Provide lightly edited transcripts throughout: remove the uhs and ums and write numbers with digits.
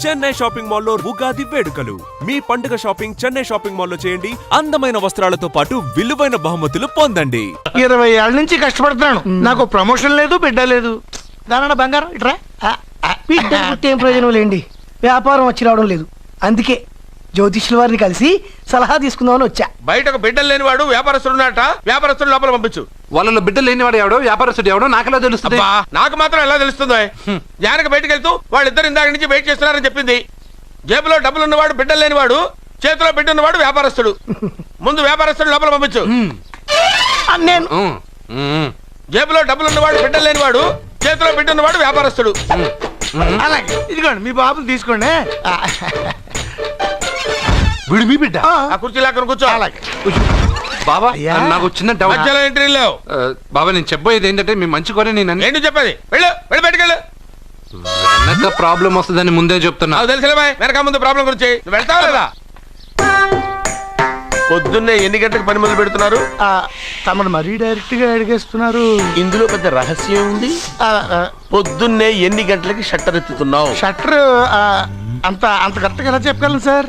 Chennai shopping మాల్లో ఉగాది వేడుకలు. మీ పండుగ షాపింగ్ చెన్నై షాపింగ్ మాల్లో చేయండి. అందమైన వస్త్రాలతో పాటు విలువైన బహుమతులు పొందండి. 20 ఏళ్ల నుంచి కష్టపడుతున్నాను, నాకు ప్రమోషన్ లేదు, బిడ్డ లేదు. దానన్న బంగారం ఇట్రా. బిడ్డ పుట్టి ఏం ప్రయోజనం లేండి, వ్యాపారం వచ్చి రావడం లేదు. అందుకే జ్యోతిష్యుల వారిని కలిసి సలహా తీసుకుందామని వచ్చా. బయటకు బిడ్డలు లేనివాడు వ్యాపారస్తుడు ఉన్నట, వ్యాపారస్తుడు లోపల పంపించు. వాళ్ళలో బిడ్డలు లేనివాడు ఎవడో వ్యాపారస్తుడు ఎవడో నాకెలా తెలుస్తుంది? నాకు మాత్రం ఎలా తెలుస్తుందో? జానకి బయటకు వెళ్తూ వాళ్ళిద్దరు ఇందాక నుంచి వెయిట్ చేస్తున్నారని చెప్పింది. జేబులో డబ్బులు ఉన్నవాడు బిడ్డలు లేనివాడు, చేతిలో బిడ్డ ఉన్నవాడు వ్యాపారస్తుడు. ముందు వ్యాపారస్తుడు లోపల పంపించు. నేను జేబులో డబ్బులు ఉన్నవాడు బిడ్డలు లేనివాడు, చేతిలో బిడ్డ ఉన్నవాడు వ్యాపారస్తుడు. అలాగే ఇదిగోండి మీ బాబుని తీసుకోండి. వీడు మీ బిడ్డ? ఆ కుర్చీలో అక్కడ కూర్చో. బాబా నాకు చిన్న డౌట్. మధ్యలో ఎంట్రీ లేవు. బాబా నేను చెప్పబోయేది ఏంటంటే మీ మంచి కోరే నేను ఏంటి చెప్పేది? వెళ్ళు వెళ్ళి బయటకు వెళ్ళు. వెనక ప్రాబ్లం వస్తుందని ముందే చెప్తున్నా. నాకు తెలుసులే బాయ్, వెనక ముందు ప్రాబ్లం గురించి. నువ్వు వెళ్తావా లేదా? పొద్దున్నే ఎన్ని గంటలకు పని మొదలు పెడుతున్నారు? తమను మరీ డైరెక్ట్ గా అడిగేస్తున్నారు. ఇందులో పెద్ద రహస్యం ఉంది. పొద్దున్నే ఎన్ని గంటలకి షట్టర్ ఎత్తుతున్నావు? షట్టర్ అంత అంత కరెక్ట్గా ఎలా చెప్పగలను సార్?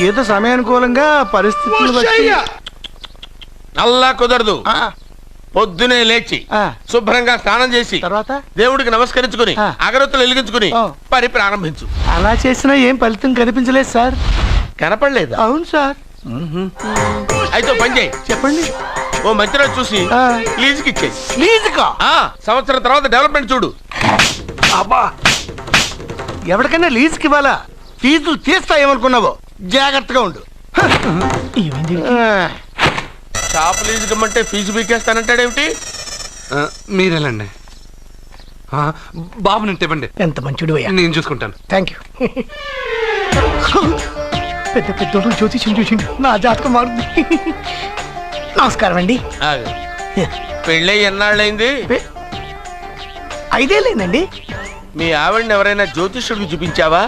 ఏదో సమయానుకూలంగా పరిస్థితులు బట్టి. అల్లా కుదరదు. పొద్దునే లేచి శుభ్రంగా స్నానం చేసి తర్వాత దేవుడికి నమస్కరించుకుని అగరత్తులు వెలిగించుకుని పని ప్రారంభించు. అలా చేసినా ఏం ఫలితం కనిపించలేదు సార్. కనపడలేదు? అవును సార్. అయితే పని చేయి. చెప్పండి. ఓ మంచి రోజు చూసి లీజుకి ఇచ్చేయి. లీజుకా? సంవత్సరం తర్వాత డెవలప్మెంట్ చూడు. అబ్బా, ఎవరికైనా లీజుకి ఇవ్వాలా? ఫీజులు తీస్తాయేమనుకున్నావో, జాగ్రత్తగా ఉండు. షాప్ లీజుకి ఇమ్మంటే ఫీజు పీకేస్తానంటాడేమిటి? మీరేలండి బాబు, నేను ఇవ్వండి. ఎంత మంచిడు అయ్యా. నేను చూసుకుంటాను. Thank you. పెద్ద పెద్దోడు జ్యోతిష్యం చూసిండు, నా జాతకం మారుంది. నమస్కారం అండి. పెళ్ళై ఎన్నాళ్ళైంది? 5 ఏళ్ళైందండి. మీ ఆవిడని ఎవరైనా జ్యోతిష్యుడికి చూపించావా?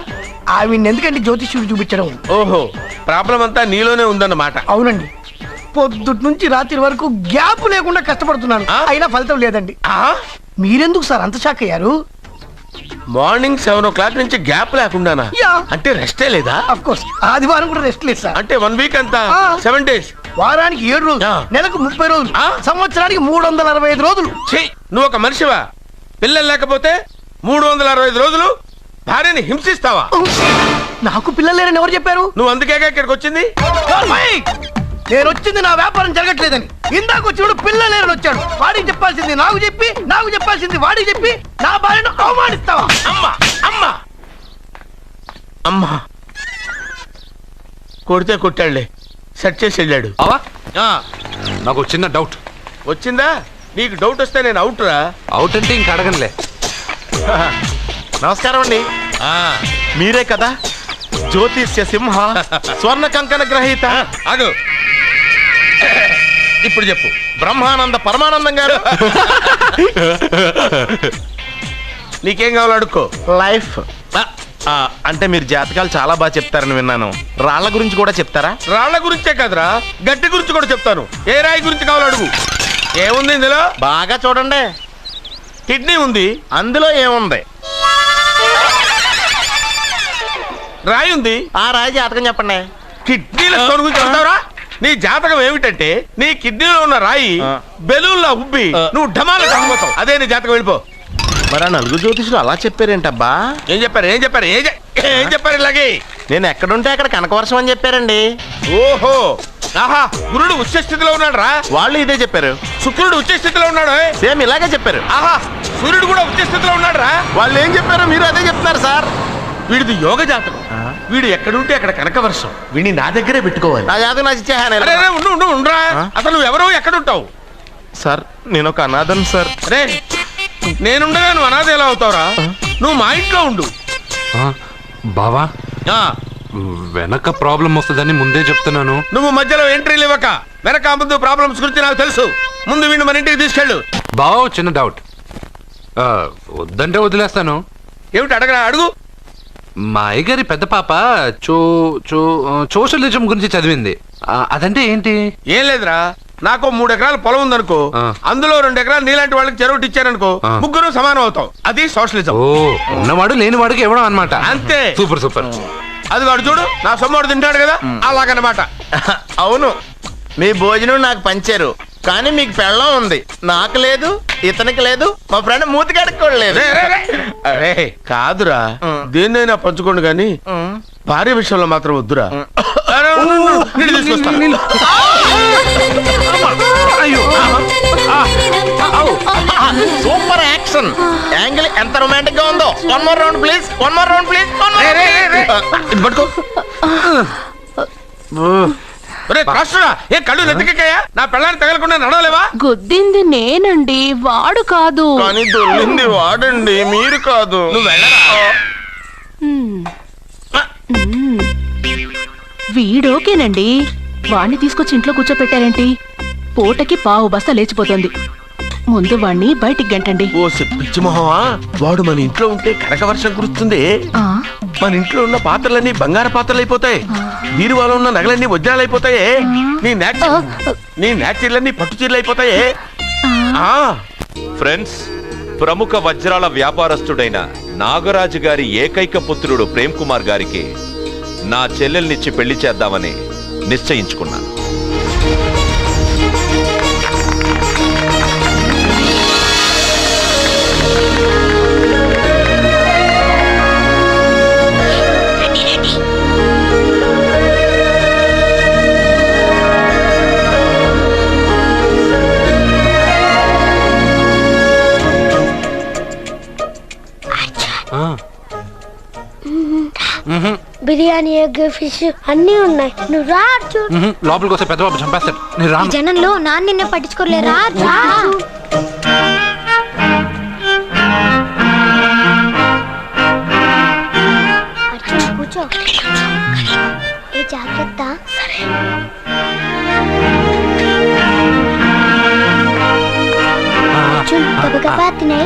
ఆవిడ ఎందుకండి జ్యోతిష్యుడు చూపించడం? ఓహో, ప్రాబ్లం అంతా నీలోనే ఉందన్నమాట. అవునండి, పొద్దుటి నుంచి రాత్రి వరకు గ్యాప్ లేకుండా కష్టపడుతున్నాను, అయినా ఫలితం లేదండి. మీరెందుకు సార్ అంత షాక్ అయ్యారు? మార్నింగ్ 7 o'clock నుంచి గ్యాప్ లేకుండానా? అంటే రెస్టే లేదా? ఆఫ్ కోర్స్, ఆదివారం కూడా రెస్ట్ లేదు సార్. అంటే 1 వీక్ అంతా 7 days. వారానికి 7 రోజులు, నెలకు 30 రోజులు, సంవత్సరానికి 365 రోజులు. నువ్వు ఒక మనిషివా? పిల్లలు లేకపోతే 365 రోజులు భార్యని హింసిస్తావా? నాకు పిల్లలు లేరని ఎవరు చెప్పారు? నువ్వు అందుకేగా ఇక్కడికి వచ్చింది. నేను వచ్చింది నా వ్యాపారం జరగట్లేదని. ఇందాక వచ్చినప్పుడు పిల్లలు లేరని వచ్చాడు. వాడికి చెప్పాల్సింది నాకు చెప్పి, నాకు చెప్పాల్సింది వాడికి చెప్పి నా భార్యను అవమానిస్తావా? అమ్మా అమ్మా అమ్మా, కొడితే కొట్టాడులే, సెట్ చేసి వెళ్ళాడు. నాకు చిన్న డౌట్ వచ్చిందా? నీకు డౌట్ వస్తే నేను అవుట్ రా. అవుట్ అంటే ఇంక అడగనులే. నమస్కారం అండి. మీరే కదా జ్యోతిష్య సింహ స్వర్ణ కంకణ గ్రహీత? అగు, ఇప్పుడు చెప్పు. బ్రహ్మానంద పరమానందం గారు నీకేం కావాలో అడుక్కో. లైఫ్ అంటే మీరు జాతకాలు చాలా బాగా చెప్తారని విన్నాను. రాళ్ల గురించి కూడా చెప్తారా? రాళ్ల గురించే కదరా, గట్టి గురించి కూడా చెప్తాను. ఏ రాయి గురించి కావాలో అడుగు. ఏముంది ఇందులో? బాగా చూడండి. కిడ్నీ ఉంది. అందులో ఏముంది? రాయి ఉంది. ఆ రాయి జాతకం చెప్పండి. కిడ్నీల స్టోన్ గురించి చెప్తావురా? నీ జాతకం ఏమిటంటే నీ కిడ్నీలో ఉన్న రాయి బెలూన్లా ఉబ్బి నువ్వు ఢమాల చచ్చిపోతావు. అదే నీ జాతకం. వెళ్ళిపో. మరి ఆ 4 జ్యోతిషులు అలా చెప్పారేంటబ్బా? ఏం చెప్పారు? ఏం చెప్పారు? ఏం చెప్పారు? ఇలాగే నేను ఎక్కడుంటే అక్కడ కనకవర్షం అని చెప్పారండి. ఓహో, ఆహా, గురుడు ఉచ్చ స్థితిలో ఉన్నాడు రా. వాళ్ళు ఇదే చెప్పారు. శుక్రుడు ఉచ్చ స్థితిలో ఉన్నాడు. సేమ్ ఇలాగే చెప్పారు. ఆహా, సూర్యుడు కూడా ఉచ్చ స్థితిలో ఉన్నాడు రా. వాళ్ళు ఏం చెప్పారో మీరు అదే చెప్తున్నారు సార్. వీడిది యోగ జాతకం. వీడు ఎక్కడుంటే అక్కడ కనకవర్షం. వీడిని నా దగ్గరే పెట్టుకోవాలి. నా జాతకం నాకు ఇచ్చేహాను. ఉండరా, అసలు నువ్వు ఎవరో ఎక్కడుంటావు? సార్ నేను ఒక అనాథను సార్. అరే, నేనుండగా నువ్వు అనాథ ఎలా అవుతావురా? నువ్వు మా ఇంట్లో ఉండు. బావా, వెనక ప్రాబ్లం వస్తుందని ముందే చెప్తున్నాను. నువ్వు మధ్యలో ఎంట్రీలు ఇవ్వక. వెనక ముందు ప్రాబ్లమ్స్ గురించి నాకు తెలుసు. ముందు వీడిని మన ఇంటికి తీసుకెళ్ళు. బావా, చిన్న డౌట్. వద్దంటే వదిలేస్తాను. ఏమిటి? అడగరా, అడుగు. మా అయ్యగారి పెద్ద పాప సోషలిజం గురించి చదివింది. అదంటే ఏంటి? ఏం లేదురా, నాకు 3 ఎకరాల పొలం ఉందనుకో, అందులో 2 ఎకరాలు నీలాంటి వాళ్ళకి చెరువు ఇచ్చారనుకో, ముగ్గురు సమానం అవుతాం. అది సోషలిజం. ఓ ఉన్నవాడు లేని వాడికి ఇవ్వడం అనమాట. అంతే. Super super. అది వాడు చూడు, నా సొమ్మడు తింటాడు కదా, అలాగనమాట. అవును, మీ భోజనం నాకు పంచారు, కానీ మీకు పెళ్ళం ఉంది, నాకు లేదు, ఇతనికి లేదు, మా ఫ్రెండ్ మూతి కడుక్కోలేదు. అరే కాదురా, దేన్నైనా పంచుకోండి కానీ భార్య విషయంలో మాత్రం వద్దురా. నీళ్ళు తీసుకొస్తాను. సూపర్ యాక్షన్ యాంగిల్ ఎంత రొమాంటిక్ గా ఉందో. One more round please, one more round please. ఇది పట్టుకో. ఏ కళ్ళు నెత్తికెక్కాయా? నా పెళ్ళాన్ని తగలకుండా నడవలేవా? గుద్దింది నేనండి, వాడు కాదు. కానీ దొల్లింది వాడండి, మీరు కాదు. నువ్వు వెళ్ళరా? వీడోకేనండి, వాణ్ణి తీసుకొచ్చి ఇంట్లో కూర్చోపెట్టారేంటి? పూటకి పావు బస్తా లేచిపోతుంది. ముందు వాణ్ణి బయటికి గంటండి. ఓ పిచ్చి మొహమా, వాడు మన ఇంట్లో ఉంటే కనక వర్షం కురుస్తుంది. మన ఇంట్లో ఉన్న పాత్రలన్నీ బంగారు పాత్రలు అయిపోతాయి, బీరువాలో ఉన్న నగలన్నీ వజ్రాలు అయిపోతాయి, నీ నాచీర్లన్నీ పట్టు చీరలు అయిపోతాయి. ఫ్రెండ్స్, ప్రముఖ వజ్రాల వ్యాపారస్తుడైన నాగరాజు గారి ఏకైక పుత్రుడు ప్రేమ్ కుమార్ గారికి నా చెల్లెల్నిచ్చి పెళ్లి చేద్దామని నిశ్చయించుకున్నాను. బిర్యానీ, ఎగ్, ఫిష్ అన్నీ ఉన్నాయి. నువ్వు రా అర్జున్. లోపలికి వస్తే పెద్ద బాబు చంపేస్తాడు. నేను ఈ రాను. జనంలో నాన్న నిన్నే పట్టించుకోలే. రా అర్జున్. అర్జున్ కూర్చో. ఏ జాగ్రత్త. సరే. అర్జున్ గబగబా తినే.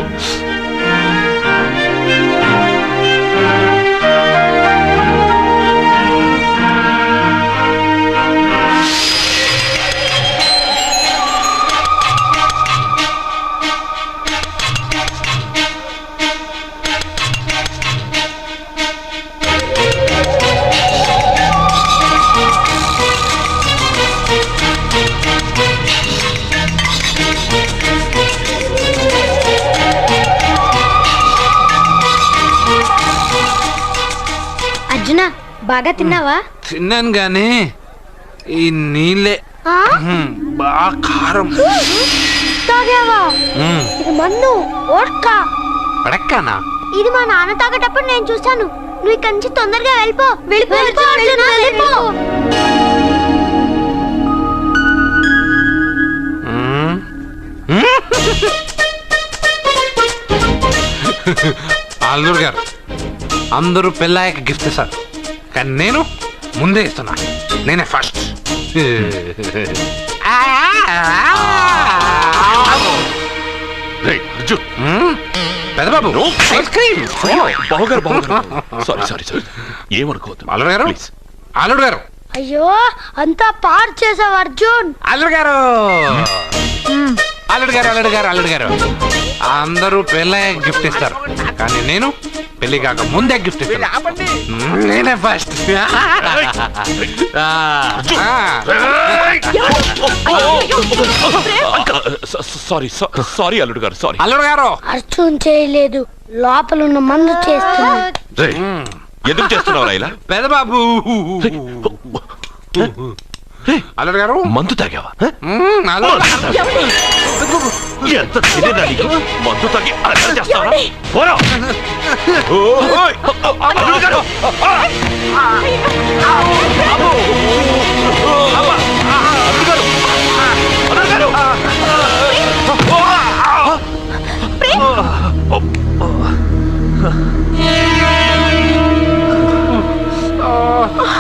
బాగా తిన్నావా? తిన్నాను గానీ ఈ నీళ్ళే బాగా కారం. తాగావా? ఇది మన్ను ఓడ్కా. పడక్కానా? ఇది మా నాన్న తాగేటప్పుడు నేను చూశాను. నువ్వు ఇక్కడి నుంచి తొందరగా వెళ్ళిపో. వెళ్ళిపో. అల్లుడు గారు, అందరూ పెళ్ళాయక గిఫ్ట్ ఇస్తారు, కానీ నేను ముందే ఇస్తున్నా. నేనే ఫస్ట్. పెద్దబాబు ఐస్ క్రీమ్. ఏమనుకోవద్దు అల్లుడు గారు, అల్లుడు గారు. అయ్యో, అంతా పాడు చేసావు అర్జున్. అల్లుడు గారు, అల్లుడు గారు, అల్లుడు గారు, అల్లుడు గారు, అందరూ పెళ్ళాయక గిఫ్ట్ ఇస్తారు, కానీ నేను పెళ్లి కాక ముందే గిఫ్ట్ ఇస్తాను. నేనే ఫస్ట్. సారీ అల్లుడు గారు, సారీ. అల్లుడు గారు, అర్జున్ చేయలేదు, లోపల ఉన్న మందు చేస్తున్నాడు. ఎందుకు చేస్తున్నావు ఇలా? పెద్దబాబు. అల్లుడు గారు, మందు తాగావా? ఎంత తెలియదా నీకు? మందు తాగి అలా చేస్తావా? పోరా. అల్లుడు గారు.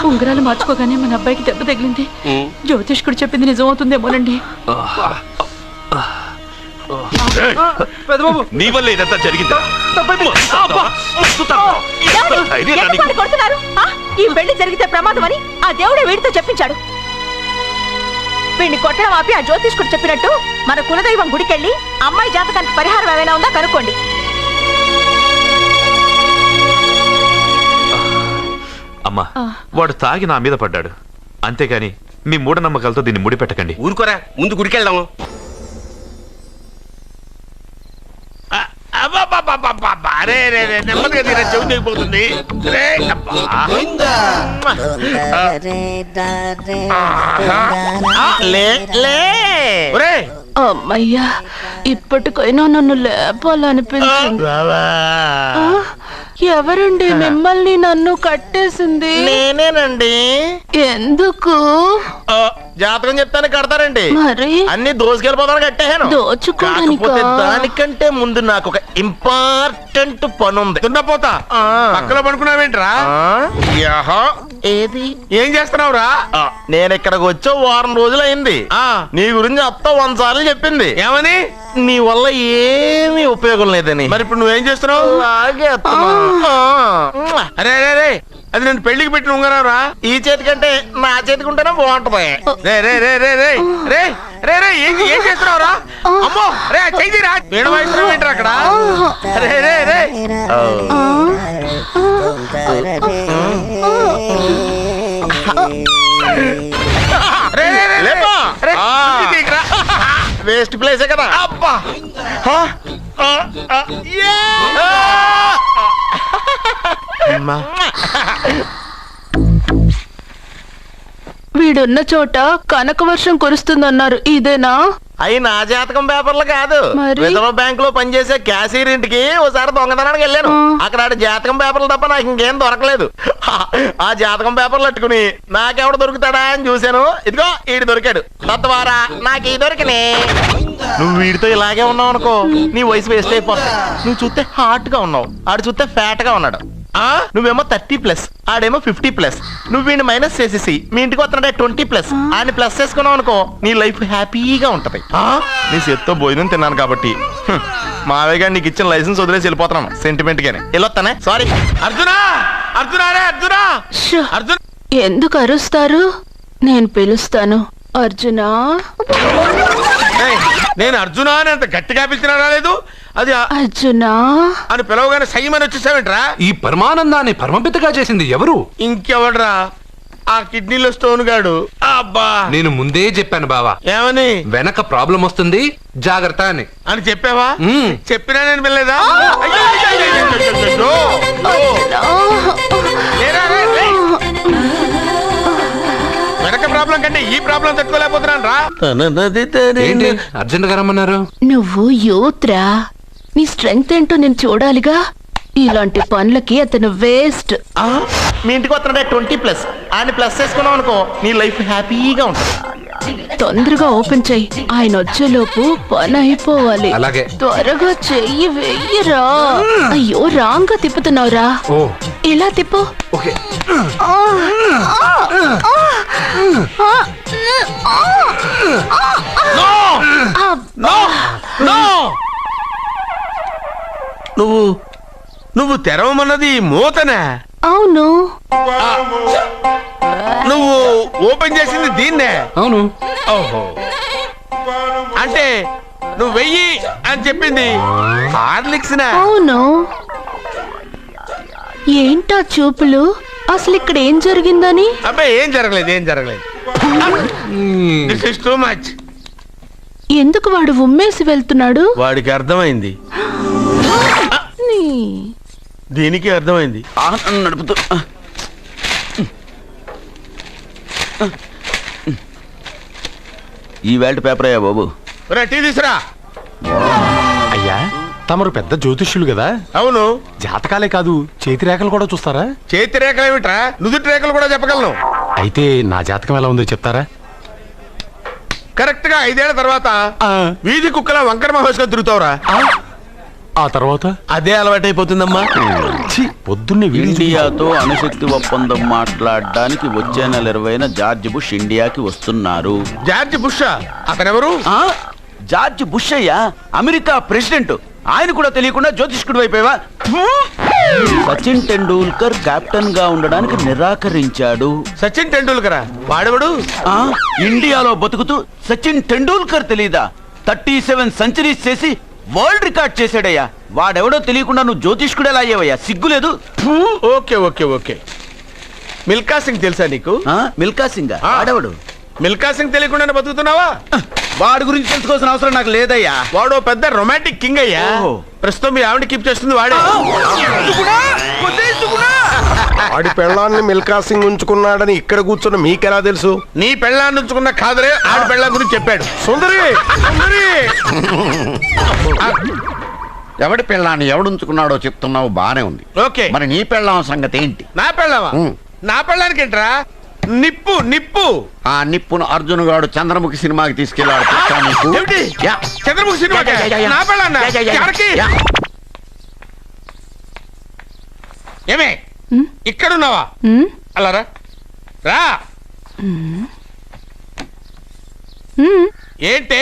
ఉంగరాలు మార్చుకోగానే మన అబ్బాయికి దెబ్బ తగిలింది. జ్యోతిష్కుడు చెప్పింది నిజమవుతుందేమోనండి. నీ వల్ల ఇదంతా జరిగిందా? ఈ పెళ్లి జరిగితే ప్రమాదం అని ఆ దేవుడే వీడితో చెప్పించాడు. వీడిని కొట్టడం ఆపి ఆ జ్యోతిష్కుడు చెప్పినట్టు మన కులదైవం గుడికెళ్ళి అమ్మాయి జాతకానికి పరిహారం ఏమైనా ఉందా కనుక్కోండి. అమ్మా వాడు తాగి నా మీద పడ్డాడు, అంతేగాని మీ మూఢనమ్మకాలతో దీన్ని ముడిపెట్టకండి. ఊరుకోరా, ముందు గుడికెళ్దాము. నెమ్మదిగా తీరా, చెవి తెగిపోతుంది. అమ్మయ్యా, ఇప్పటికైనా నన్ను లేపాలనిపించింది. ఎవరండి మిమ్మల్ని నన్ను కట్టేసింది? నేనేనండి. ఎందుకు? జాతకం చెప్తాను కడతారండి. మరి అన్ని దోసుకెళ్ళిపోతాను కట్టేహాను. దోచుకోవడానికా? కాకపోతే దానికంటే ముందు నాకు ఒక ఇంపార్టెంట్ పని ఉంది. దున్నపోతా పక్కలో పడుకున్నావేంట్రా? ఏది? ఏం చేస్తున్నావురా? నేను ఇక్కడికి వచ్చే వారం రోజులు అయింది. నీ గురించి అత్త 100 సార్లు చెప్పింది. ఏమని? నీ వల్ల ఏమీ ఉపయోగం లేదని. మరి ఇప్పుడు నువ్వేం చేస్తున్నావు? అలాగే అత్త. అరే అరే అరే, అది నేను పెళ్లికి పెట్టిన ఉంగరారా? ఈ చేతి కంటే నా చేతికి ఉంటేనే బాగుంటది. రే రే రే రే రే రే రే రే ఏం చేస్తున్నావురా? అమ్మో రే, చెయ్యిరా. వేణు వాయిస్తున్నావు ఏంట్రా అక్కడ? రే రే రే వేస్ట్ ప్లేసే కదా. అబ్బా వీడున్న చోట కనక వర్షం కురుస్తుందన్నారు, ఇదేనా? అయి నా జాతకం పేపర్లు కాదు. మరి? రిజర్వ్ బ్యాంక్ లో పనిచేసే క్యాషియర్ ఇంటికి ఒకసారి దొంగతనానికి వెళ్ళాను. అక్కడ ఆడి జాతకం పేపర్లు తప్ప నాకు ఇంకేం దొరకలేదు. ఆ జాతకం పేపర్లు పట్టుకుని నాకెవడ దొరుకుతాడా అని చూశాను. ఇదిగో ఈడు దొరికాడు. తద్వారా నాకు ఈ దొరికినే. నువ్వు వీడితో ఇలాగే ఉన్నావు అనుకో, నీ వయసు వేస్ట్ అయిపోతుంది. నువ్వు చూస్తే హాట్ గా ఉన్నావు, ఆడు చూస్తే ఫ్యాట్ గా ఉన్నాడు. నువ్వేమో 30+, ఆడేమో 50+. నువ్వు వీడిని మైనస్ చేసేసి మీ ఇంటికి వస్తున్నాడే 20+, ఆయన ప్లస్ చేసుకున్నావు అనుకో, నీ లైఫ్ హ్యాపీగా ఉంటది. నీ చేత్తో భోజనం తిన్నాను కాబట్టి మావయ్య గారు నీకు ఇచ్చిన లైసెన్స్ వదిలేసి వెళ్ళిపోతున్నాను సెంటిమెంట్ గానే. వెళ్ళొస్తానే. సారీ. అర్జునా, అర్జునా రే అర్జునా, షో, అర్జున్. ఎందుకు అరుస్తారు? నేను పిలుస్తాను. అర్జునా. నేను అర్జునా అని అంత గట్టిగా పిలిచినా రాలేదు. అది అర్జునా అని పిలవగానే సైమని వచ్చేసావేంట్రా? ఈ పరమానందాన్ని పరమపితగా చేసింది ఎవరు? ఇంకెవడ్రా? ఆ కిడ్నీలో స్టోన్ గాడు. అబ్బా, నేను ముందే చెప్పాను బావా, ఏమని? వెనక ప్రాబ్లం వస్తుంది, జాగ్రత్త అని. అని చెప్పావా? చెప్పినా నేను వెళ్ళలేదా? వెనక ప్రాబ్లం కంటే ఈ ప్రాబ్లం తట్టుకోలేకపోతున్నాను రా. ఏంటి అర్జెంట్ గా రమ్మన్నారు? నువ్వు యూత్రా, నీ స్ట్రెంగ్త్ ఏంటో నేను చూడాలిగా. ఇలాంటి పనులకి అతను వేస్ట్. మీ ఇంటికి వస్తున్నాడే 20+, ఆయన ప్లస్ చేసుకున్నావు అనుకో, నీ లైఫ్ హ్యాపీగా ఉంటుంది. తొందరగా ఓపెన్ చెయ్యి, ఆయన వచ్చేలోపు పని అయిపోవాలి. అలాగే. త్వరగా చెయ్యి వెయ్యరా. అయ్యో, రాంగ్ గా తిప్పుతున్నావురా. ఓ, ఇలా తిప్పు. ఓకే. నువ్వు తెరవమన్నది మూతనే. అవును. నువ్వు ఓపెన్ చేసింది దీన్నే. అవును. ఓహో, అంటే నువ్వు వెయ్యి అని చెప్పింది హార్లిక్స్. అవును. ఏంటా చూపులు? అసలు ఇక్కడ ఏం జరిగిందని? అబ్బాయి ఏం జరగలేదు, ఏం జరగలేదు. This is too much. ఎందుకు వాడు ఉమ్మేసి వెళ్తున్నాడు? వాడికి అర్థమైంది, దీనికి అర్థమైంది. నడుపుతూ ఈ వేల్ట్ పేపర్ అయ్యా బాబు. టీ తీసురా. అయ్యా, తమరు పెద్ద జ్యోతిష్యులు కదా. అవును. జాతకాలే కాదు, చేతి రేఖలు కూడా చూస్తారా? చేతి రేఖలు ఏమిట్రా, నుదుటి రేఖలు కూడా చెప్పగలను. అయితే నా జాతకం ఎలా ఉందో చెప్తారా? కరెక్ట్ గా 5 ఏళ్ల తర్వాత వీధి కుక్కల వంకర మహోత్సవం తిరుగుతావురా. ఆ తర్వాత అదే అలవాటైపోతుందమ్మా. పొద్దున్నే ఇండియాతో అణుశక్తి ఒప్పందం మాట్లాడడానికి వచ్చే నెల 20న జార్జ్ బుష్ ఇండియాకి వస్తున్నారు. George Bush? అతనెవరు? జార్జ్ బుష్ అయ్యా, అమెరికా ప్రెసిడెంట్. ఆయన కూడా తెలియకుండా జ్యోతిష్కుడు అయిపోయావా? సచిన్ టెండూల్కర్ కెప్టెన్ గా ఉండడానికి నిరాకరించాడు. సచిన్ టెండూల్కరా? వాడెవడు? ఆ, ఇండియాలో బతుకుతూ సచిన్ టెండూల్కర్ తెలీదా? 37 సెంచరీస్ చేసి వరల్డ్ రికార్డ్ చేశాడయ్యా. వాడెవడో తెలియకుండా నువ్వు జ్యోతిష్కుడు ఎలా అయ్యావయ్యా? సిగ్గులేదు? Okay okay okay. Milkha Singh తెలుసా నీకు? మిల్కా సింగ్ ఆ. వాడెవడు? మిల్కా సింగ్ తెలియకుండానే బతుకుతున్నావా? వాడి గురించి తెలుసుకోవాల్సిన అవసరం నాకు లేదయ్యా. వాడు ఓ పెద్ద రొమాంటిక్ కింగ్ అయ్యా. ఓహో. ప్రస్తుతం మీ ఆవిడ కీప్ చేస్తుంది వాడే. ఆడి పెళ్ళాన్ని మిల్కా సింగ్ ఉంచుకున్నాడని ఇక్కడ కూర్చున్న మీకెలా తెలుసు? నీ పెళ్ళాన్ని ఉంచుకున్న కాదరే ఆడి పెళ్ళాం గురించి చెప్పాడు. సుందరి సుందరి. ఎవడి పెళ్ళాన్ని ఎవడుంచుకున్నాడో చెప్తున్నావు, బానే ఉంది. ఓకే, మరి నీ పెళ్ళాం సంగతి ఏంటి? నా పెళ్ళావా? నా పెళ్ళానికి ఏంట్రా? నిప్పు నిప్పు. ఆ నిప్పును అర్జున్ గాడు చంద్రముఖి సినిమాకి తీసుకెళ్ళాడు. తెలుసా నీకు? ఏమిటి? యా. చంద్రముఖి సినిమా నా పెళ్ళాన్నా? ఎవరికి? యా. ఏమే ఇక్కడున్నావా? అలా రా రా. ఏంటి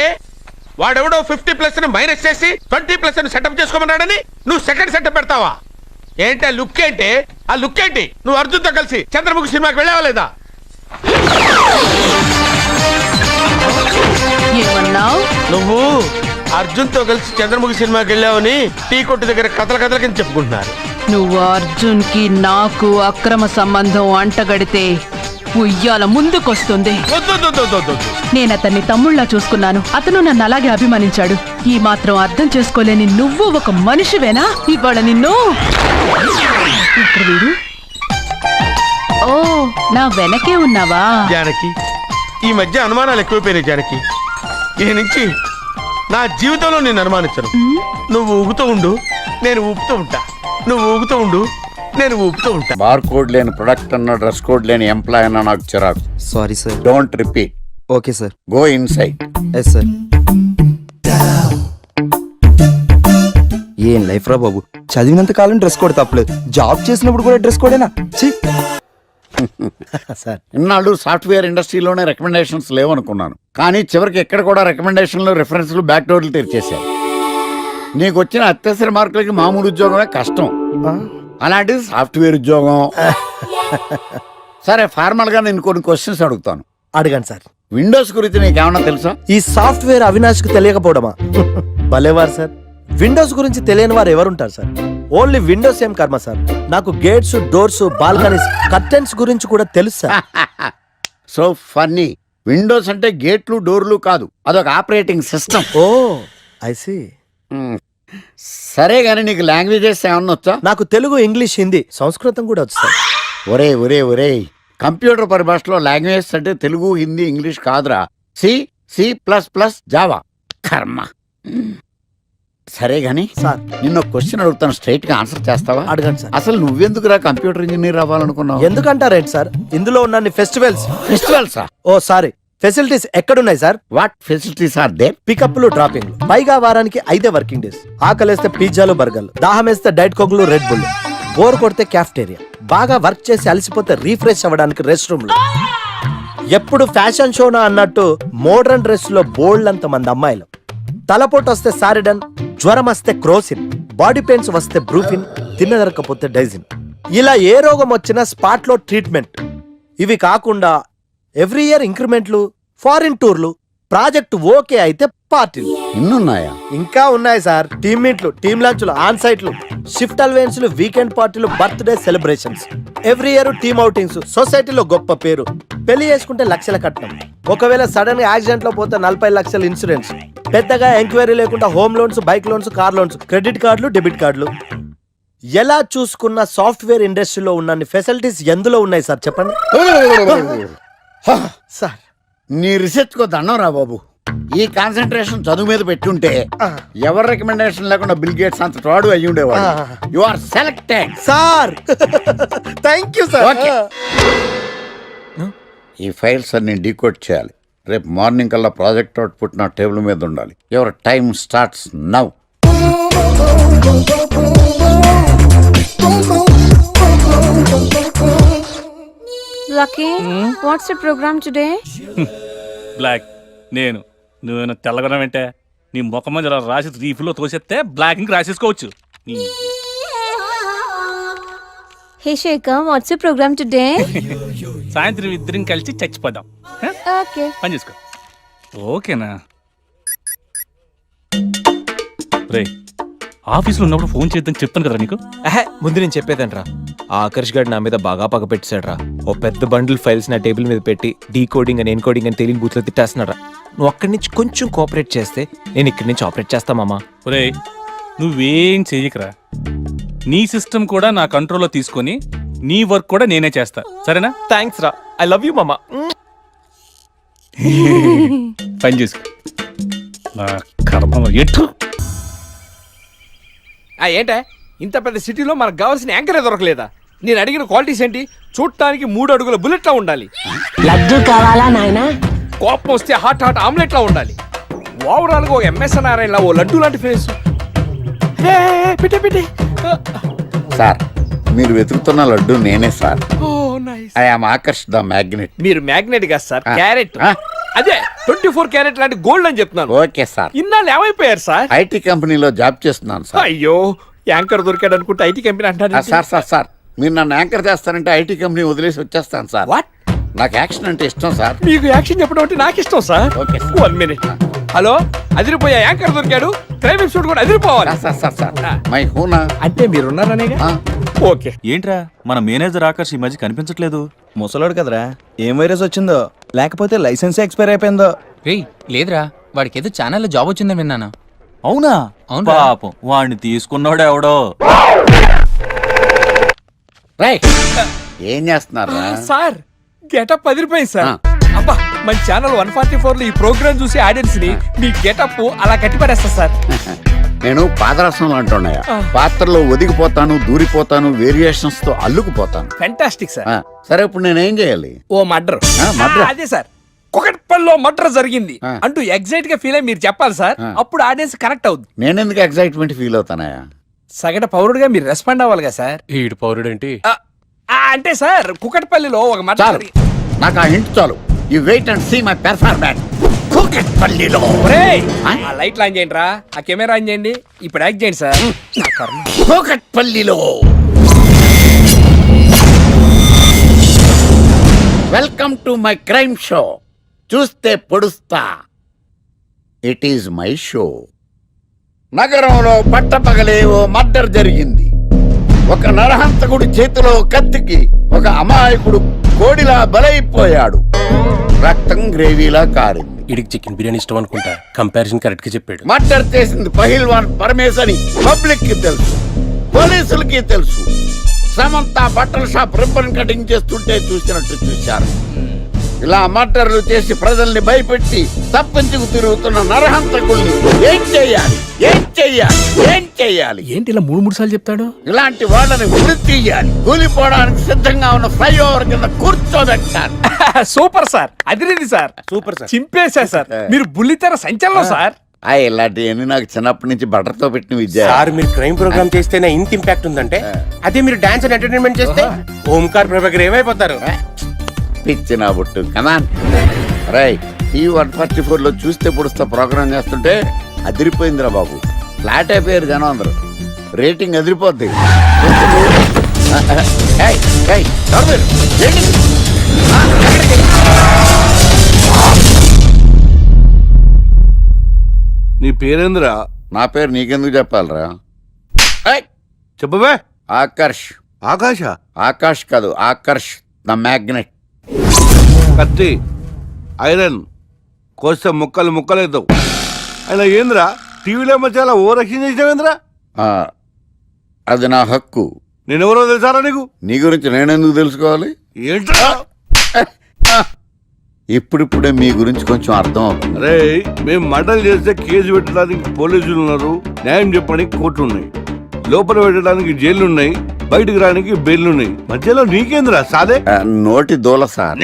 వాడెవడో 50+ ని మైనస్ చేసి 20+ ని సెటప్ చేసుకోమన్నాడని నువ్వు సెకండ్ సెటప్ పెడతావా? ఏంటి ఆ లుక్ ఏంటి? ఆ లుక్ ఏంటి? నువ్వు అర్జున్తో కలిసి చంద్రముఖి సినిమాకి వెళ్ళావా లేదా? ఏమన్నావు? నువ్వు అర్జున్తో కలిసి చంద్రముఖి సినిమాకి వెళ్ళావని టీ కొట్టు దగ్గర కథల కింద చెప్పుకుంటున్నారు. నువ్వు అర్జున్ కి నాకు అక్రమ సంబంధం అంటగడితే ఉయ్యాల ముందుకొస్తుంది. వద్దు, వద్దు, వద్దు, వద్దు, వద్దు. నేను అతన్ని తమ్ముళ్లా చూసుకున్నాను. అతను నన్ను అలాగే అభిమానించాడు. ఈ మాత్రం అర్థం చేసుకోలేని నువ్వు ఒక మనిషివేనా? ఇవాళ నిన్ను ఇక్కడ వీడు. ఓ, నా వెనకే ఉన్నావా? జానకి, ఈ మధ్య అనుమానాలు ఎక్కువైపోయినాయి జానకి. ఈ నుంచి నా జీవితంలో నేను అనుమానించను. నువ్వు ఊగుతూ ఉండు, నేను ఊపుతూ ఉంటా. నువ్వు ఊగుతూ ఉండు, నేను ఊపుతూ ఉంటా. బార్ కోడ్ లేని ప్రొడక్ట్ అన్న, డ్రెస్ కోడ్ లేని ఎంప్లాయ్ అన్న నాకు చిరాకు. Sorry sir. Don't repeat. Okay sir. Go inside. Yes sir. ఏం లైఫ్ రా బాబు, చదివినంత కాలం డ్రెస్ కోడ్ తప్పలేదు, జాబ్ చేసినప్పుడు కూడా డ్రెస్ కోడేనా? సార్, ఇన్నాళ్ళు సాఫ్ట్వేర్ ఇండస్ట్రీలోనే రికమెండేషన్స్ లేవనుకున్నాను, కానీ చివరికి ఎక్కడ కూడా రికమెండేషన్లు, రిఫరెన్స్లు, బ్యాక్ డోర్లు తెరిచేశారు. నీకు వచ్చిన అత్యవసర మార్కులకి మామూలు ఉద్యోగమే కష్టం, అలాంటిది సాఫ్ట్వేర్ ఉద్యోగం. సరే, ఫార్మల్ గా నేను కొన్ని క్వశ్చన్స్ అడుగుతాను. అడగండి సార్. విండోస్ గురించి నీకేమన్నా తెలుసా? ఈ సాఫ్ట్వేర్ అవినాష్ కు తెలియకపోవడమా? భలేవారు సార్. విండోస్ గురించి తెలియని వారు ఎవరుంటారు సార్? ఓన్లీ విండోస్ ఏం కర్మ సార్, నాకు గేట్స్, డోర్స్, బాల్కనీస్, కర్టెన్స్ గురించి కూడా తెలుసు సార్. So funny. విండోస్ అంటే గేట్లు, డోర్లు కాదు, అదొక operating system. Oh I see. సరే గానీ నీకు లాంగ్వేజెస్ ఏమన్నా వచ్చా? నాకు తెలుగు, ఇంగ్లీష్, హిందీ, సంస్కృతం కూడా వచ్చు సార్. ఒరే ఒరే ఒరే, కంప్యూటర్ పరిభాషలో లాంగ్వేజెస్ అంటే తెలుగు, హిందీ, ఇంగ్లీష్ కాదురా. C++, Java. కర్మ. సరే గాని సార్, నిన్న క్వశ్చన్ అడుగుతాను, స్ట్రైట్ గా ఆన్సర్ చేస్తావా? అడగండి సార్. అసలు నువ్వెందుకురా కంప్యూటర్ ఇంజనీర్ అవ్వాలనుకున్నావు? ఎందుకంటారేంటి సార్, ఇందులో ఉన్న ఫెస్టివల్స్. ఓ సారీ, ఫెసిలిటీస్ ఎక్కడున్నాయి sir? What facilities are there? పికప్లు, డ్రాపింగ్లు, పైగా వారానికి 5 వర్కింగ్ డేస్. ఆకలేస్తే పిజ్జాలు, బర్గర్లు, దాహం వేస్తే డైట్ కోక్లు, రెడ్ బుల్, బోర్ కొడితే క్యాఫ్టేరియా, బాగా వర్క్ చేసి అలసిపోతే రీఫ్రెష్ అవ్వడానికి రెస్ట్ రూమ్లు. ఎప్పుడు ఫ్యాషన్ షోనా అన్నట్టు మోడర్న్ డ్రెస్ లో బోల్డ్ అంత మంది అమ్మాయిలు. తలపోటు వస్తే సారిడన్, జ్వరం వస్తే క్రోసిన్, బాడీ పెయిన్స్ వస్తే బ్రూఫిన్, తిన్నదరకపోతే డైజిన్. ఇలా ఏ రోగం వచ్చినా స్పాట్ లో ట్రీట్మెంట్. ఇవి కాకుండా ఎవ్రీ ఇయర్ ఇంక్రిమెంట్లు, ఫారిన్ టూర్లు, ప్రాజెక్ట్ ఓకే అయితే పార్టీలు. ఇన్నున్నాయా? ఇంకా ఉన్నాయి సార్. టీమ్ మీట్లు, టీమ్ లంచ్లు, ఆన్ సైట్లు, షిఫ్ట్ అలవెన్స్లు, వీకెండ్ పార్టీలు, birthday celebrations, every year team outings, సొసైటీలో గొప్ప పేరు. పెళ్లి చేసుకుంటే లక్షల కట్నం, ఒకవేళ సడన్ గా యాక్సిడెంట్ లో పోతే 40 లక్షల ఇన్సూరెన్స్, పెద్దగా ఎంక్వైరీ లేకుండా home loans, bike loans, car loans, credit కార్డులు, డెబిట్ కార్డులు. ఎలా చూసుకున్న సాఫ్ట్వేర్ ఇండస్ట్రీలో ఉన్న ఫెసిలిటీస్ ఎందులో ఉన్నాయి సార్ చెప్పండి. సార్, నీ రీసెర్చ్ కో దండం రా బాబు. ఈ కాన్సన్ట్రేషన్ చదువు మీద పెట్టుంటే ఎవరి రికమెండేషన్ లేకుండా బిల్ గేట్స్ అంత తోడు అయ్యి ఉండేవాడు. You are selected sir. Thank you sir. ఈ ఫైల్స్ అన్ని డీకోడ్ చేయాలి. రేపు మార్నింగ్ కల్లా ప్రాజెక్ట్ అవుట్పుట్ నా టేబుల్ మీద ఉండాలి. Your time starts now. Lucky, what's the program today? Black. నువ్వేనా తెల్లగొనం అంటే నీ ముఖం మీద ఇలా రాసి రీఫ్లో తోసేస్తే బ్లాక్ ఇంక్ రాసేసుకోవచ్చు. Hey Shekhar, what's you program today? సాయంత్రం ఇద్దరం కలిసి చచ్చిపోదాం. ఓకే, పని చేసుకో. ఓకేనా? రే, ఆఫీస్లో ఉన్నప్పుడు ఫోన్ చేద్దని చెప్పాను కదా నీకు. ముందు నేను చెప్పేదంట్రా, ఆ ఆకర్ష్ గారు నా మీద బాగా పగ పెట్టాడు రా. ఓ పెద్ద బండిల్ ఫైల్స్ నా టేబుల్ మీద పెట్టి డీకోడింగ్ అని ఎన్కోడింగ్ అని తెలియని బూత్లో తిట్టేస్తున్నారా. నువ్వు అక్కడి నుంచి కొంచెం కోఆపరేట్ చేస్తే నేను ఇక్కడి నుంచి ఆపరేట్ చేస్తా మామా. ఒరే, నువ్వేం చెయ్యకరా. నీ సిస్టమ్ కూడా నా కంట్రోల్లో తీసుకొని నీ వర్క్ కూడా నేనే చేస్తా, సరేనా? థ్యాంక్స్ రా, ఐ లవ్ యూ మామా. పని చేసుకో. నా కర్మ ఎట్టు. ఏంటే ఇంత పెద్ద సిటీలో మనకు కావాల్సిన యాంకరే దొరకలేదా? నేను అడిగిన క్వాలిటీస్ ఏంటి? చూడటానికి 3 అడుగుల బుల్లెట్లా ఉండాలి, లడ్డు కావాలా నాయనా? కోపం వస్తే హాట్ ఆమ్లెట్లా ఉండాలి, ఓవరాల్ గా ఒక ఎంఎస్ నారాయణ ఓ లడ్డు లాంటి ఫేస్. పెట్టే సార్, మీరు వెతుకుతున్న లడ్డు నేనే sir. I am Akarsh the magnet. మీరు మ్యాగ్నెట్ కాదు సార్, క్యారెట్. అదే 24 క్యారెట్ లాంటి గోల్డ్ అని చెప్తున్నాను. Okay sir. ఇన్నాళ్ళు ఏమైపోయారు సార్? ఐటీ కంపెనీలో జాబ్ చేస్తున్నాను సార్. అయ్యో, యాంకర్ దొరికాడు అనుకుంటే ఐటీ కంపెనీ అంటారు. సార్ మీరు నన్ను యాంకర్ చేస్తారంటే ఐటీ కంపెనీ వదిలేసి వచ్చేస్తాను సార్. వాట్? నాకు యాక్షన్ అంటే ఇష్టం సార్. మీకు యాక్షన్ చెప్పడం అంటే నాకు ఇష్టం సార్. Okay, 1 minute. హలో, అదిరిపోయా యాంకర్ దొరికాడు, క్రైమ్ ఎపిసోడ్ కూడా అదిరిపోవాలి. మై హూనా అంటే మీరున్నారనేగా. ఓకే. ఏంట్రా మన మేనేజర్ ఆకర్ష్ ఈ మధ్య కనిపించట్లేదు? ముసలోడు కదరా, ఏం వైరస్ వచ్చిందో లేకపోతే లైసెన్స్ ఎక్స్పైర్ అయిపోయిందో. లేదురా, వాడికి ఏదో ఛానల్లో జాబ్ వచ్చిందని విన్నాను. అవునా? పాపం వాడిని తీసుకున్నాడు ఎవడో. ఏం చేస్తున్నారా సార్? గెటప్ అదిరిపోయింది సార్. అబ్బా, మన ఛానల్ 144 లో ఈ ప్రోగ్రామ్ చూసి ఆడియన్స్ ని మీ గెటప్ అలా కట్టిపడేస్తా సార్. నేను పాదరసం అంటున్నాయా, పాత్రలో ఒదిగిపోతాను, దూరిపోతాను, వేరియేషన్స్ తో అల్లుకుపోతాను. Fantastic sir. సరే, ఇప్పుడు నేనేం చేయాలి? ఓ మర్డర్. అదే సార్, కుకట్పల్లిలో మర్డర్ జరిగింది అంటూ ఎగ్జైట్ గా ఫీల్ అయ్యి మీరు చెప్పాలి సార్. అప్పుడు ఆడియన్స్ కనెక్ట్ అవుద్ది. నేనెందుకు ఎగ్జైట్మెంట్ ఫీల్ అవుతానయా? సగట పౌరుడుగా మీరు రెస్పాండ్ అవ్వాలి కదా సార్. ఈడు పౌరుడేంటి? అంటే సార్, కుకట్పల్లిలో ఒక మర్డర్. నాకు ఆ హింట్ చాలు. You wait and see my performance. కుకట్పల్లిలో ఆ లైట్లు ఆన్ చేయండి రా, ఆ కెమెరా ఆన్ చేయండి, ఇప్పుడు యాక్ట్ చేయండి సార్. కుకట్పల్లిలో. Welcome to my crime show. చూస్తే పొడుస్తా. It is my show. నగరంలో పట్టపగలే ఓ మర్డర్ జరిగింది. ఒక నరహంతకుడి చేతిలో కత్తికి ఒక అమాయకుడు కోడిలా బలైపోయాడు. రక్తం గ్రేవీలా కారింది. ఇడికి చికెన్ బిర్యానీ ఇష్టం అనుకుంటా. కంపారిజన్ కరెక్ట్ గా చెప్పాడు. మర్డర్ చేసింది పహిల్వాన్ పరమేశ్ అని పబ్లిక్ కి తెలుసు, పోలీసులకి తెలుసు. సమంత బట్టల షాప్ రిబ్బన్ కటింగ్ చేస్తుంటే చూసినట్టు చూశారు. ఇలా మర్డర్లు చేసి ప్రజల్ని భయపెట్టి తప్పించుకు తిరుగుతున్న నరహంతకుల్ని ఏం చెయ్యాలి? ఏంటి ఇలా 3 సార్లు చెప్తాడు? ఇలాంటి వాళ్ళని ఉరి తీయాలి. కూలిపోవడానికి సిద్ధంగా ఉన్న ఫ్లైఓవర్ కింద కూర్చోబెట్టాలి. సూపర్ సార్, అదిరింది సార్. సూపర్ సార్, చింపేశా సార్. మీరు బుల్లితెర సంచలనం సార్. ఇలాంటివన్నీ నాకు చిన్నప్పటి నుంచి బట్టర్తో పెట్టిన విద్య. సార్, మీరు క్రైమ్ ప్రోగ్రామ్ చేస్తేనే ఇంత ఇంపాక్ట్ ఉందంటే, అదే మీరు డాన్స్ అండ్ ఎంటర్టైన్మెంట్ చేస్తే ఓంకార్ ప్రభాకర్ ఏమైపోతారు? పిచ్చిన బుట్టు కమాన్. రైట్, ఈ 144 లో చూస్తే పొడుస్తా ప్రోగ్రామ్ చేస్తుంటే అదిరిపోయిందిరా బాబు. ఫ్లాట్ అయిపోయారు జనం అందరూ. రేటింగ్ అదిరిపోద్ది. నీ పేరేంద్రా? నా పేరు నీకెందుకు చెప్పాలరా? చెప్పవే. ఆకర్ష్. ఆకాశ? ఆకాష్ కాదు, ఆకర్ష్ ద మ్యాగ్నెట్. కత్తి, ఐరన్ కోస్తే ముక్కలు ముక్కలేద్దావు. అయినా ఏంద్రా టీవీలో మధ్య ఓ రక్షణ చేసినావేంద్రా? అది నా హక్కు. నేనెవరో తెలుసారా నీకు? నీ గురించి నేనెందుకు తెలుసుకోవాలి? ఏంట్రా? ఇప్పుడిప్పుడే మీ గురించి కొంచెం అర్థం అవుతుంది. అరే, మేము మర్డర్ చేస్తే కేసు పెట్టడానికి పోలీసులు ఉన్నారు, న్యాయం చెప్పడానికి కోర్టు ఉన్నాయి, లోపల పెట్టడానికి జైలు ఉన్నాయి, బయటకు రానికి బెయిల్ ఉన్నాయి. మధ్యలో నీకేంద్రా సాదే? నోటి దూల సార్.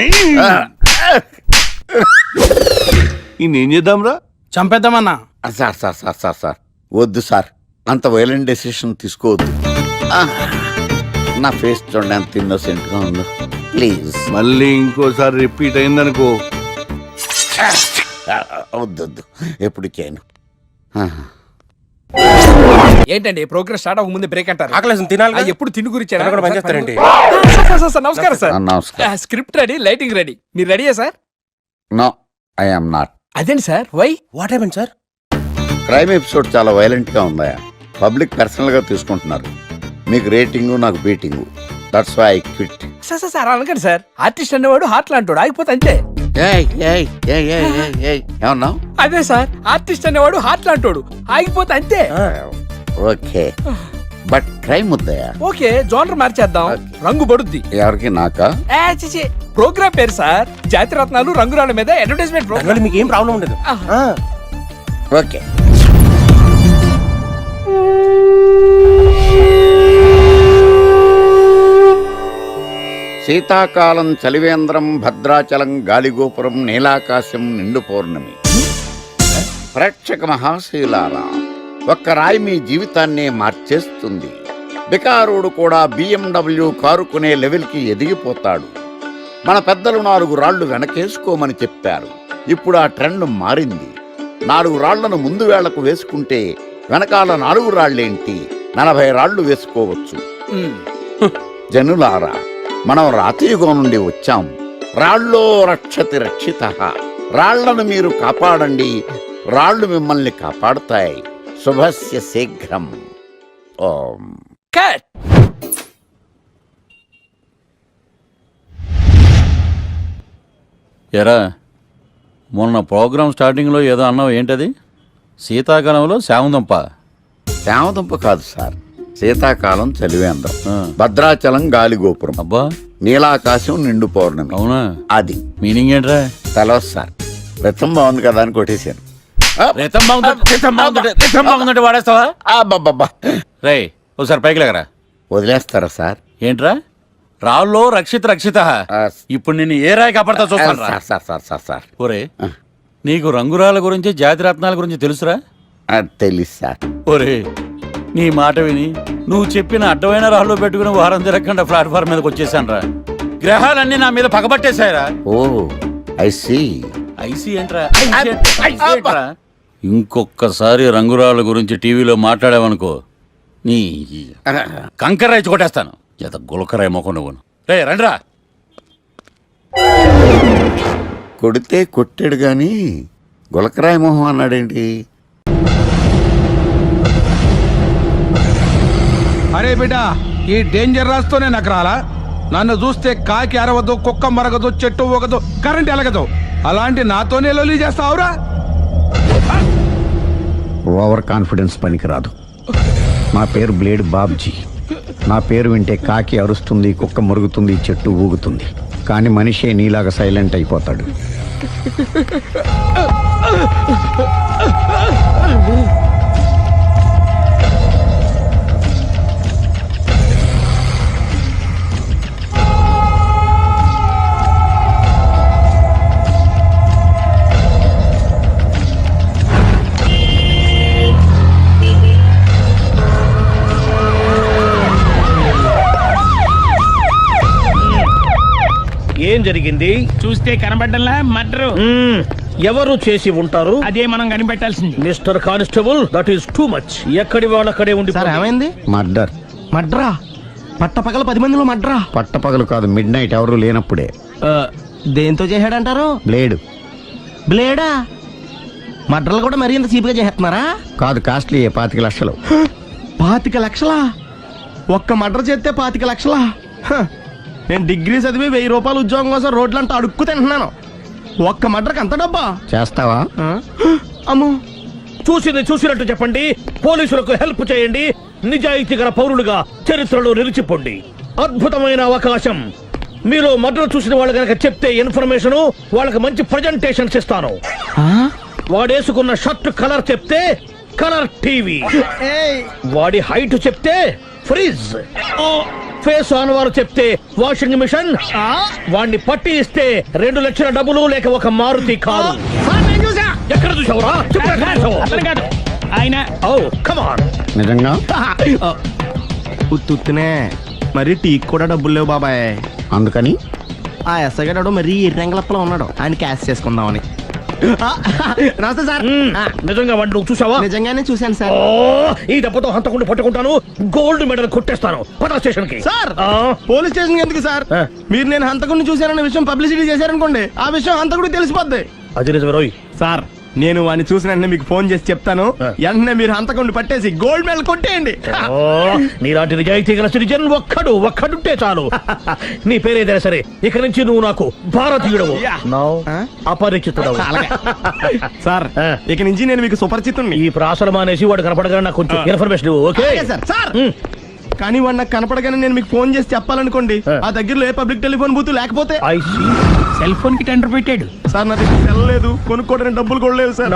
ఏం చేద్దాంరా? చంపేద్దామన్నా. Sir sir sir sir sir వద్దు సార్, అంత వైలెంట్ డెసిషన్ తీసుకోవద్దు. నా ఫేస్ చూడండి ఎంత ఇన్నోసెంట్ గా ఉందో. ప్లీజ్ మళ్ళీ ఇంకోసారి రిపీట్ అయిందనుకో. వద్దొద్దు, ఎప్పుడు చేయను. ఏంటండి ప్రోగ్రెస్ స్టార్ట్ అవ్వక ముందే బ్రేక్ అంటారు? ఆకలేసం తినాలి కదా? ఎప్పుడు తిండి గురించి తినకుండా పని చేస్తారేంటి? నమస్కారం సార్. నమస్కారం. Script ready, lighting ready. మీరు రెడీయా sir? No I am not. అదేంటి sir, why? What happen sir? Crime episode చాలా వైలెంట్ గా ఉందా, పబ్లిక్ పర్సనల్ గా తీసుకుంటున్నారు. మీకు రేటింగ్, నాకు beating. That's why I quit. Sir అనకండి సార్. ఆర్టిస్ట్ అనేవాడు హార్ట్ లాంటాడు, ఆగిపోతే అంతే. ఏమన్నా? అదే సార్, ఆర్టిస్ట్ అనేవాడు హార్ట్ లాంటాడు, ఆగిపోతే అంతే. ఓకే, బట్ క్రైమ్ వద్దయా? ఓకే, జోనర్ మార్చేద్దాం. రంగు పడుద్ది. ఎవరికి? నాకా? ప్రోగ్రామ్ పేరు సార్ జాతి రత్నాలు రంగురాళ్ళ మీద అడ్వర్టైజ్మెంట్ ప్రోగ్రామ్. మీకు ఏం ప్రాబ్లం ఉండదు. ఓకే. శీతాకాలం చలివేంద్రం, భద్రాచలం గాలిగోపురం, నీలాకాశం, నిండు పౌర్ణమి. ప్రేక్షక మహాశీలారా, ఒక్క రాయి మీ జీవితాన్నే మార్చేస్తుంది. బికారుడు కూడా BMW కారు కొనే లెవెల్కి ఎదిగిపోతాడు. మన పెద్దలు 4 రాళ్లు వెనకేసుకోమని చెప్పారు. ఇప్పుడు ఆ ట్రెండ్ మారింది. 4 రాళ్లను ముందు వేళ్లకు వేసుకుంటే వెనకాల 4 రాళ్లేంటి, 40 రాళ్లు వేసుకోవచ్చు. జనులారా, మనం రాతియుగం నుండి వచ్చాం. రాళ్ళో రక్షతి రక్షితః. రాళ్లను మీరు కాపాడండి, రాళ్లు మిమ్మల్ని కాపాడుతాయి. శుభస్య శీఘ్రం. ఓం. కట్. ఎరా, మొన్న ప్రోగ్రామ్ స్టార్టింగ్లో ఏదో అన్నావు, ఏంటది? శీతాకాలంలో శామదుంప. శామదుంప కాదు సార్, శీతాకాలం చలివేంద్రం, భద్రాచలం గాలిగోపురం, అబ్బా, నీలాకాశం, నిండు పౌర్ణమి. అవునా? అది మీనింగ్ ఏంట్రా? తెలవదు సార్. రతం బాగుంది కదా అని కొట్టేశాను. వాడేస్తావా? అబ్బబ్బబ్బా. రే, ఒకసారి పైకి లేకరా. వదిలేస్తారా సార్? ఏంట్రా? రాళ్ళో రక్షిత రక్షిత. ఇప్పుడు నిన్ను ఏ రాయి కాపాడతా చూస్తాను. సార్ ఒరే, నీకు రంగురాల గురించి, జాతి రత్నాల గురించి తెలుసురా? తెలుసు సార్. ఒరే, నీ మాట విని నువ్వు చెప్పిన అడ్డమైన రాళ్ళు పెట్టుకుని వారం తిరగకుండా ప్లాట్ఫామ్ మీదకి వచ్చేసాను రా. గ్రహాలన్నీ నా మీద పగబట్టేశాయరా. ఓ, ఐ సీ. ఐసీ ఏంట్రా? ఇంకొక్కసారి రంగురాళ్ళ గురించి టీవీలో మాట్లాడావనుకో, నీ కంకర్రాయి కొట్టేస్తాను. ఎంత గులకరాయి మొక్క నువ్వు. రే రండ్రా. కొడితే కొట్టాడు గాని గులకరాయి మొహం అన్నాడేంటి? అరే బిడ్డ, ఈ డేంజర్ రాస్తూనే నాకు రాలా? నన్ను చూస్తే కాకి అరవదు, కుక్క మరగదు, చెట్టు ఊగదు, కరెంట్ ఎలగదు. అలాంటి నాతోనే లొలి చేస్తావురా? ఓవర్ కాన్ఫిడెన్స్ పనికిరాదు. నా పేరు బ్లేడ్ బాబ్జీ. నా పేరు వింటే కాకి అరుస్తుంది, కుక్క మురుగుతుంది, చెట్టు ఊగుతుంది. కానీ మనిషే నీలాగా సైలెంట్ అయిపోతాడు. ఏం జరిగింది? చూస్తే కనబడ్డంలా మర్డరు. ఎవరు చేసి ఉంటారు? అదే మనం కనిపెట్టాల్సింది. Mister constable, that is too much. ఎక్కడి వాళ్ళక్కడే ఉండి. ఏమైంది? మర్డర్. మడ్రా? పట్టపగల 10 మందిలో మడ్రా? పట్టపగలు కాదు, మిడ్ నైట్ ఎవరు లేనప్పుడే. దేంతో చేశాడంటారు? బ్లేడ్. బ్లేడా? మడ్రలు కూడా మరీ ఇంత చీప్గా చేస్తున్నారా? కాదు, కాస్ట్లీ. 25 లక్షలు. 25 లక్షలా? ఒక్క మడ్ర చేస్తే 25 లక్షలా? నేను డిగ్రీ చదివి 1000 రూపాయలు ఉద్యోగం కోసం రోడ్లంతా అడుక్కు తింటున్నాను. ఒక్క మడ్రకు అంత డబ్బా? చేస్తావా? అమ్మో, చూసింది చూసినట్టు చెప్పండి. పోలీసులకు హెల్ప్ చేయండి. నిజాయితీ గల పౌరులుగా చరిత్రలో నిలిచిపోండి. అద్భుతమైన అవకాశం. మీరు మర్డర్ చూసిన వాళ్ళు కనుక చెప్తే ఇన్ఫర్మేషన్, వాళ్ళకి మంచి ప్రజెంటేషన్స్ ఇస్తాను. వాడేసుకున్న షర్ట్ కలర్ చెప్తే కలర్ టీవీ, వాడి హైట్ చెప్తే ఫ్రిజ్, ఫేస్ ఆన్ వారు చెప్తే వాషింగ్ మిషన్, వాడిని పట్టి ఇస్తే 2 లక్షల డబ్బులు లేక ఒక మారుతి కారు. ఎక్కడ చూసావురా? ఆయన నిజంగా ఉత్తునే మరి టీకి కూడా డబ్బులు లేవు బాబాయ్. అందుకని ఆ ఎస్ఐ గారు మరీ ఎర్రంగలప్పలో ఉన్నాడు, ఆయన క్యాష్ చేసుకుందామని. నమస్తే సార్ నిజంగా వాడిని నువ్వు చూసావా? నిజంగానే చూశాను సార్. ఈ దెబ్బతో హంతకుండా పట్టుకుంటాను, గోల్డ్ మెడల్ కొట్టేస్తాను. పటా స్టేషన్ కి. సార్ పోలీస్ స్టేషన్ ఎందుకు సార్? మీరు నేను హంతకుడిని చూశానన్న విషయం పబ్లిసిటీ చేశారనుకోండి, ఆ విషయం హంతకుడికి తెలిసిపోద్ది. అది నిజమే రోయ్. సార్ నేను వాడిని చూసిన వెంటనే మీకు ఫోన్ చేసి చెప్తాను, వెంటనే మీరు హంతకుడిని పట్టేసి గోల్డ్ మెడల్ కొట్టేయండి. నీలాంటి నిజాయితీ గల సిటిజన్ ఒక్కడుంటే చాలు. నీ పేరేదైనా సరే, ఇక నుంచి నువ్వు నాకు భారతీయుడవు, అపరిచితుడవు. సార్ ఇక నుంచి నేను మీకు సుపరిచితుడిని. ఈ ప్రాసలు మానేసి వాడు కనపడగా నాకు కొంచెం ఇన్ఫర్మేషన్ ఇవ్వు, ఓకే? సార్ కానీ వాడు నాకు కనపడగానే నేను మీకు ఫోన్ చేసి చెప్పాలనుకోండి, ఆ దగ్గరలో ఏ పబ్లిక్ టెలిఫోన్ బూత్ లేకపోతే. సెల్ ఫోన్ కి టెండర్ పెట్టాడు సార్ నా దగ్గర సెల్ లేదు, కొనుక్కోవడానికి డబ్బులు కూడా లేవు సార్.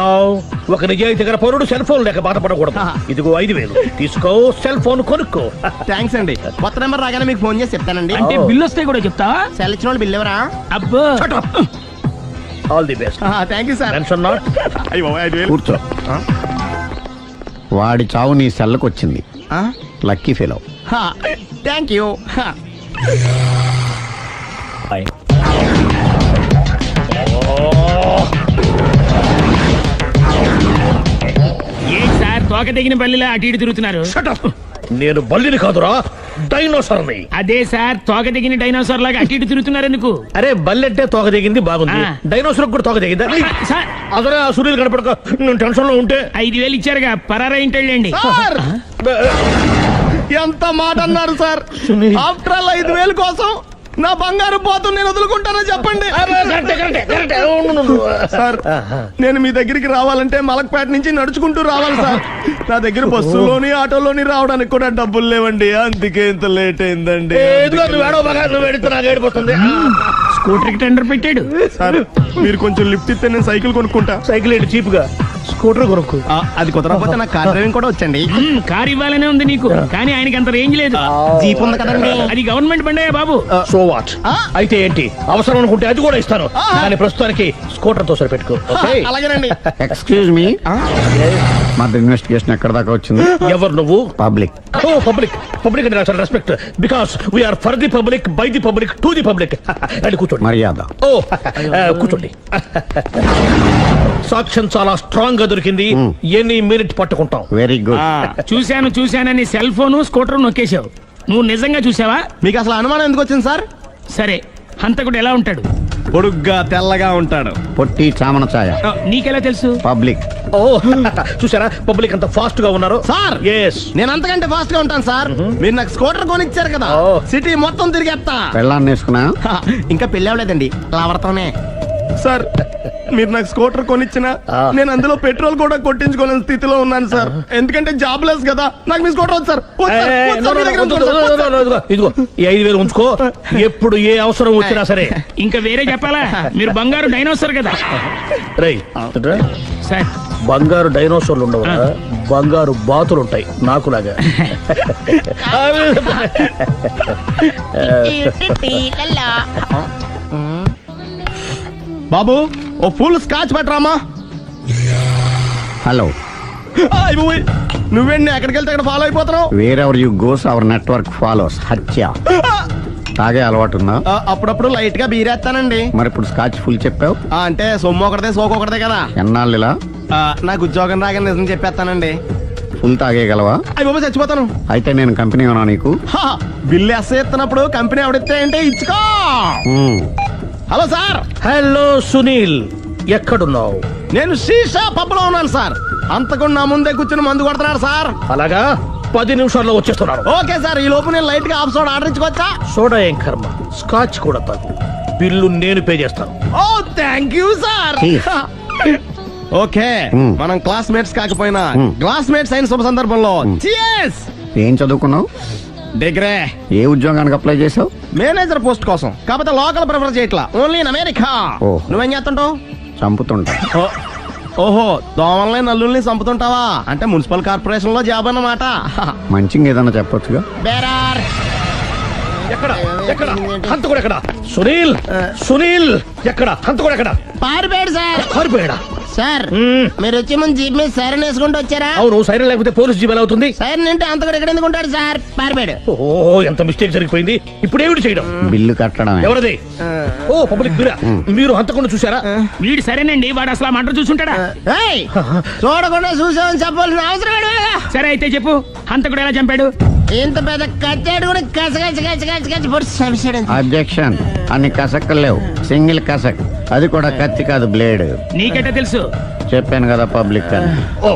ఒక నిజాయితీ గల పౌరుడు సెల్ ఫోన్ లేక బాధపడకూడదు. ఇదిగో 5,000 తీసుకో, సెల్ ఫోన్ కొనుక్కో. థ్యాంక్స్ అండి. కొత్త నెంబర్ రాగానే మీకు ఫోన్ చేసి చెప్తానండి. అంటే బిల్ వస్తే కూడా చెప్తావా? సెల్ ఇచ్చిన వాళ్ళు బిల్ ఎవరా? అబ్బో all the best. Thank you sir. Tension not. కూర్చో. వాడి చావు నీ సెల్లకు వచ్చింది. Lucky fellow. Thank you. A sir తోక తెగిన బల్లిలా అటు ఇటు తిరుగుతున్నారు? నేను బల్లిని కాదురా, డైనోసార్ని. అదే సార్ తోక తెగిన డైనోసార్ లాగా అటు ఇటు తిరుగుతున్నారు ఎందుకు? అరే బల్లెట్టే తోక దిగింది బాగుంది, డైనోసార్ కూడా తోక దిగిందా? అదరే ఆ సూర్యులు కనపడక నేను టెన్షన్ లో ఉంటే 5,000 ఇచ్చారుగా, పరారా ఇంటండి. ఎంత మాట అన్నారు సార్? ఆఫ్టర్ ఆల్ 5,000 కోసం నా బంగారు పోతు నేను వదులుకుంటానని చెప్పండి. సార్ నేను మీ దగ్గరికి రావాలంటే మలక్పేట నుంచి నడుచుకుంటూ రావాలి సార్. నా దగ్గర బస్సులోని ఆటోలోని రావడానికి కూడా డబ్బులు లేవండి, అందుకే ఇంత లేట్ అయిందండి. స్కూటర్ కి టెండర్ పెట్టాడు. సార్ మీరు కొంచెం లిఫ్ట్ ఇస్తే నేను సైకిల్ కొనుక్కుంటా. సైకిల్ ఏంటి చీప్ గా, స్కూటర్ కొనుక్కు. అది కుదరకపోతే నాకు కార్ డ్రైవింగ్ కూడా వచ్చండి. కార్ ఇవ్వాలనే ఉంది నీకు, కానీ ఆయనకి అంత రేంజ్ లేదు. జీప్ ఉంది కదండి. అది గవర్నమెంట్ బండే బాబు. So what? అయితే ఏంటి, అవసరం అనుకుంటే అది కూడా ఇస్తాను, కానీ ప్రస్తుతానికి స్కూటర్ తో సరిపెట్టుకో. అలాగేనండి. ఎక్స్క్యూజ్ మీ, మా ఇన్వెస్టిగేషన్ ఎక్కడ దాకా వచ్చింది? ఎవరు నువ్వు? పబ్లిక్. ఓ పబ్లిక్. పబ్లిక్ అంటే నాకు respect, because we're for the public, by the public, to the public. అని కూర్చోండి. మర్యాద. ఓ కూర్చోండి. సాక్ష్యం చాలా స్ట్రాంగ్ గా దొరికింది, ఎన్ని మినిట్ పట్టుకుంటాం. Very good. చూశానని సెల్ ఫోన్ స్కూటర్ నొక్కేశావు. నువ్వు నిజంగా చూసావా? మీకు అసలు అనుమానం ఎందుకు వచ్చింది సార్? సరే, హంతకుడు ఎలా ఉంటాడు? పొడుగ్గా తెల్లగా ఉంటాడు. పొట్టి చామన ఛాయ. నీకెలా తెలుసు? పబ్లిక్. ఓ చూసారా పబ్లిక్ అంత ఫాస్ట్ గా ఉన్నారు. సార్ నేను అంతకంటే ఫాస్ట్ గా ఉంటాను సార్. మీరు నాకు స్కూటర్ కొనిచ్చారు కదా, సిటీ మొత్తం తిరిగేస్తా. పెళ్ళాన్ని వేసుకున్నా? ఇంకా పెళ్ళి అవ్వలేదండి, లావర్తోనే. సార్ మీరు నాకు స్కూటర్ కొనిచ్చిన నేను అందులో పెట్రోల్ కూడా కొట్టించుకోలేని స్థితిలో ఉన్నాను సార్. ఎందుకంటే జాబ్ లెస్ కదా, నాకు మీ స్కూటర్ వద్దు సార్. ఇదిగో ఈ 5,000 ఉంచుకో, ఎప్పుడు ఏ అవసరం వచ్చినా సరే. ఇంకా వేరే చెప్పాలా? మీరు బంగారు డైనోసార్ కదా. రేయ్ సార్ బంగారు డైనోసార్లు ఉండవు, బంగారు బాతులు ఉంటాయి నాకులాగా. బాబు ఓ ఫుల్ స్కాచ్ పట్టరామా. హలో. నువ్వేండి ఎక్కడికి వెళ్తే అక్కడ ఫాలో అయిపోతున్నావు? Wherever you goes our network follows. హత్య. తాగే అలవాటు ఉందా? అప్పుడప్పుడు లైట్ గా బీరేస్తానండి. మరి ఇప్పుడు స్కాచ్ ఫుల్ చెప్పావు అంటే సొమ్ము ఒకటిదే సోకు ఒకటిదే కదా. ఎన్నాళ్ళు ఇలా? నాకు ఉద్యోగం రాగానే నిజం చెప్పేస్తానండి. ఫుల్ తాగేయగలవా? అయ్యి బాబు చచ్చిపోతాను. అయితే నేను కంపెనీ ఉన్నా నీకు? బిల్లు ఎత్తనప్పుడు కంపెనీ ఎవడితే అంటే ఇచ్చుకో. Hello sir. హలో సునీల్, ఎక్కడున్నావు? నేను శీషా పబ్ లో ఉన్నాను సార్. అంతకుండా నా ముందే కూర్చుని మందు కొడుతున్నాడు సార్. అలాగా, 10 నిమిషాల్లో వచ్చేస్తున్నాను. Okay sir. ఈ లోపు నేను లైట్ గా హాఫ్ సోడా ఆర్డర్ ఇచ్చుకోవచ్చా? సోడా ఏం కర్మ, స్కాచ్ కూడా తాగు. బిల్లు నేను పే చేస్తాను. ఓ థ్యాంక్ యూ సార్. ఓకే మనం క్లాస్మేట్స్ కాకపోయినా క్లాస్మేట్స్ అయిన శుభ సందర్భంలో cheers. ఏం చదువుకున్నావు? డిగ్రీ. ఏ ఉద్యోగానికి అప్లై చేసావు? మేనేజర్ పోస్ట్ కోసం. కాకపోతే లోకల్ ప్రిఫర్ చేయట్లా, ఓన్లీ ఇన్ అమెరికా. నువ్వేం చేస్తుంటావు? చంపుతుంటా. ఓహో, దోమల్ని నల్లుల్ని చంపుతుంటావా? అంటే మున్సిపల్ కార్పొరేషన్ లో జాబ్ అన్నమాట. మంచిగా ఏదన్నా చెప్పొచ్చుగా. బేరార్. ఎక్కడ ఎక్కడ హంతకుడు ఎక్కడ? సునీల్, సునీల్ ఎక్కడ? హంతకుడు ఎక్కడ? పారిపోయాడు సార్. పారిపోయాడా? సార్ మీరు వచ్చే ముందు జీప్ మీద సైరన్ వేసుకుంటూ వచ్చారా? అవును, సైరన్ లేకపోతే పోలీస్ జీప్ ఎలా అవుతుంది? సైరన్ అంటే అంత కూడా ఎక్కడ ఎందుకు ఉంటాడు సార్? పారిపోయాడు. ఓ ఎంత మిస్టేక్ జరిగిపోయింది. ఇప్పుడు ఏమిటి చేయడం? బిల్లు కట్టడం. ఎవరది? ఓ పబ్లిక్ మీరు హంతకుండా చూసారా? వీడు సరేనండి, వాడు అసలు ఆ మంట చూసుంటాడా? ఏయ్, చూడకుండా చూసామని చెప్పాల్సిన అవసరం ఏంటి? సరే అయితే చెప్పు, హంతకుడు ఎలా చంపాడు? ఇంత పెద్ద కచ్చాడు కూడా కచ్చ పొడి చంపేశాడు. అబ్జెక్షన్. అన్ని కసక్కలు లేవు, సింగిల్ కసక్. అది కూడా కత్తి కాదు, బ్లేడ్. నీకెట్టా తెలుసు? చెప్పాను కదా పబ్లిక్ అని. Oh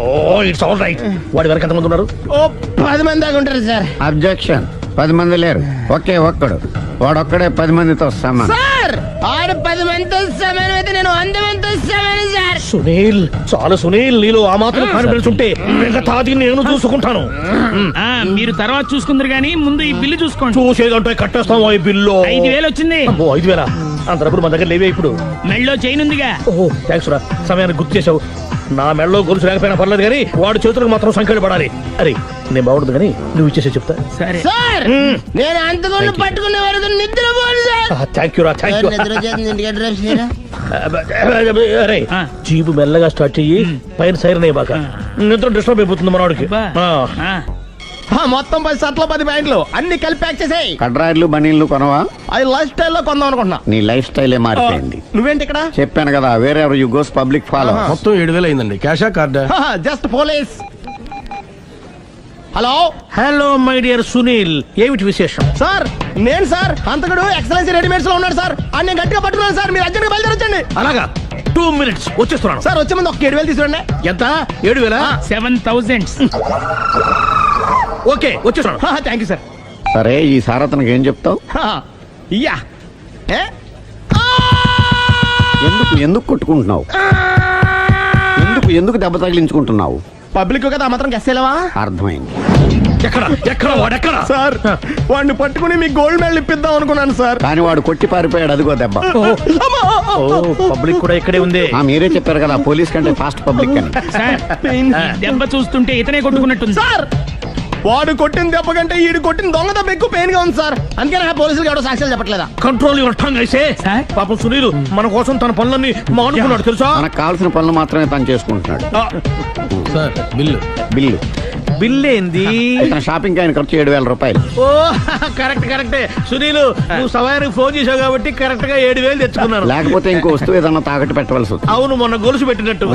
it's all right. వాడి వరకు ఎంతమంది ఉన్నారు? ఓ 10 మంది దాకా ఉంటారు సార్. అబ్జెక్షన్. 10 మంది లేరు, ఒకే ఒక్కడు. వాడొక్కడే 10 మందితో సమానం. సార్ ఆడు 10 మందితో సమానం అయితే నేను 100 మందితో సమానం సార్. సునీల్, చాలా సునీల్, నీలో ఆ మాత్రం కాన్ఫిడెన్స్ ఉంటే మిగతాది నేను చూసుకుంటాను. మీరు తర్వాత చూసుకుందరు గానీ ముందు ఈ బిల్లు చూసుకోండి. చూసేదంటే కట్టేస్తాం ఈ బిల్లు. 5,000 వచ్చింది. 5,000 అంత డబ్బులు మన దగ్గర లేవే ఇప్పుడు. మెళ్ళో చైన్ ఉందిగా. ఓహో థ్యాంక్స్ రా, సమయానికి గుర్తు చేసావు. నా మెడలో గొలుసు లేకపోయినా పర్లేదు కానీ వాడి చేతులకు మాత్రం సంఖ్యలు పడాలి. అరే నేను బాగుండదు కానీ నువ్వు ఇచ్చేసే చెప్తా. సరే సార్ నేను అంతకుండా పట్టుకునే వరకు నిద్రపోను సార్. థ్యాంక్ యూ రా, థ్యాంక్ యూ. నిద్ర వచ్చేది ఇంటికి అడ్రస్ చేయరా? అరే జీపు మెల్లగా స్టార్ట్ చెయ్యి, పైన సైరన్ అయ్యాక నిద్ర డిస్టర్బ్ అయిపోతుంది మనవాడికి. మొత్తం 10 షర్ట్లు 10 ప్యాంట్లు అన్ని కలిపి ప్యాక్ చేసేయ్. కడ్రాయిలు బనీళ్లు కొనవా? అది లైఫ్ స్టైల్లో కొందాం అనుకుంటున్నా. నీ లైఫ్ స్టైలే మారిపోయింది. నువ్వేంటి ఇక్కడ? చెప్పాను కదా, వేరే ఎవరు యు గోస్ పబ్లిక్ ఫాలో. మొత్తం 7,000 అయిందండి. క్యాషా కార్డా? Just police. Hello hello my dear Sunil, ఏమిటి విశేషం? సార్ నేను సార్ అంతకుడు ఎక్సలెన్సీ రెడీమేడ్స్ లో ఉన్నాడు సార్. అని నేను గట్టిగా పట్టుకున్నాను సార్. మీరు అర్జెంట్గా బయలుదేరొచ్చండి. అలాగా, 2 minutes వచ్చేస్తున్నాను సార్. వచ్చే ముందు ఒక 7,000 తీసుకురండి. ఎంత? 7,000? 7,000. ఓకే వచ్చేస్తున్నాను. Thank you sir. సరే ఈ సారతనకి ఏం చెప్తావు? యా ఎందుకు కొట్టుకుంటున్నావు? ఎందుకు దెబ్బ తగిలించుకుంటున్నావు? పబ్లిక్ కదా మాత్రం గెస్సేలవా? అర్థమైంది. ఎక్కడ వాడెక్కడ? సార్ వాడిని పట్టుకుని మీ గోల్డ్ మెడల్ ఇప్పిద్దాం అనుకున్నాను సార్. కానీ వాడు కొట్టి పారిపోయాడు, అదిగో దెబ్బ. పబ్లిక్ కూడా ఇక్కడే ఉంది. మీరే చెప్పారు కదా పోలీస్ కంటే ఫాస్ట్ పబ్లిక్ అని. దెబ్బ చూస్తుంటే ఇతనే కొట్టుకున్నట్టుంది సార్. వాడు కొట్టిన దెబ్బ కంటే ఈడు కొట్టిన దొంగ దెబ్బ ఎక్కువ పెయిన్ గా ఉంది సార్. అందుకే నా పోలీసులు ఎవడో సాక్ష్యాలు చెప్పట్లేదా? కంట్రోల్ యువర్ టంగ్ అయితే. పాపం సునీల్ మన కోసం తన పనులన్నీ మానుకున్నాడు తెలుసా? మనకు కావాల్సిన పనులు మాత్రమే తను చేసుకుంటున్నాడు. Sir bill. బిల్ ఏంది? షాపింగ్ ఆయన ఖర్చు 7,000 రూపాయలు. ఓ కరెక్టే సునీల్, నువ్వు సమయానికి ఫోన్ చేసావు కాబట్టి కరెక్ట్ గా 7,000 తెచ్చుకున్నాను. లేకపోతే ఇంకో వస్తువు ఏదన్నా తాకట్టు పెట్టవలసి వస్తుంది. అవును, మొన్న గొలుసు పెట్టినట్టు.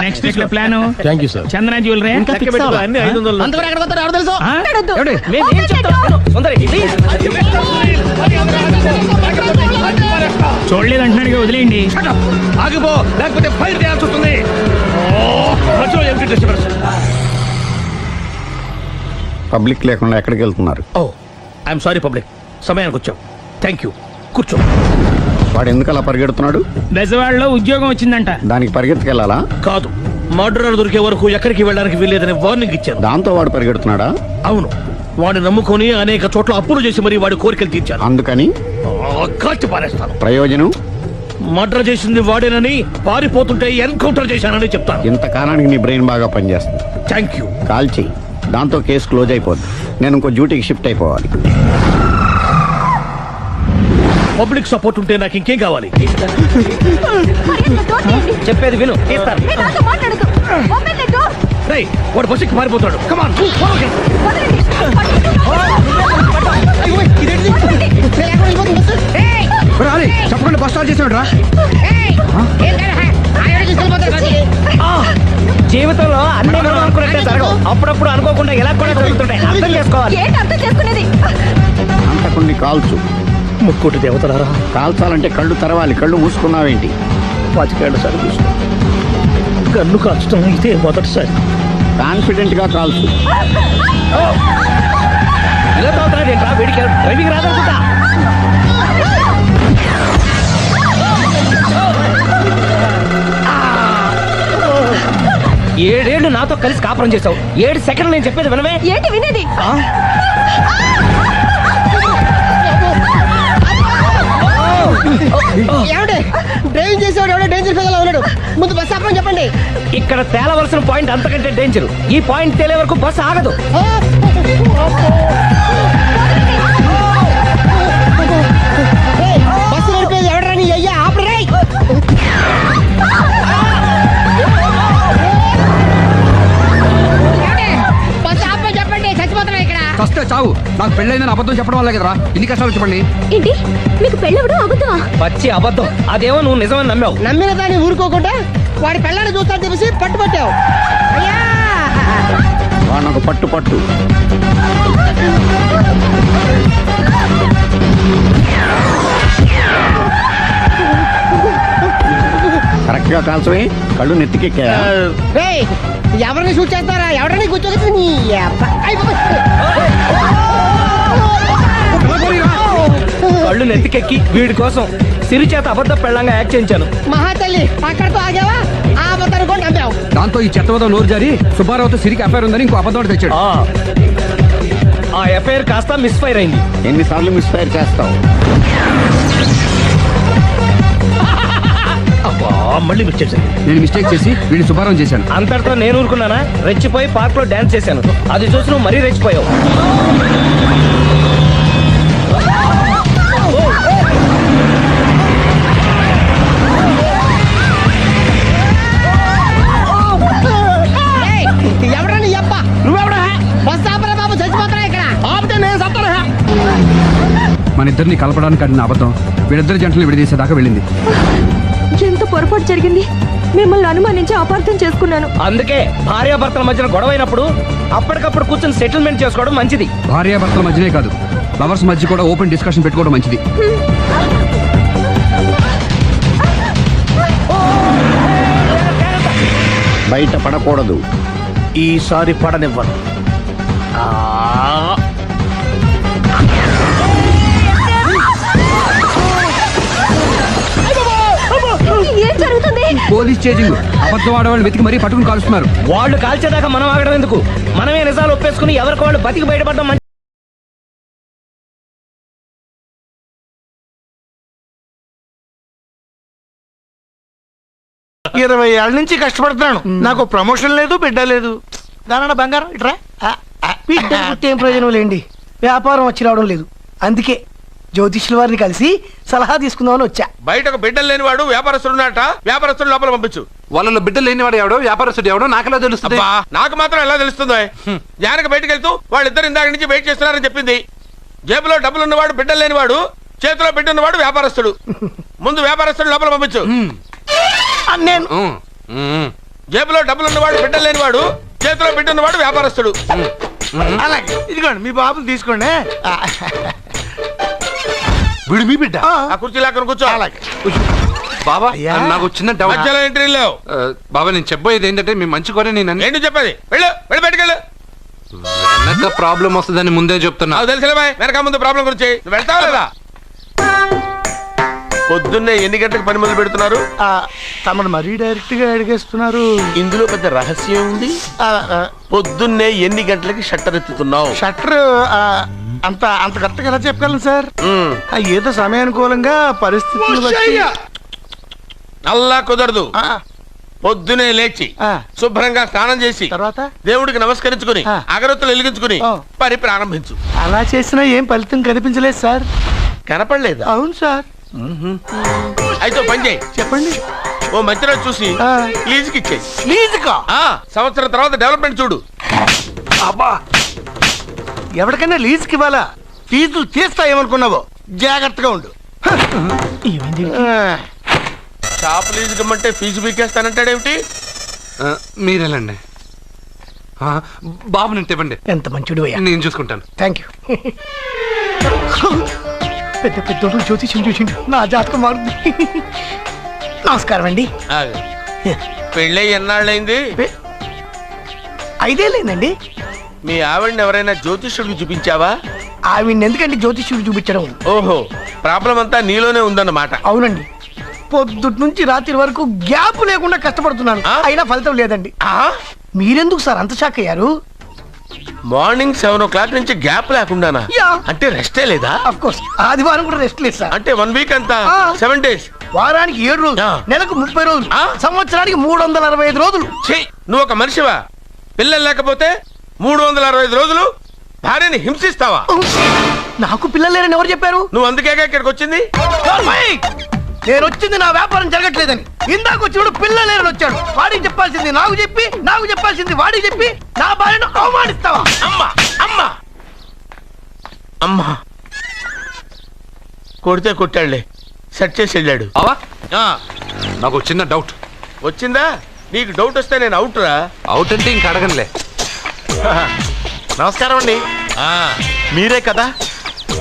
Next week plan thank you sir. Chandana jewellery అన్ని 500. అంతవరకు ఎక్కడ పోతారు ఎవరు తెలుసు? చూడలేదంటున్నాడు, వదిలేయండి. ఆగిపో, లేకపోతే ఫైర్ చేయాల్సి వస్తుంది. పబ్లిక్ లేకుండా ఎక్కడికి వెళ్తున్నారు? ఓ ఐఎమ్ సారీ పబ్లిక్, సమయానికి వచ్చావు. థ్యాంక్ యూ, కూర్చో. వాడు ఎందుకు అలా పరిగెడుతున్నాడు? బెజవాడలో ఉద్యోగం వచ్చిందంట. దానికి పరిగెత్తుకెళ్ళాలా? కాదు, మర్డరర్ దొరికే వరకు ఎక్కడికి వెళ్ళడానికి వీల్లేదని వార్నింగ్ ఇచ్చాను. దాంతో వాడు పరిగెడుతున్నాడా? అవును, వాడిని నమ్ముకొని అనేక చోట్ల అప్పులు చేసి మరి వాడి కోరికలు తీర్చాను. అందుకని కాల్చి పారేస్తాను. ప్రయోజనం? మర్డర్ చేసింది వాడేనని, పారిపోతుంటే ఎన్కౌంటర్ చేశానని చెప్తాను. ఇంతకాలానికి నీ బ్రెయిన్ బాగా పనిచేస్తుంది. Thank you. కాల్ చెయ్యి, దాంతో కేసు క్లోజ్ అయిపోద్ది. నేను ఇంకో డ్యూటీకి షిఫ్ట్ అయిపోవాలి. పబ్లిక్ సపోర్ట్ ఉంటే నాకు ఇంకేం కావాలి? చెప్పేది విను. రేయ్, వాడు బస్సుకి పారిపోతాడు. కమాన్ చెప్పకుండా బస్ స్టార్ట్ చేసాడు రా. జీవితంలో అన్ని అనుకున్నట్టే జరగవు. అప్పుడప్పుడు అనుకోకుండా ఎలా కూడా జరుగుతుంటాయి. అర్థం చేసుకోవాలి. అంతకుని కాల్చు. ముక్కోటి దేవతలారా, కాల్చాలంటే కళ్ళు తెరవాలి. కళ్ళు మూసుకున్నావేంటి? 25 సార్లు చూసుకో. గన్ను కాల్చడం ఇదే మొదటిసారి. కాన్ఫిడెంట్ గా కాల్చు. ఇలా తాగుతున్నాడు ఏంట్రా? వీడికి డ్రైవింగ్ రాదనుకుంటా. 7 ఏళ్ళు నాతో కలిసి కాపురం చేసావు. 7 సెకండ్లు నేను చెప్పేది వినవే. ఏంటి వినేది? డ్రైవింగ్ చేసేవాడు ఎవడో డేంజర్ ఫీల్ ఉన్నాడు. ముందు బస్ ఆపమని చెప్పండి. ఇక్కడ తేలవలసిన పాయింట్ అంతకంటే డేంజర్. ఈ పాయింట్ తేలే వరకు బస్ ఆగదు. బస్సు నడిపేది ఎవడరా? నీ అయ్యా ఆపరే. పెళ్ళైందని అబద్ధం చెప్పడం వల్ల కదరా ఇన్ని కష్టాలు చెప్పండి. ఏంటి మీకు పెళ్ళవడం అబద్ధమా? పచ్చి అబద్ధం. అదేమో నువ్వు నిజమని నమ్మావు. నమ్మిన దాన్ని ఊరుకోకుండా వాడి పెళ్ళాన్ని చూస్తాను తెలిసి పట్టుబట్టావు. అయ్యా వాళ్ళకు పట్టు పట్టు. కరెక్ట్ గా కాల్చవి, కళ్ళు నెత్తికెక్కా. రేయ్, ఎవరిని షూట్ చేస్తారా? ఎవరిని కూర్చోగచ్చు నీ అబ్బ. కళ్ళు నెత్తికెక్కి వీడి కోసం సిరి చేత అబద్ధ పెళ్ళంగా యాక్ట్ చేయించాను. మహాతల్లి అక్కడితో ఆగావా? ఆ అబద్ధాన్ని కూడా నమ్మావు. దాంతో ఈ చెత్తవదో నోరు జారి సుబ్బారావుతో సిరికి అఫైర్ ఉందని ఇంకో అబద్ధం ఒకటి తెచ్చాడు. ఆ ఎఫ్ఐఆర్ కాస్త మిస్ఫైర్ అయింది. ఎన్నిసార్లు మిస్ఫైర్ చేస్తావు? మళ్ళీ మిస్టేక్ చేశాను. నేను మిస్టేక్ చేసి వీడిని సుబ్బారావు చేశాను. అంతటితో నేను ఊరుకున్నానా? రెచ్చిపోయి పార్క్ లో డాన్స్ చేశాను. అది చూసి నువ్వు మరీ రెచ్చిపోయావు. ఎవడని అబ్బ? నువ్వెవడా? బస్ ఆపరా బాబు, చచ్చిపోతారా ఇక్కడ? ఆపితే నేను చస్తానా? మన ఇద్దరిని కలపడానికి అడిగిన అబద్ధం వీళ్ళిద్దరి జంటలు విడదీసేదాకా వెళ్ళింది. ఎంత పొరపాటు జరిగింది. మిమ్మల్ని అనుమానించి అపార్థం చేసుకున్నాను. అందుకే భార్యాభర్తల మధ్యన గొడవ అయినప్పుడు అప్పటికప్పుడు కూర్చొని సెటిల్మెంట్ చేసుకోవడం మంచిది. భార్యాభర్తల మధ్యనే కాదు, లవర్స్ మధ్య కూడా ఓపెన్ డిస్కషన్ పెట్టుకోవడం మంచిది. బయట పడకూడదు. ఈసారి పడనివ్వను. ఏం జరుగుతుంది? Police chasing. అబద్ధం ఆడవాళ్ళు వెతికి మరీ పట్టుకుని కాలుస్తున్నారు. వాళ్ళు కాల్చేదాకా మనం ఆగడం ఎందుకు? మనమే నిజాలు ఒప్పేసుకుని ఎవరికి వాళ్ళు బతికి బయటపడడం మంచిది. 20 ఏళ్ళ నుంచి కష్టపడుతున్నాను. నాకు ప్రమోషన్ లేదు, బిడ్డ లేదు. దానన్న బంగారం ఇట్రా. బిడ్డ పుట్టి ఏం ప్రయోజనం లేండి. వ్యాపారం వచ్చి రావడం లేదు. అందుకే జ్యోతిష్యుల వారిని కలిసి సలహా తీసుకుందామని వచ్చా. బయటకు బిడ్డలు లేనివాడు వ్యాపారస్తుడు ఉన్నట. వ్యాపారస్తుడు లోపల పంపించు. వాళ్ళలో బిడ్డలు లేనివాడు ఎవడో వ్యాపారస్తుడు ఎవడో నాకెలా తెలుస్తుంది? నాకు మాత్రం ఎలా తెలుస్తుందో? జానకి బయటకు వెళ్తూ వాళ్ళిద్దరు ఇందాక నుంచి వెయిట్ చేస్తున్నారని చెప్పింది. జేబులో డబ్బులు ఉన్నవాడు బిడ్డలు లేనివాడు, చేతిలో బిడ్డ ఉన్నవాడు వ్యాపారస్తుడు. ముందు వ్యాపారస్తుడు లోపల పంపించు. నేను జేబులో డబ్బులు ఉన్నవాడు బిడ్డలు లేనివాడు, చేతిలో బిడ్డ ఉన్నవాడు వ్యాపారస్తుడు. అలాగే ఇదిగోండి మీ బాబుని తీసుకోండి. వీడు మీ బిడ్డ? ఆ కుర్చీ లాక్కను కూర్చో. బాబా నాకు చిన్న డౌట్. మధ్యలో ఎంట్రీ లేవు. బాబా నేను చెప్పబోయేది ఏంటంటే మీ మంచి కోరే నేను ఏంటి చెప్పేది? వెళ్ళు వెళ్ళి బయటకెళ్ళు. వెనక ప్రాబ్లం వస్తుందని ముందే చెప్తున్నా. తెలుసులే బాయ్, వెనక ముందు ప్రాబ్లం గురించి. వెళ్తావా లేదా? పొద్దున్నే ఎన్ని గంటలకు పని మొదలు పెడుతున్నారు? తమను మరీ డైరెక్ట్ గా అడిగేస్తున్నారు. ఇందులో పెద్ద రహస్యం ఉంది. పొద్దున్నే ఎన్ని గంటలకి షట్టర్ ఎత్తుతున్నావు? షట్టర్ అంత అంత కరెక్ట్గా ఎలా చెప్పగలను సార్? ఏదో సమయానుకూలంగా పరిస్థితులు బట్టి. అల్లా కుదరదు. పొద్దునే లేచి శుభ్రంగా స్నానం చేసి తర్వాత దేవుడికి నమస్కరించుకుని అగరత్తులు వెలిగించుకుని పని ప్రారంభించు. అలా చేసినా ఏం ఫలితం కనిపించలేదు సార్. కనపడలేదు? అవును సార్. అయితే పని చేయి. చెప్పండి. ఓ మంచి రోజు చూసి లీజుకి ఇచ్చేయి. లీజుకా? సంవత్సరం తర్వాత డెవలప్మెంట్ చూడు. అబ్బా, ఎవరికైనా లీజుకి ఇవ్వాలా? ఫీజులు తీస్తాయేమనుకున్నావో? జాగ్రత్తగా ఉండు. షాప్ లీజుకి ఇమ్మంటే ఫీజు పీకేస్తానంటాడేమిటి? మీరేలండి బాబు, నేను ఇవ్వండి. ఎంత మంచిడు అయ్యా. నేను చూసుకుంటాను. Thank you. పెద్ద పెద్దోడు జ్యోతిష్యం చూసిండు. నా జాతకం మారుంది. నమస్కారం అండి. పెళ్ళై ఎన్నాళ్ళైంది? 5 ఏళ్ళైందండి. మీ ఆవిడని ఎవరైనా జ్యోతిష్యుడికి చూపించావా? ఆవిడ ఎందుకండి జ్యోతిష్యుడు చూపించడం? ఓహో, ప్రాబ్లం అంతా నీలోనే ఉందన్నమాట. అవునండి. పొద్దుటి నుంచి రాత్రి వరకు గ్యాప్ లేకుండా కష్టపడుతున్నాను, అయినా ఫలితం లేదండి. మీరెందుకు సార్ అంత షాక్ అయ్యారు? మార్నింగ్ 7 o'clock నుంచి గ్యాప్ లేకుండానా? అంటే రెస్టే లేదా? ఆఫ్ కోర్స్ ఆదివారం కూడా రెస్ట్ లేదు సార్. అంటే 1 week అంతా 7 days. వారానికి 7 రోజులు, నెలకు 30 రోజులు, సంవత్సరానికి 365 రోజులు. నువ్వు ఒక మనిషివా? పిల్లలు లేకపోతే 365 రోజులు భార్యని హింసిస్తావా? నాకు పిల్లలు లేరని ఎవరు చెప్పారు? నువ్వు అందుకేగా ఇక్కడికి వచ్చింది. నేను వచ్చింది నా వ్యాపారం జరగట్లేదని. ఇందాక వచ్చినప్పుడు పిల్లలు లేరని వచ్చాడు. వాడికి చెప్పాల్సింది నాకు చెప్పి, నాకు చెప్పాల్సింది వాడికి చెప్పి నా భార్యను అవమానిస్తావా? అమ్మా అమ్మా, అమ్మా కొడితే కొట్టాడులే, సెట్ చేసి వెళ్ళాడు. నాకు చిన్న డౌట్ వచ్చిందా? నీకు డౌట్ వస్తే నేను అవుట్ రా. అవుట్ అంటే ఇంక అడగనులే. నమస్కారం అండి. మీరే కదా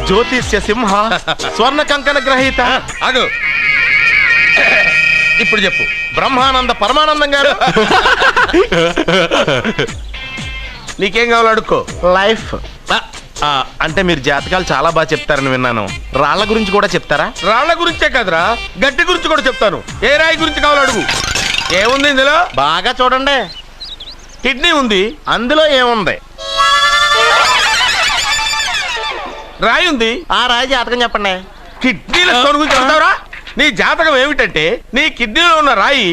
జ్యోతిష్య సింహ స్వర్ణ కంకణ గ్రహీత? అగు ఇప్పుడు చెప్పు. బ్రహ్మానంద పరమానందం గారు. నీకేం కావాలో అడుక్కో. లైఫ్ అంటే మీరు జాతకాలు చాలా బాగా చెప్తారని విన్నాను. రాళ్ల గురించి కూడా చెప్తారా? రాళ్ల గురించే కదరా, గట్టి గురించి కూడా చెప్తాను. ఏ రాయి గురించి కావాలో అడుగు. ఏముంది ఇందులో? బాగా చూడండి. కిడ్నీ ఉంది, అందులో ఏముంది? రాయి ఉంది, ఆ రాయి జాతకం చెప్పండి. కిడ్నీల స్టోన్ గురించి చెప్తావురా? నీ జాతకం ఏమిటంటే నీ కిడ్నీలో ఉన్న రాయి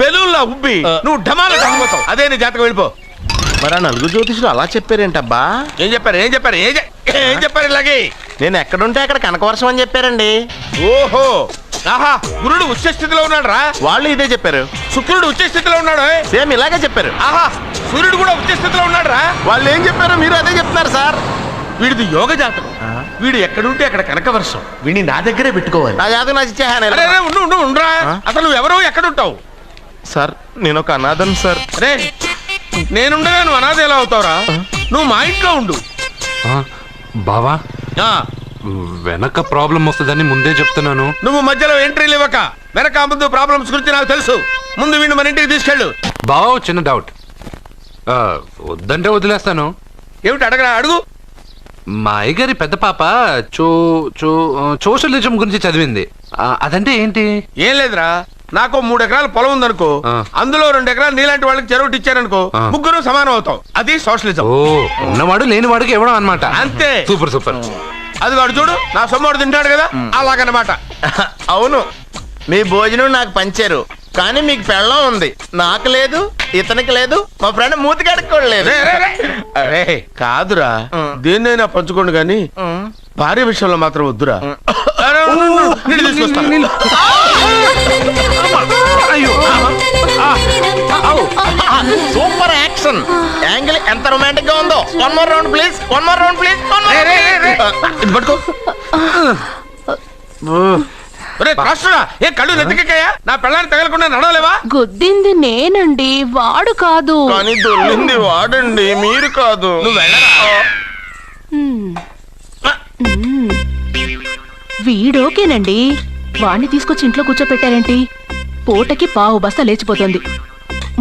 బెలూన్లా ఉబ్బి నువ్వు ఢమాల చచ్చిపోతావు. అదే నీ జాతకం. వెళ్ళిపో. మరి ఆ నలుగురు జ్యోతిషులు అలా చెప్పారేంటబ్బా? ఏం చెప్పారు ఇలాగే? నేను ఎక్కడుంటే అక్కడ కనకవర్షం అని చెప్పారండి. ఓహో, ఆహా, గురుడు ఉచ్చ స్థితిలో ఉన్నాడు రా. వాళ్ళు ఇదే చెప్పారు. శుక్రుడు ఉచ్చ స్థితిలో ఉన్నాడు, సేమ్ ఇలాగే చెప్పారు. ఆహా, సూర్యుడు కూడా ఉచ్చ స్థితిలో ఉన్నాడు రా. వాళ్ళు ఏం చెప్పారు మీరు అదే చెప్తున్నారు సార్. వీడిది యోగ జాతకం. వీడు ఎక్కడుంటే అక్కడ కనకవర్షం. వీడిని నా దగ్గరే పెట్టుకోవాలి. నా జాతకం నాకు ఇచ్చేహాను. ఉండరా, అసలు నువ్వు ఎవరో ఎక్కడుంటావు? సార్ నేను ఒక అనాథను సార్. రే, నేనుండగా నువ్వు అనాథ ఎలా అవుతావురా? నువ్వు మా ఇంట్లో ఉండు. బావా, వెనక ప్రాబ్లం వస్తుందని ముందే చెప్తున్నాను. నువ్వు మధ్యలో ఎంట్రీలు ఇవ్వక. వెనక ముందు ప్రాబ్లమ్స్ గురించి నాకు తెలుసు. ముందు వీడిని మన ఇంటికి తీసుకెళ్ళు. బావా, చిన్న డౌట్. వద్దంటే వదిలేస్తాను. ఏమిటి అడగరా? అడుగు. మా అయ్యగారి పెద్ద పాప సోషలిజం గురించి చదివింది. అదంటే ఏంటి? ఏం లేదురా, నాకు 3 ఎకరాల పొలం ఉందనుకో, అందులో 2 ఎకరాలు నీలాంటి వాళ్ళకి చెరువు ఇచ్చారనుకో, ముగ్గురు సమానం అవుతాం. అది సోషలిజం. ఓ, ఉన్నవాడు లేనివాడికి ఇవ్వడం అన్నమాట. అంతే. Super super. అది వాడు చూడు, నా సొమ్మడు తింటాడు కదా, అలాగనమాట. అవును, మీ భోజనం నాకు పంచారు, కానీ మీకు పెళ్ళం ఉంది, నాకు లేదు, ఇతనికి లేదు, మా ఫ్రెండ్ మూతి కడుక్కోలేదు. కాదురా, దేన్నైనా పంచుకోండి కానీ భార్య విషయంలో మాత్రం వద్దురా. సూపర్ యాక్షన్ యాంగిల్ ఎంత రొమాంటిక్ గా ఉందో. One more round please. పట్టుకో. ఏ కళ్ళు నెత్తికెక్కాయా? నా పెళ్ళాన్ని తగలకుండా నడవలేవా? గుద్దింది నేనండి, వాడు కాదు. కానీ దొల్లింది వాడండి, మీరు కాదు. నువ్వు వెళ్ళరా. వీడోకేనండి, వాణ్ణి తీసుకొచ్చి ఇంట్లో కూర్చోపెట్టారేంటి? పూటకి పావు బస్తా లేచిపోతుంది.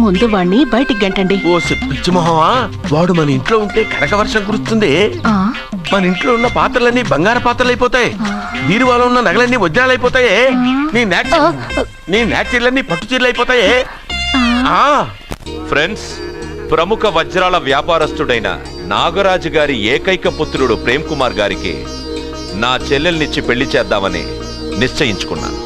ముందు వాణ్ణి బయటికి గంటండి. ఓ పిచ్చి మొహమా, వాడు మన ఇంట్లో ఉంటే కనక వర్షం కురుస్తుంది. మన ఇంట్లో ఉన్న పాత్రలన్నీ బంగారు పాత్రలు అయిపోతాయి. బీరువాలో ఉన్న నగలన్నీ వజ్రాలు అయిపోతాయి. నీ నాచీర్లన్నీ పట్టు చీరలు అయిపోతాయి. ఫ్రెండ్స్, ప్రముఖ వజ్రాల వ్యాపారస్తుడైన నాగరాజు గారి ఏకైక పుత్రుడు ప్రేమ్ కుమార్ గారికి నా చెల్లెల్నిచ్చి పెళ్లి చేద్దామని నిశ్చయించుకున్నాను.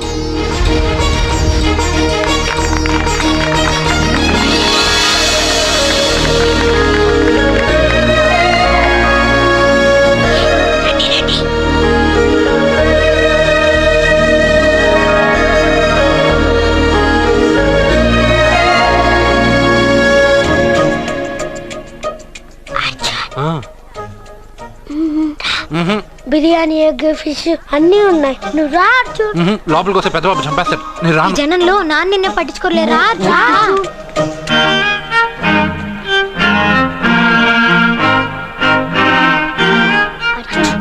బిర్యానీ, ఎగ్, ఫిష్ అన్నీ ఉన్నాయి. నువ్వు రా. లోపలికి వస్తే పెద్దబాబు చంపేస్తాడు. ఈ జనంలో నాన్న నిన్నే పట్టించుకోలేరా?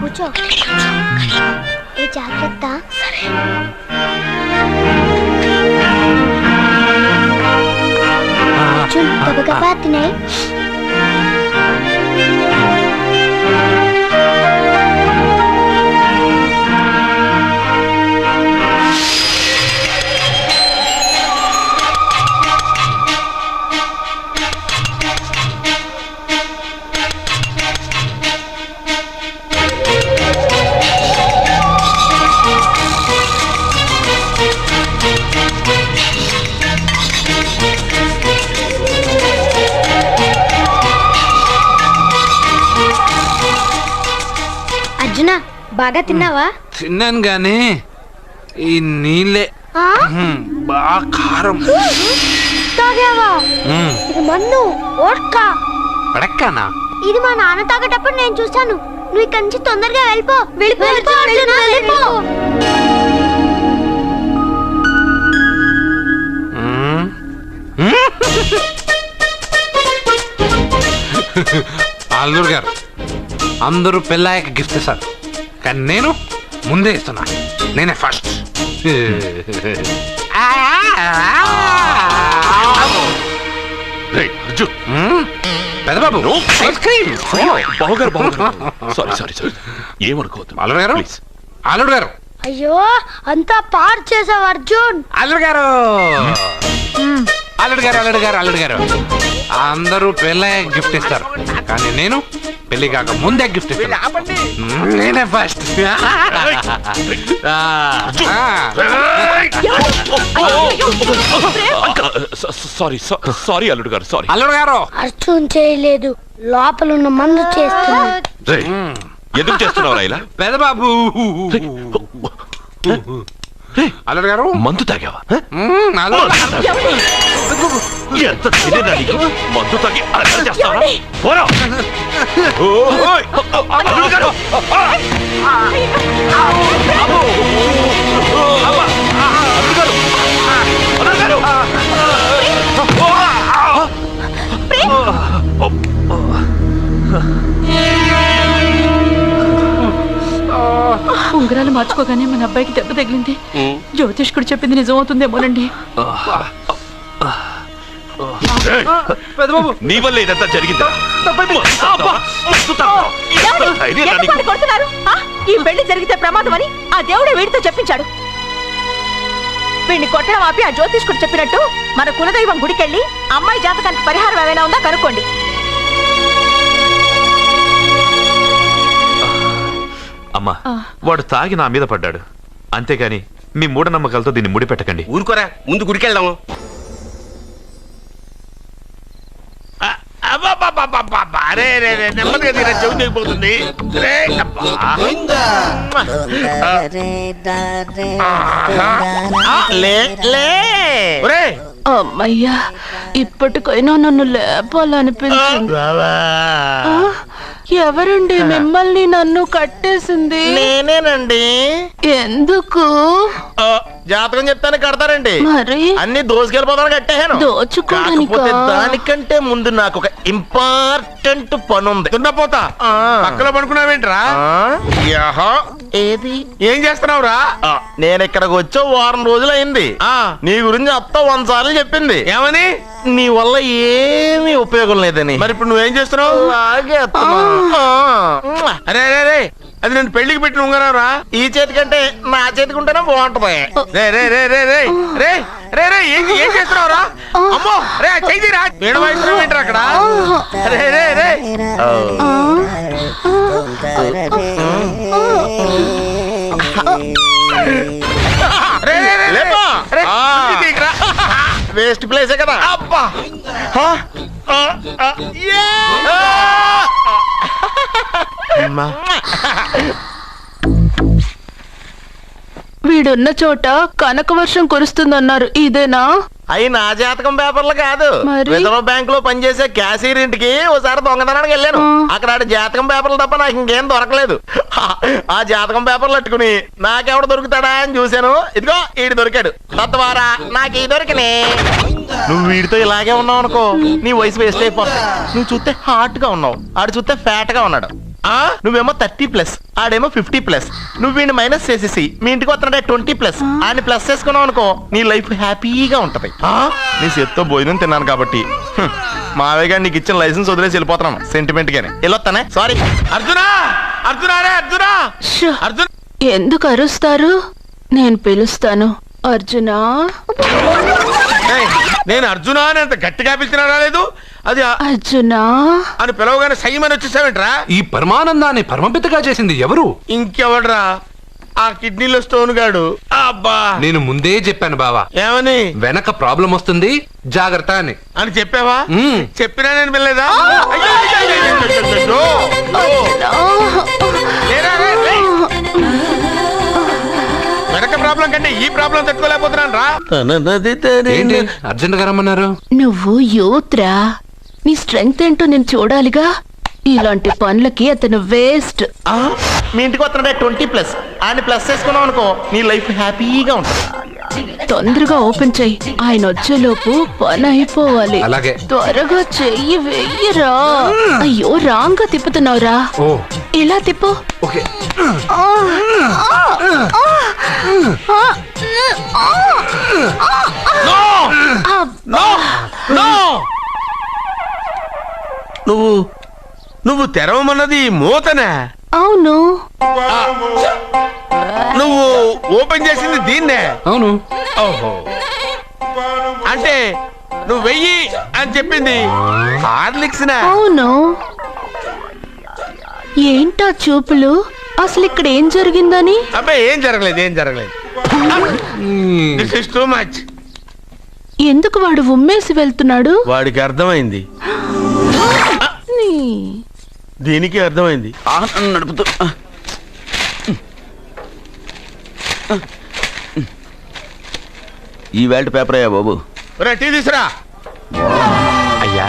కూర్చో. ఏ జాగ్రత్త. గబగబా తినే. బాగా తిన్నావా? తిన్నాను గానీ ఈ నీళ్ళే బాగా కారం. తాగావా? ఇది మన్ను, వోడ్కా. పడక్కనా? ఇది మా నాన్న తాగేటప్పుడు నేను చూశాను. నువ్వు ఇక్కడి నుంచి తొందరగా వెళ్ళిపో వెళ్ళిపో అర్జున్, వెళ్ళిపో. అల్లుడు గారు అందరూ పెళ్ళాయక గిఫ్ట్ ఇస్తారు, కానీ నేను ముందే ఇస్తున్నా. నేనే ఫస్ట్. పెద్దబాబు ఐస్ క్రీమ్. ఏమనుకోవద్దు అల్లుడు గారు, అల్లుడు గారు. అయ్యో అంతా పాడు చేసావు అర్జున్. అల్లుడు గారు, అల్లుడు గారు, అల్లుడు గారు, అల్లుడు గారు. అందరూ పెళ్ళాయక గిఫ్ట్ ఇస్తారు, కానీ నేను పెళ్లి కాక ముందే గిఫ్ట్ ఇస్తాను. నేనే ఫస్ట్. సారీ అల్లుడు గారు, సారీ. అల్లుడు గారు, అర్జున్ చేయలేదు, లోపల ఉన్న మందు చేస్తున్నాడు. ఎందుకు చేస్తున్నావు ఇలా? పెద్దబాబు. అల్లుడు గారు, మందు తాగావా? అల్లుడు ఎంత తెలియదా నీకు? మందు తాగి అలా చేస్తావా? పోరా. అల్లుడు గారు. ఉంగరాలు మార్చుకోగానే మన అబ్బాయికి దెబ్బ తగిలింది. జ్యోతిష్కుడు చెప్పింది నిజమవుతుందేమోనండి. నీ వల్ల ఇదంతా జరిగింది. ఈ పెళ్లి జరిగితే ప్రమాదం అని ఆ దేవుడే వీడితో చెప్పించాడు. వీడిని కొట్టడం ఆపి ఆ జ్యోతిష్కుడు చెప్పినట్టు మన కులదైవం గుడికెళ్ళి అమ్మాయి జాతకానికి పరిహారం ఏమైనా ఉందా కనుక్కోండి. అమ్మా, వాడు తాగి నా మీద పడ్డాడు, అంతేగాని మీ మూఢనమ్మకాలతో దీన్ని ముడిపెట్టకండి. ఊరుకోరా, ముందు గుడికెళ్దాము. నెమ్మదిగా తీరా, చెవి తెగిపోతుంది. అమ్మయ్యా, ఇప్పటికైనా నన్ను లేపాలనిపించింది. ఎవరండి మిమ్మల్ని నన్ను కట్టేసింది? నేనేనండి. ఎందుకు? జాతకం చెప్తాను కడతారండి. మరి అన్ని దోసుకెళ్ళిపోతాను కట్టేహాను. కాకపోతే దానికంటే ముందు నాకు ఒక ఇంపార్టెంట్ పని ఉంది. దున్నపోతా పక్కలో పడుకున్నావేంట్రా? ఏది ఏం చేస్తున్నావురా? నేను ఇక్కడికి వచ్చే వారం రోజులు అయింది. నీ గురించి అత్త 100 సార్లు చెప్పింది. ఏమని? నీ వల్ల ఏమీ ఉపయోగం లేదని. మరి ఇప్పుడు నువ్వేం చేస్తున్నావు? అరే అరే అరే, అది నేను పెళ్లికి పెట్టిన ఉంగరారా? ఈ చేతి కంటే నా చేతికి ఉంటేనే బాగుంటది. ఏం చేస్తున్నావురా? అమ్మో రే, చెయ్యిరా. వేడి వయసు ఏంటారు అక్కడ? రే రే రే వేస్ట్ ప్లేసే కదా. అబ్బా, వీడున్న చోట కనక వర్షం కురుస్తుందన్నారు, ఇదేనా? అయి నా జాతకం పేపర్లు కాదు. రిజర్వ్ బ్యాంక్ లో పనిచేసే క్యాషియర్ ఇంటికి ఓసారి దొంగతనానికి వెళ్ళాను. అక్కడ జాతకం పేపర్లు తప్ప నాకు ఇంకేం దొరకలేదు. ఆ జాతకం పేపర్లు పట్టుకుని నాకెవడ దొరుకుతాడా అని చూశాను. ఇదిగో ఈడు దొరికాడు. తద్వారా నాకు ఈ దొరికినే. నువ్వు వీడితో ఇలాగే ఉన్నావు అనుకో, నీ వయసు వేస్ట్ అయిపోతుంది. నువ్వు చూస్తే హాట్ గా ఉన్నావు, ఆడు చూస్తే ఫ్యాట్ గా ఉన్నాడు. నువ్వేమో 30+, ఆడేమో 50+. నువ్వు వీడిని మైనస్ చేసేసి మీ ఇంటికి వస్తున్నాడే 20+, ఆయన ప్లస్ చేసుకున్నావు అనుకో, నీ లైఫ్ హ్యాపీగా ఉంటది. నీ చేత్తో భోజనం తిన్నాను కాబట్టి మావయ్య గారు నీకు ఇచ్చిన లైసెన్స్ వదిలేసి వెళ్ళిపోతున్నాను సెంటిమెంట్ గానే. వెళ్ళొస్తానే. సారీ. అర్జునా, అర్జునా రే, అర్జునా, అర్జున్. ఎందుకు అరుస్తారు? నేను పిలుస్తాను. అర్జునా. నేను అర్జునా అని అంత గట్టిగా పిలిచినా రాలేదు. అది అర్జునా అని పిలవగానే సైమని వచ్చేసావేంట్రా? ఈ పరమానందాన్ని పరమపితగా చేసింది ఎవరు? ఇంకెవడ్రా? ఆ కిడ్నీలో స్టోన్ గాడు. అబ్బా, నేను ముందే చెప్పాను బావా. ఏమని? వెనక ప్రాబ్లం వస్తుంది, జాగ్రత్త అని చెప్పావా? చెప్పినా నేను వెళ్ళలేదా? వెనక ప్రాబ్లం కంటే ఈ ప్రాబ్లం తట్టుకోలేకపోతున్నాను రా. ఏంటి అర్జెంట్ గా రమ్మన్నారు? నువ్వు యూత్రా, నీ స్ట్రెంగ్త్ ఏంటో నేను చూడాలిగా. ఇలాంటి పనులకి అతను వేస్ట్. మీ ఇంటికి వస్తున్నాడే 20+ ఆయన ప్లస్ చేసుకున్నావు అనుకో నీ లైఫ్ హ్యాపీగా ఉంటుంది. తొందరగా ఓపెన్ చెయ్యి, ఆయన వచ్చేలోపు పని అయిపోవాలి. అలాగే. త్వరగా చెయ్యి వెయ్యరా. అయ్యో రాంగ్ గా తిప్పుతున్నావురా. ఇలా తిప్పు. ఓకే. నువ్వు తెరవమన్నది మూతనే. అవును. నువ్వు ఓపెన్ చేసింది దీన్నే. అవును. ఓహో, అంటే నువ్వు వెయ్యి అని చెప్పింది హార్లిక్స్. అవును. ఏంటా చూపులు? అసలు ఇక్కడ ఏం జరిగిందని? అబ్బాయి ఏం జరగలేదు. This is too much. ఎందుకు వాడు ఉమ్మేసి వెళ్తున్నాడు? వాడికి అర్థమైంది, దీనికి అర్థమైంది. నడుపుతూ ఈ వేల్ట్ పేపర్ అయ్యా బాబు. టీ తీసురా. అయ్యా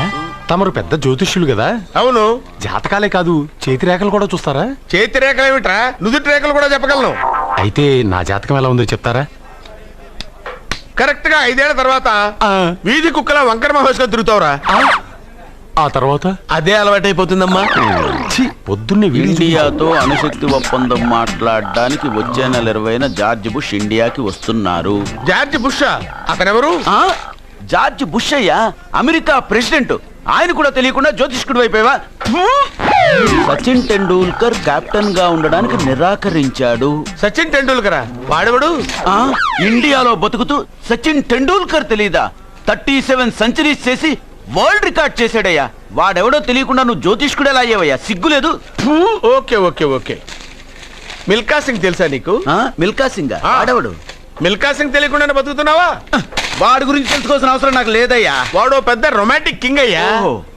తమరు పెద్ద జ్యోతిష్యులు కదా? అవును. జాతకాలే కాదు చేతి రేఖలు కూడా చూస్తారా? చేతి రేఖలు ఏమిట్రా, నుదుటి రేఖలు కూడా చెప్పగలను. అయితే నా జాతకం ఎలా ఉందో చెప్తారా? కరెక్ట్ గా 5 ఏళ్ల తర్వాత వీధి కుక్కల వంకర మహోత్సవం తిరుగుతావురా. ఆ తర్వాత అదే అలవాటైపోతుందమ్మా. పొద్దున్నే ఇండియాతో అణుశక్తి ఒప్పందం మాట్లాడడానికి వచ్చే నెల 20న జార్జ్ బుష్ ఇండియాకి వస్తున్నారు. జార్జ్ బుష్ అతనెవరు? జార్జ్ బుష్ అయ్యా, అమెరికా ప్రెసిడెంట్. ఆయన కూడా తెలియకుండా జ్యోతిష్కుడు అయిపోయావా? సచిన్ టెండూల్కర్ కెప్టెన్ గా ఉండడానికి నిరాకరించాడు. సచిన్ టెండూల్కరా? వాడెవడు? ఇండియాలో బతుకుతూ సచిన్ టెండూల్కర్ తెలీదా? 37 సెంచరీస్ చేసి వరల్డ్ రికార్డ్ చేశాడయ్యా. వాడెవడో తెలియకుండా నువ్వు జ్యోతిష్కుడు ఎలా అయ్యావయ్యా? సిగ్గులేదు. ఓకే. మిల్కా సింగ్ తెలుసా నీకు? మిల్కా సింగ్ వాడెవడు? మిల్కా సింగ్ తెలియకుండా బతుకుతున్నావా? వాడి గురించి తెలుసుకోవాల్సిన అవసరం నాకు లేదయ్యా. వాడు పెద్ద రొమాంటిక్ కింగ్ అయ్యా.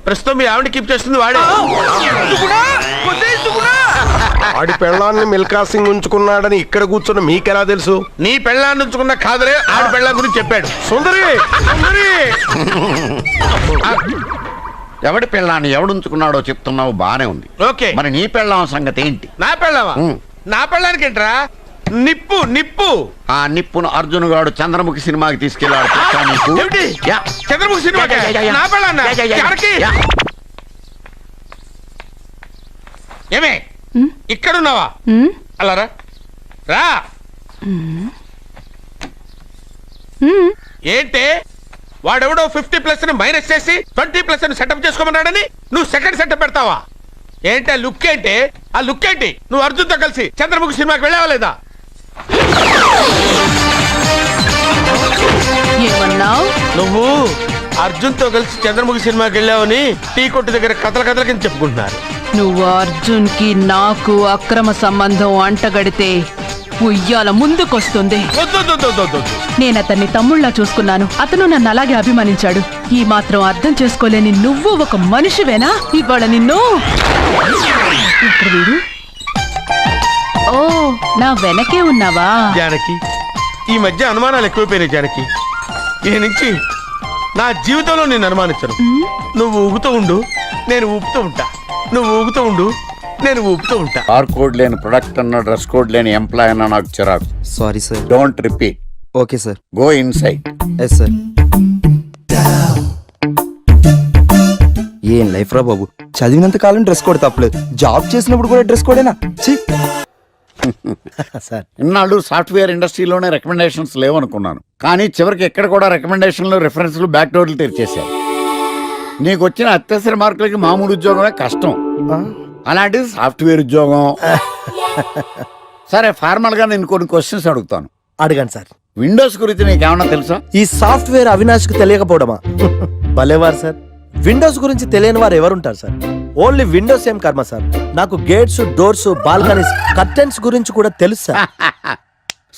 ప్రస్తుతం మీ ఆవిడ కీప్ చేస్తుంది వాడే. ఆడి పెళ్ళాన్ని మిల్కా సింగ్ ఉంచుకున్నాడని ఇక్కడ కూర్చున్న మీకెలా తెలుసు? నీ పెళ్ళాన్ని ఉంచుకున్న కాదరే ఆడి పెళ్ళాం గురించి చెప్పాడు. సుందరి ఎవడి పెళ్ళాన్ని ఎవడుంచుకున్నాడో చెప్తున్నావు బానే ఉంది. ఓకే, మరి నీ పెళ్ళాం సంగతి ఏంటి? నా పెళ్ళావా? నా పెళ్ళానికి ఏంట్రా? నిప్పు. ఆ నిప్పును అర్జున్ గాడు చంద్రముఖి సినిమాకి తీసుకెళ్ళాడు. చంద్రముఖి సినిమా నా పెళ్ళాన్నా? ఏమే ఇక్కడున్నావా? అలా రా. ఏంటే వాడెవడో 50+ మైనస్ చేసి 20+ సెటప్ చేసుకోమన్నాడని నువ్వు సెకండ్ సెటప్ పెడతావా? ఏంటి ఆ లుక్ ఏంటి? ఆ లుక్ ఏంటి? నువ్వు అర్జున్తో కలిసి చంద్రముఖి సినిమాకి వెళ్ళావా లేదా? ఏమన్నావు? నువ్వు అర్జున్తో కలిసి చంద్రముఖి సినిమాకి వెళ్ళావని టీ కొట్టు దగ్గర కథల కింద చెప్పుకుంటున్నారు. నువ్వు అర్జున్ కి నాకు అక్రమ సంబంధం అంటగడితే ఉయ్యాల ముందుకొస్తుంది. నేను అతన్ని తమ్ముళ్ళ చూసుకున్నాను. అతను నన్ను అలాగే అభిమానించాడు. ఈ మాత్రం అర్థం చేసుకోలేని నువ్వు ఒక మనిషివేనా? ఇవాళ నిన్ను ఓ నా వెనకే ఉన్నావా? జానకి, ఈ మధ్య అనుమానాలు ఎక్కువైపోయినాయి జానకి. ఈ నుంచి నా జీవితంలో నేను అనుమానించను. నువ్వు ఊగుతూ ఉండు, నేను ఊపుతూ ఉంటా. నువ్వు ఊగుతూ ఉండు, నేను ఊపుతూ ఉంటా. బార్ కోడ్ లేని ప్రొడక్ట్ అన్న, డ్రెస్ కోడ్ లేని ఎంప్లాయ్ అన్న నాకు చిరాకు. Sorry sir. Don't repeat. Okay sir. Go inside. Yes sir. ఏం లైఫ్ రా బాబు. చదివినంత కాలం డ్రెస్ కోడ్ తప్పలేదు, జాబ్ చేసినప్పుడు కూడా డ్రెస్ కోడేనా? సార్ ఇన్నాళ్ళు సాఫ్ట్వేర్ ఇండస్ట్రీలోనే రికమెండేషన్స్ లేవనుకున్నాను, కానీ చివరికి ఎక్కడ కూడా రికమెండేషన్లు, రిఫరెన్స్లు, బ్యాక్ డోర్లు తెరిచేశారు. నీకు వచ్చిన అత్యవసర మార్కులకి మామూలు ఉద్యోగమే కష్టం, అలాంటిది సాఫ్ట్వేర్ ఉద్యోగం. సరే, ఫార్మల్ గా నేను కొన్ని క్వశ్చన్స్ అడుగుతాను. అడగండి సార్. విండోస్ గురించి నీకేమన్నా తెలుసా? ఈ సాఫ్ట్వేర్ అవినాష్ కు తెలియకపోవడమా? భలేవారు సార్. విండోస్ గురించి తెలియని వారు ఎవరుంటారు సార్? ఓన్లీ విండోస్ ఏం కర్మ సార్, నాకు గేట్స్, డోర్స్, బాల్కనీస్, కర్టెన్స్ గురించి కూడా తెలుసు సార్.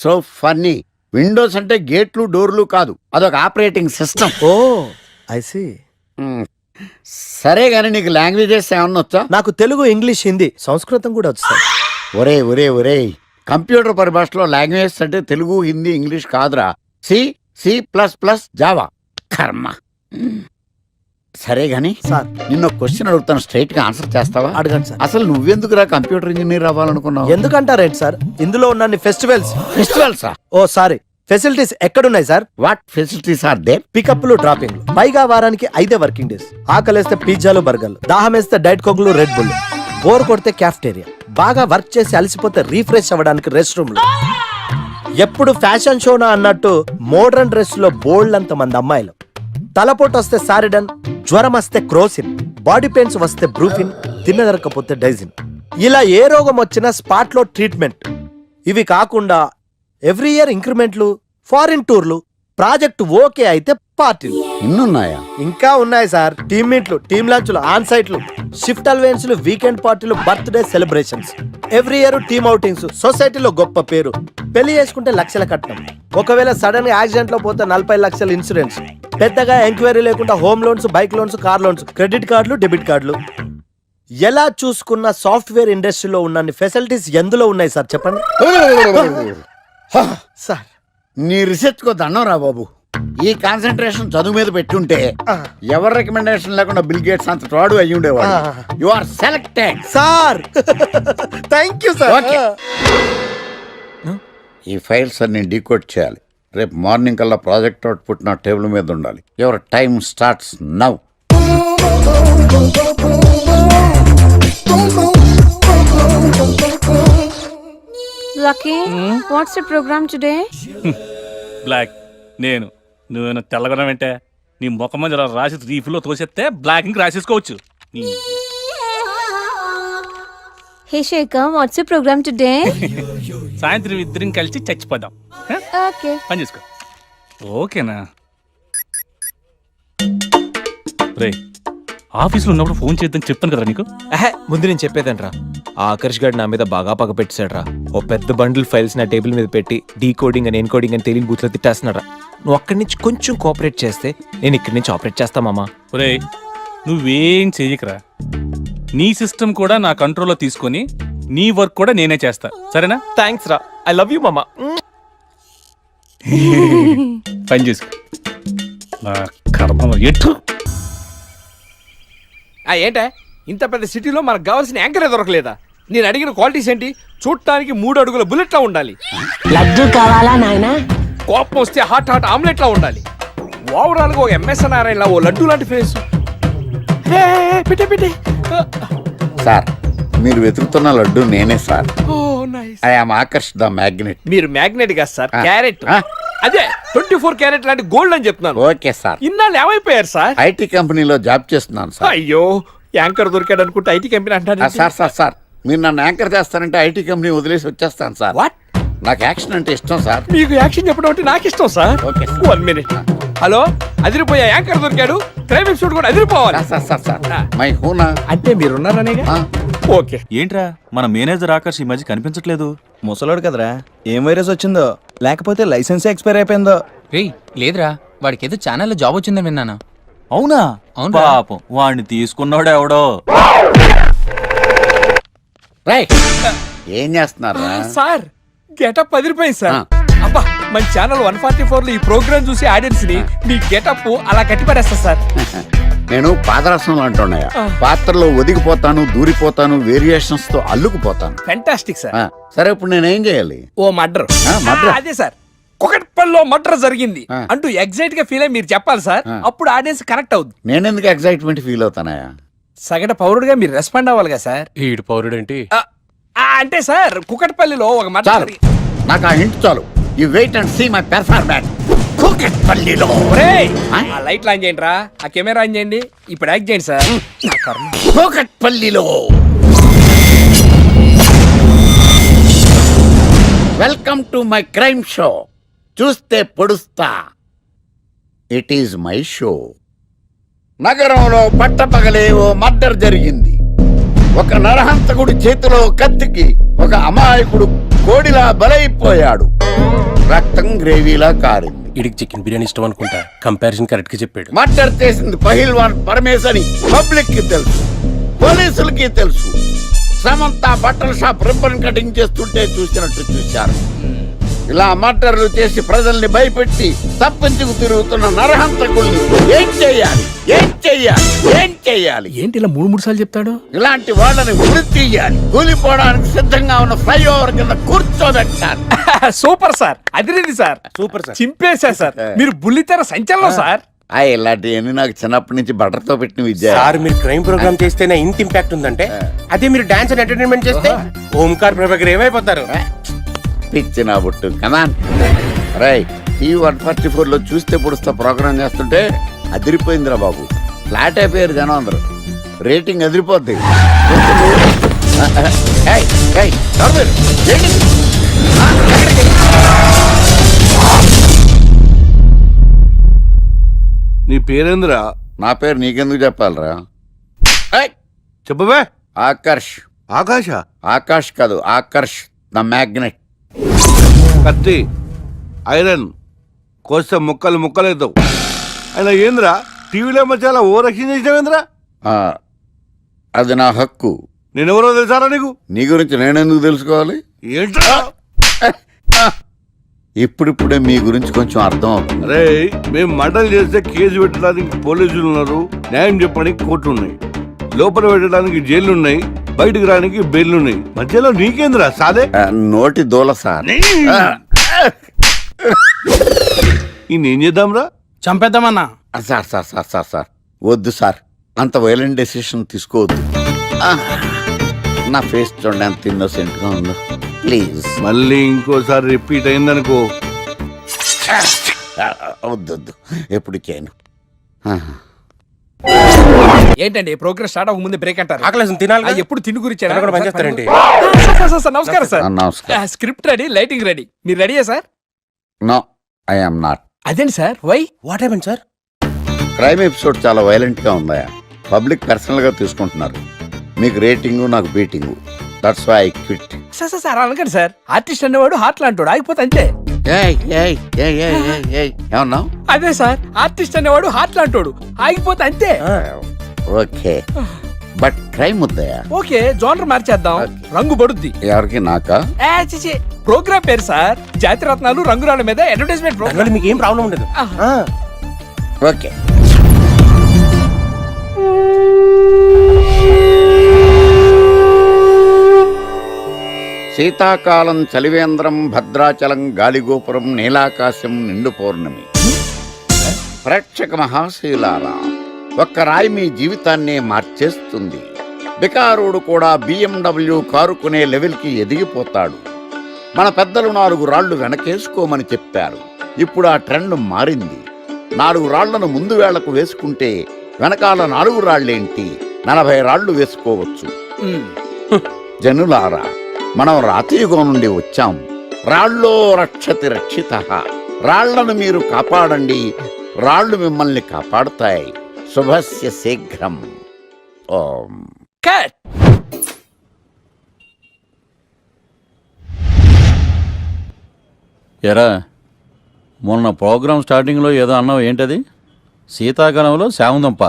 So funny. విండోస్ అంటే గేట్లు, డోర్లు కాదు, అదొక operating system. Oh I see. సరే గానీ నీకు లాంగ్వేజెస్ ఏమన్నా వచ్చా? నాకు తెలుగు, ఇంగ్లీష్, హిందీ, సంస్కృతం కూడా వచ్చు సార్. ఒరే ఒరే ఒరే, కంప్యూటర్ పరిభాషలో లాంగ్వేజెస్ అంటే తెలుగు, హిందీ, ఇంగ్లీష్ కాదురా. C, C++, Java. కర్మ. సరే గాని సార్ నిన్న క్వశ్చన్ అడుగుతాను, స్ట్రైట్ గా ఆన్సర్ చేస్తావా? అడగండి సార్. అసలు నువ్వెందుకురా కంప్యూటర్ ఇంజనీర్ అవ్వాలనుకున్నావు? ఎందుకంటారేంటి సార్, ఇందులో ఉన్న ఫెస్టివల్స్ ఓ సారీ ఫెసిలిటీస్ ఎక్కడున్నాయి sir? What facilities are there? పికప్లు డ్రాపింగ్, పైగా వారానికి 5 వర్కింగ్ డేస్. ఆకలేస్తే పిజ్జాలు బర్గర్లు, దాహం వేస్తే డైట్ కోక్లు రెడ్ బుల్, బోర్ కొడితే క్యాఫ్టేరియా, బాగా వర్క్ చేసి అలసిపోతే రీఫ్రెష్ అవ్వడానికి రెస్ట్ రూమ్లు. ఎప్పుడు ఫ్యాషన్ షోనా అన్నట్టు మోడర్న్ డ్రెస్ లో బోల్డ్ అంత మంది అమ్మాయిలు. తలపోటు వస్తే సారిడన్, జ్వరం వస్తే క్రోసిన్, బాడీ పెయిన్స్ వస్తే బ్రూఫిన్, తిన్నదరకపోతే డైజిన్. ఇలా ఏ రోగం వచ్చినా స్పాట్ లో ట్రీట్మెంట్. ఇవి కాకుండా ఎవ్రీ ఇయర్ ఇంక్రిమెంట్లు, ఫారిన్ టూర్లు, ప్రాజెక్ట్ ఓకే అయితే పార్టీలు. ఇన్నున్నాయా? ఇంకా ఉన్నాయి సార్. టీమ్ మీట్లు, టీమ్ లంచ్లు, ఆన్ సైట్లు, షిఫ్ట్ అలవెన్స్లు, వీకెండ్ పార్టీలు, birthday celebrations, every year team outings, సొసైటీలో గొప్ప పేరు. పెళ్లి చేసుకుంటే లక్షల కట్నం, ఒకవేళ సడన్ గా యాక్సిడెంట్ లో పోతే 40 లక్షల ఇన్సూరెన్స్, పెద్దగా ఎంక్వైరీ లేకుండా home loans, bike loans, car loans, credit కార్డులు, డెబిట్ కార్డులు. ఎలా చూసుకున్న సాఫ్ట్వేర్ ఇండస్ట్రీలో ఉన్న ఫెసిలిటీస్ ఎందులో ఉన్నాయి సార్ చెప్పండి? సార్ నీ రీసెర్చ్ కో దండం రా బాబు. ఈ కాన్సన్ట్రేషన్ చదువు మీద పెట్టుంటే ఎవరి రికమెండేషన్ లేకుండా బిల్ గేట్స్ అంత ట్రాడు అయ్యి ఉండేవాడు. You are selected sir. Thank you sir. ఈ ఫైల్స్ అన్ని డీకోడ్ చేయాలి. రేపు మార్నింగ్ కల్లా ప్రాజెక్ట్ అవుట్పుట్ నా టేబుల్ మీద ఉండాలి. Your time starts now. Lucky, what's the program today? Black నేను నువ్వేనా తెల్లగొనం అంటే నీ ముఖం మీద ఇలా రాసి రీఫ్లో తోసేస్తే బ్లాక్ ఇంక రాసేసుకోవచ్చు. Hey Shekhar, what's the program today? సాయంత్రం ఇద్దరం కలిసి చచ్చిపోదాం. Okay. పని చేసుకో. ఓకేనా? రే ఆఫీస్లో ఉన్నప్పుడు ఫోన్ చేద్దాం చెప్తాను కదా నీకు. ముందు నేను చెప్పేదనరా, ఆ ఆకర్ష్ గారు నా మీద బాగా పగ పెట్టాడు రా. ఓ పెద్ద బండిల్ ఫైల్స్ నా టేబుల్ మీద పెట్టి డీకోడింగ్ అని ఎన్కోడింగ్ అని తెలియని బూత్లో తిట్టేస్తున్నారా. నువ్వు అక్కడి నుంచి కొంచెం కోఆపరేట్ చేస్తే నేను ఇక్కడి నుంచి ఆపరేట్ చేస్తామమ్మా. ఒరే నువ్వేం చెయ్యకరా, నీ సిస్టమ్ కూడా నా కంట్రోల్లో తీసుకొని నీ వర్క్ కూడా నేనే చేస్తా, సరేనా? థ్యాంక్స్ రా, ఐ లవ్ యూ మామా. పని చేసుకో. నా కర్మ ఎటు. ఏంటే ఇంత పెద్ద సిటీలో మనకు కావాల్సిన యాంకరే దొరకలేదా? నేను అడిగిన క్వాలిటీస్ ఏంటి? చూడటానికి 3 అడుగుల బుల్లెట్ లా ఉండాలి, లడ్డు కావాలా నాయనా, కోపం వస్తే హాట్ ఆమ్లెట్ లా ఉండాలి, ఓవరాల్ గా ఒక ఎంఎస్ఎన్ నారాయణ ఓ లడ్డు లాంటి ఫేస్. పెట్టే సార్ మీరు వెతుకుతున్న లడ్డు నేనే sir. I am Akarsh the magnet. మీరు మ్యాగ్నెట్ కాదు సార్, క్యారెట్. అదే 24 క్యారెట్ లాంటి గోల్డ్ అని చెప్తున్నాను. Okay sir. ఇన్నాళ్ళు ఏమైపోయారు సార్? ఐటీ కంపెనీలో జాబ్ చేస్తున్నాను సార్. అయ్యో యాంకర్ దొరికాడు అనుకుంటే ఐటీ కంపెనీ అంటారు సార్. సార్ సార్ మీరు నన్ను యాంకర్ చేస్తారంటే ఐటీ కంపెనీ వదిలేసి వచ్చేస్తాను సార్. వాట్? నాకు యాక్షన్ అంటే ఇష్టం సార్. మీకు యాక్షన్ చెప్పడం అంటే నాకు ఇష్టం సార్. Okay 1 minute. హలో, అదిరిపోయా యాంకర్ దొరికాడు, క్రైమ్ ఎపిసోడ్ కూడా అదిరిపోవాలి. సార్ సార్ సార్ మై హూనా అంటే మీరున్నారనేగా. ఓకే. ఏంట్రా మన మేనేజర్ ఆకర్ష్ ఈ మధ్య కనిపించట్లేదు? ముసలోడు కదరా, ఏం వైరస్ వచ్చిందో, లేకపోతే లైసెన్స్ ఎక్స్పైర్ అయిపోయిందో. లేదురా, వాడికి ఏదో ఛానల్లో జాబ్ వచ్చిందని విన్నాను. అవునా? పాపం వాడిని తీసుకున్నాడు ఎవడో. ఏం చేస్తున్నారా సార్? గెటప్ అదిరిపోయింది సార్. అబ్బా, మన ఛానల్ 144 లో ఈ ప్రోగ్రామ్ చూసి ఆడియన్స్ ని మీ గెటప్ అలా కట్టిపడేస్తా సార్. నేను పాదరసంలో అంటున్నాయా, పాత్రలో ఒదిగిపోతాను, దూరిపోతాను, వేరియేషన్స్ తో అల్లుకుపోతాను. Fantastic sir. సరే ఇప్పుడు నేనేం చేయాలి? ఓ మర్డర్. అదే సార్, కుకట్పల్లిలో మర్డర్ జరిగింది అంటూ ఎగ్జైట్ గా ఫీల్ అయ్యి మీరు చెప్పాలి సార్. అప్పుడు ఆడియన్స్ కనెక్ట్ అవుద్ది. నేనెందుకు ఎగ్జైట్మెంట్ ఫీల్ అవుతానయా? సగటు పౌరుడుగా మీరు రెస్పాండ్ అవ్వాలి కదా సార్. ఈడు పౌరుడు ఏంటి అంటే సార్, కుకట్పల్లిలో ఒక మర్డర్. నాకు ఆ హింట్ చాలు. You wait and see my performance. కుకట్పల్లిలో ఆ లైట్ ఆన్ చేయండి రా, ఆ కెమెరా ఆన్ చేయండి, ఇప్పుడు యాక్ట్ చేయండి సార్. కుకట్పల్లిలో welcome to my crime show. చూస్తే పొడుస్తా, ఇట్ ఈజ్ మై షో. నగరంలో పట్టపగలే ఓ మర్డర్ జరిగింది. ఒక నరహంతకుడి చేతిలో కత్తికి ఒక అమాయకుడు కోడిలా బలైపోయాడు. రక్తం గ్రేవీలా కారింది. ఇడికి చికెన్ బిర్యానీ ఇష్టం అనుకుంటా, కంపారిజన్ కరెక్ట్ గా చెప్పాడు. మర్డర్ చేసింది పహిల్వాన్ పరమేశ్ అని పబ్లిక్ కి తెలుసు, పోలీసులకి తెలుసు. సమంత బట్టల షాప్ రిబ్బన్ కటింగ్ చేస్తుంటే చూసినట్టు చూశారు. ఇలా మర్డర్లు చేసి ప్రజల్ని భయపెట్టి తప్పించుకు తిరుగుతున్న నరహంతకుల్ని ఏం చెయ్యాలి ఏం చెయ్యాలి ఏం చెయ్యాలి? ఏంటి ఇలా 3 సార్లు చెప్తాడు? ఇలాంటి వాళ్ళని ఉరి తీయాలి. కూలిపోవడానికి సిద్ధంగా ఉన్న ఫ్లైఓవర్ కింద కూర్చోబెట్టాలి. సూపర్ సార్, అదిరింది సార్, సూపర్ సార్. చింపేశా సార్, మీరు బుల్లితెర సంచలనం సార్. ఇలాంటివన్నీ నాకు చిన్నప్పటి నుంచి బట్టర్తో పెట్టిన విద్య. సార్ మీరు క్రైమ్ ప్రోగ్రామ్ చేస్తేనే ఇంత ఇంపాక్ట్ ఉందంటే అదే మీరు డాన్స్ అండ్ ఎంటర్టైన్మెంట్ చేస్తే ఓంకార్ ప్రభాకర్ ఏమైపోతారు? పిచ్చి నా బుట్టు కమాన్. రై టీవీ 144 లో చూస్తే పొడుస్తా ప్రోగ్రామ్ చేస్తుంటే అదిరిపోయిందిరా బాబు. ఫ్లాట్ అయిపోయారు జనం అందరూ. రేటింగ్ అదిరిపోద్ది. ఏయ్, ఏయ్, ఎవరు మీరు? ఏంటి? నీ పేరేంద్రా? నా పేరు నీకెందుకు చెప్పాలరా? చెప్పవే. ఆకర్ష్. ఆకాశ? ఆకాష్ కాదు, ఆకర్ష్ ద మ్యాగ్నెట్. కత్తి, ఐరన్ కోస్తే ముక్కలు ముక్కలేద్దావు. అయినా ఏంద్రా టీవీలో మధ్య ఓ రక్షణ చేసినావేంద్రా? అది నా హక్కు. నేనెవరో తెలుసారా నీకు? నీ గురించి నేనెందుకు తెలుసుకోవాలి? ఏంట్రా? ఇప్పుడిప్పుడే మీ గురించి కొంచెం అర్థం అవుతుంది. అరే మేము మర్డర్ చేస్తే కేసు పెట్టడానికి పోలీసులు ఉన్నారు, న్యాయం చెప్పడానికి కోర్టులు ఉన్నాయి, లోపల పెట్టడానికి జైలు ఉన్నాయి, బయటకు రానికి బెయిల్ ఉన్నాయి. మధ్యలో నీకేంద్రా సాదే? నోటి దూల సార్. ఏం చేద్దాంరా? చంపేద్దామన్నా. Sir sir sir sir sir వద్దు సార్, అంత వైలెంట్ డెసిషన్ తీసుకోవద్దు. నా ఫేస్ చూడండి ఎంత ఇన్నోసెంట్ గా ఉందో. ప్లీజ్ మళ్ళీ ఇంకోసారి రిపీట్ అయిందనుకో. వద్దొద్దు, ఎప్పుడు చేయను. ఏంటండి ప్రోగ్రెస్ స్టార్ట్ అవ్వక ముందే బ్రేక్ అంటారు? ఆకలేసం తినాలి. ఎప్పుడు తిండి గురించి పనిచేస్తారండి. నమస్కారం సార్. నమస్కారం. స్క్రిప్ట్ రెడీ, లైటింగ్ రెడీ, మీరు రెడీయా sir? No I am not. అదేంటి sir, why? What happen sir? Crime episode చాలా వైలెంట్ గా ఉందా? పబ్లిక్ పర్సనల్ గా తీసుకుంటున్నారు. మీకు రేటింగ్, నాకు beating. That's why I quit. Sir అనకండి సార్, ఆర్టిస్ట్ అనేవాడు హార్ట్ లాంటాడు, ఆగిపోతే అంతే. ఏమన్నావు? అదే సార్, ఆర్టిస్ట్ అనేవాడు హార్ట్ లాంటాడు, ఆగిపోతే అంతే. ఓకే, బట్ క్రైమ్ వద్దయా? ఓకే, జోనర్ మార్చేద్దాం, రంగు పడుద్ది. ఎవరికి? నాకా? ప్రోగ్రామ్ పేరు సార్ జాతిరత్నాలు రంగురాళ్ళ మీద అడ్వర్టైజ్మెంట్ ప్రోగ్రామ్. మీకు ఏం ప్రాబ్లం ఉండదు. ఓకే. శీతాకాలం చలివేంద్రం, భద్రాచలం గాలిగోపురం, నీలాకాశం, నిండు పౌర్ణమి. ప్రేక్షక మహాశీలారా, ఒక్క రాయి మీ జీవితాన్నే మార్చేస్తుంది. బికారుడు కూడా BMW కారు కొనే లెవెల్కి ఎదిగిపోతాడు. మన పెద్దలు 4 రాళ్లు వెనకేసుకోమని చెప్పారు. ఇప్పుడు ఆ ట్రెండ్ మారింది. 4 రాళ్లను ముందు వేళ్లకు వేసుకుంటే వెనకాల 4 రాళ్లేంటి 40 రాళ్లు వేసుకోవచ్చు. జనులారా, మనం రాతియుగం నుండి వచ్చాం. రాళ్ళో రక్షతి రక్షితః. రాళ్లను మీరు కాపాడండి, రాళ్లు మిమ్మల్ని కాపాడుతాయి. శుభస్య శీఘ్రం. ఓం. కట్. ఎరా, మొన్న ప్రోగ్రామ్ స్టార్టింగ్లో ఏదో అన్నావు, ఏంటది? శీతాకాలంలో శామదుంప.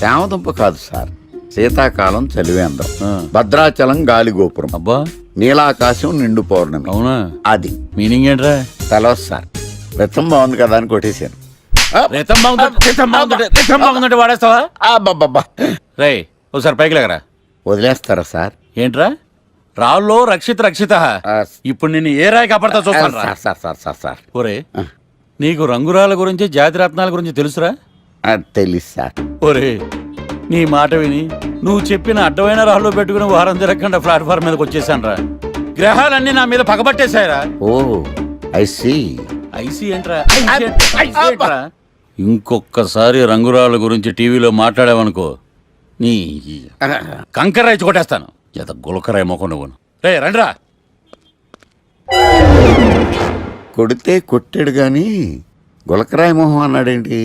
శామదుంప కాదు సార్, శీతాకాలం చలివేంద్రం, భద్రాచలం గాలిగోపురం, అబ్బా నీలాకాశం, నిండు పౌర్ణమి. అవునా? అది మీనింగ్ ఏంట్రా? తెలవదు సార్. రతం బాగుంది కదా అని కొట్టేశాను. వాడేస్తావా? రే ఒకసారి పైకి లేకరా. వదిలేస్తారా సార్? ఏంట్రా? రాళ్ళో రక్షిత రక్షిత. ఇప్పుడు నిన్ను ఏ రాయి కాపాడతా చూస్తాను. సార్ సార్ సార్ సార్ ఒరే, నీకు రంగురాల గురించి, జాతిరత్నాల గురించి తెలుసురా? తెలుసు సార్. ఒరే, నీ మాట విని నువ్వు చెప్పిన అడ్డమైన రాళ్ళు పెట్టుకుని వారం తిరగకుండా ప్లాట్ఫామ్ మీదకి వచ్చేసాను రా. గ్రహాలన్నీ నా మీద పగబట్టేశాయరా. ఓ ఐసీ. ఐసీ ఏంట్రా? ఇంకొక్కసారి రంగురాళ్ళ గురించి టీవీలో మాట్లాడావనుకో, నీ కంకర్రాయి కొట్టేస్తాను. ఎంత గులకరాయి మొక్క నువ్వు. రే రండిరా. కొడితే కొట్టాడు గాని గులకరాయి మొహం అన్నాడేంటి?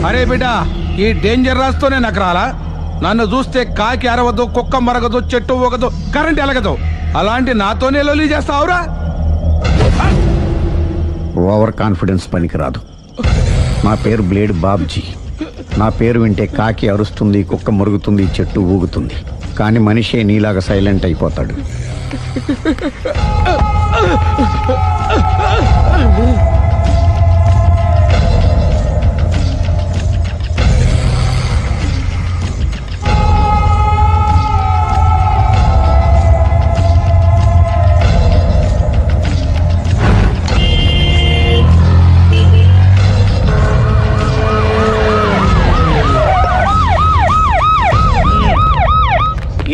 అరే బిడ్డ, ఈ డేంజర్ రాస్తూనే నాకు రాలా? నన్ను చూస్తే కాకి అరవదు, కుక్క మరగదు, చెట్టు ఊగదు, కరెంట్ ఎలగదు. అలాంటి నాతోనే లొల్లి చేస్తావురా? ఓవర్ కాన్ఫిడెన్స్ పనికిరాదు. నా పేరు బ్లేడ్ బాబ్జీ. నా పేరు వింటే కాకి అరుస్తుంది, కుక్క మురుగుతుంది, చెట్టు ఊగుతుంది. కానీ మనిషే నీలాగా సైలెంట్ అయిపోతాడు.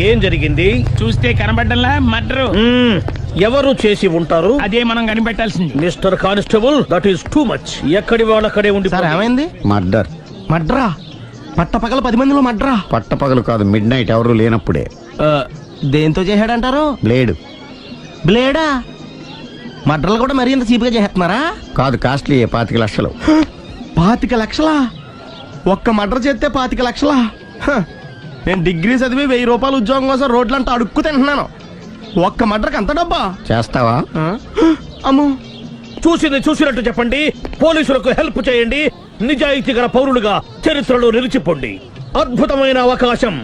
ఏం జరిగింది? చూస్తే కనబడ్డంలా మర్డరు. ఎవరు చేసి ఉంటారు? అదే మనం కనిపెట్టాల్సింది. Mister constable, that is too much. ఎక్కడి వాళ్ళక్కడే ఉండి. ఏమైంది? మర్డర్. మడ్రా? పట్టపగల 10 మందిలో మడ్రా? పట్టపగలు కాదు, మిడ్ నైట్ ఎవరు లేనప్పుడే. దేంతో చేశాడంటారు? బ్లేడ్. బ్లేడా? మడ్రలు కూడా మరీ ఇంత చీప్గా చేస్తున్నారా? కాదు, కాస్ట్లీ 25 లక్షలు. 25 లక్షలా? ఒక్క మడ్ర చేస్తే 25 లక్షలా? నేను డిగ్రీ చదివి 1000 రూపాయలు ఉద్యోగం కోసం రోడ్లంతా అడుక్కు తింటున్నాను. ఒక్క మడ్రకు అంత డబ్బా? చేస్తావా? అమ్మో, చూసింది చూసినట్టు చెప్పండి. పోలీసులకు హెల్ప్ చేయండి. నిజాయితీ గల పౌరులుగా చరిత్రలో నిలిచిపోండి. అద్భుతమైన అవకాశం.